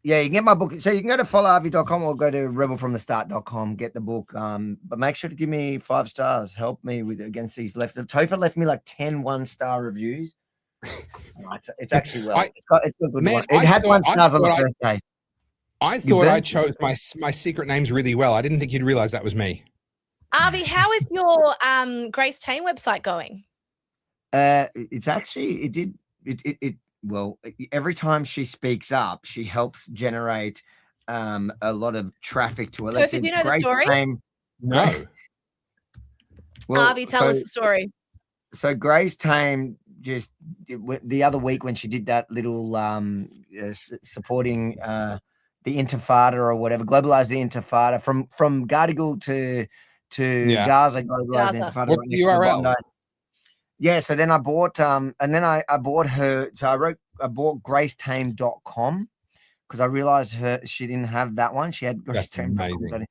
Yeah, you can get my book. So you can go to followrv.com or go to rebelfromthestart.com, get the book. But make sure to give me 5 stars. Help me against these left. Topher left me like 10 1-star reviews. It's actually it's got good one. It had 1 stars on the first day. I thought I chose my secret names really well. I didn't think you'd realize that was me. Avi, how is your Grace Tane website going? It's actually well, every time she speaks up, she helps generate a lot of traffic to her. Let's do you know the story? No. Well, Avi, tell us the story. So Grace Tame just the other week when she did that little supporting the Intifada or whatever, globalize the Intifada from Gadigal to Gaza, globalize the Intifada. What's the URL? Yeah, so then I bought and then I bought her. So I bought gracetame.com because I realized she didn't have that one. She had gracetame.com.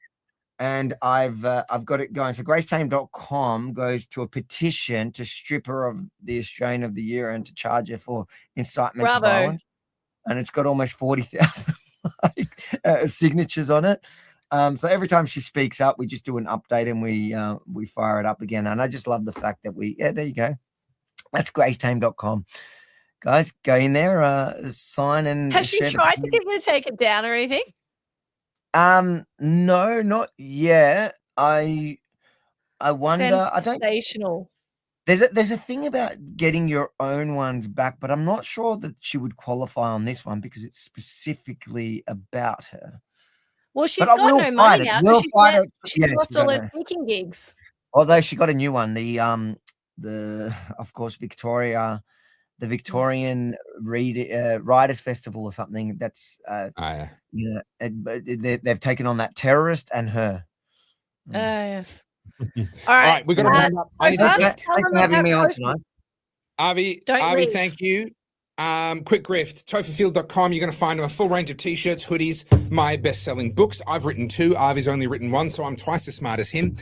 And I've got it going. So gracetame.com goes to a petition to strip her of the Australian of the Year and to charge her for incitement to violence. And it's got almost 40,000 signatures on it. So every time she speaks up, we just do an update and we fire it up again. And I just love the fact that there you go. That's gracetame.com. Guys, go in there, sign and Has she share tried the to get you to take it down or anything? No, not yet. I wonder. I don't. Sensational. There's a thing about getting your own ones back, but I'm not sure that she would qualify on this one because it's specifically about her. Well, she's But I got will no fight money it. now We'll because fight it. she's Yes, lost I all those know. speaking gigs. Although she got a new one, the of course the Victorian Writers Festival or something. That's you know, they've taken on that terrorist and her. Yes. All All right. right, we've got to wind up. I need to Thanks for having me on tonight. Avi, Don't leave. thank you. Quick grift, tofafield.com. You're going to find a full range of t-shirts, hoodies, my best-selling books. I've written 2. Avi's only written 1, so I'm twice as smart as him.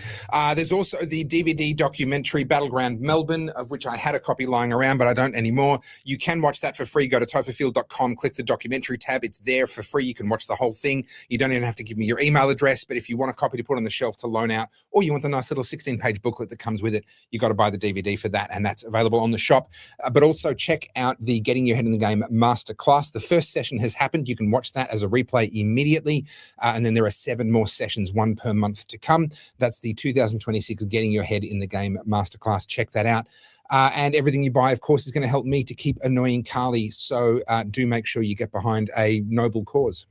There's also the DVD documentary Battleground Melbourne, of which I had a copy lying around, but I don't anymore. You can watch that for free. Go to tofafield.com, click the documentary tab. It's there for free. You can watch the whole thing. You don't even have to give me your email address, but if you want a copy to put on the shelf to loan out, or you want the nice little 16-page booklet that comes with it, you got to buy the DVD for that, and that's available on the shop. But also check out the Getting Your Head in the Game Masterclass. The first session has happened. You can watch that as a replay immediately. And then there are 7 more sessions, 1 per month to come. That's the 2026 Getting Your Head in the Game Masterclass. Check that out. And everything you buy, of course, is going to help me to keep annoying Carly. So do make sure you get behind a noble cause.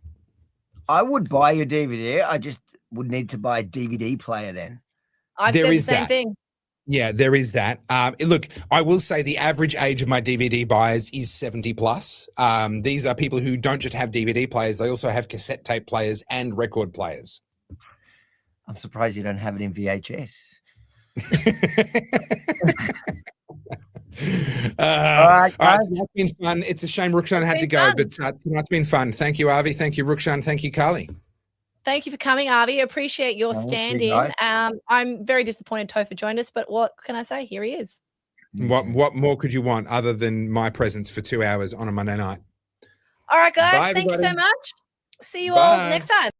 I would buy your DVD. I just would need to buy a DVD player then. I've There said the is same that. thing. Yeah, there is that. Look, I will say the average age of my DVD buyers is 70 plus. These are people who don't just have DVD players, they also have cassette tape players and record players. I'm surprised you don't have it in VHS. All right, guys. It's been fun. It's a shame Rukshan had to go, but tonight's been fun. Thank you, Avi. Thank you, Rukshan. Thank you, Carly. Thank you for coming, Avi. Appreciate your Thank you, stand-in. guys. I'm very disappointed Topher joined us, but what can I say? Here he is. What more could you want other than my presence for 2 hours on a Monday night? All right, guys. Bye, Thank you so everybody. much. See you all Bye. next time.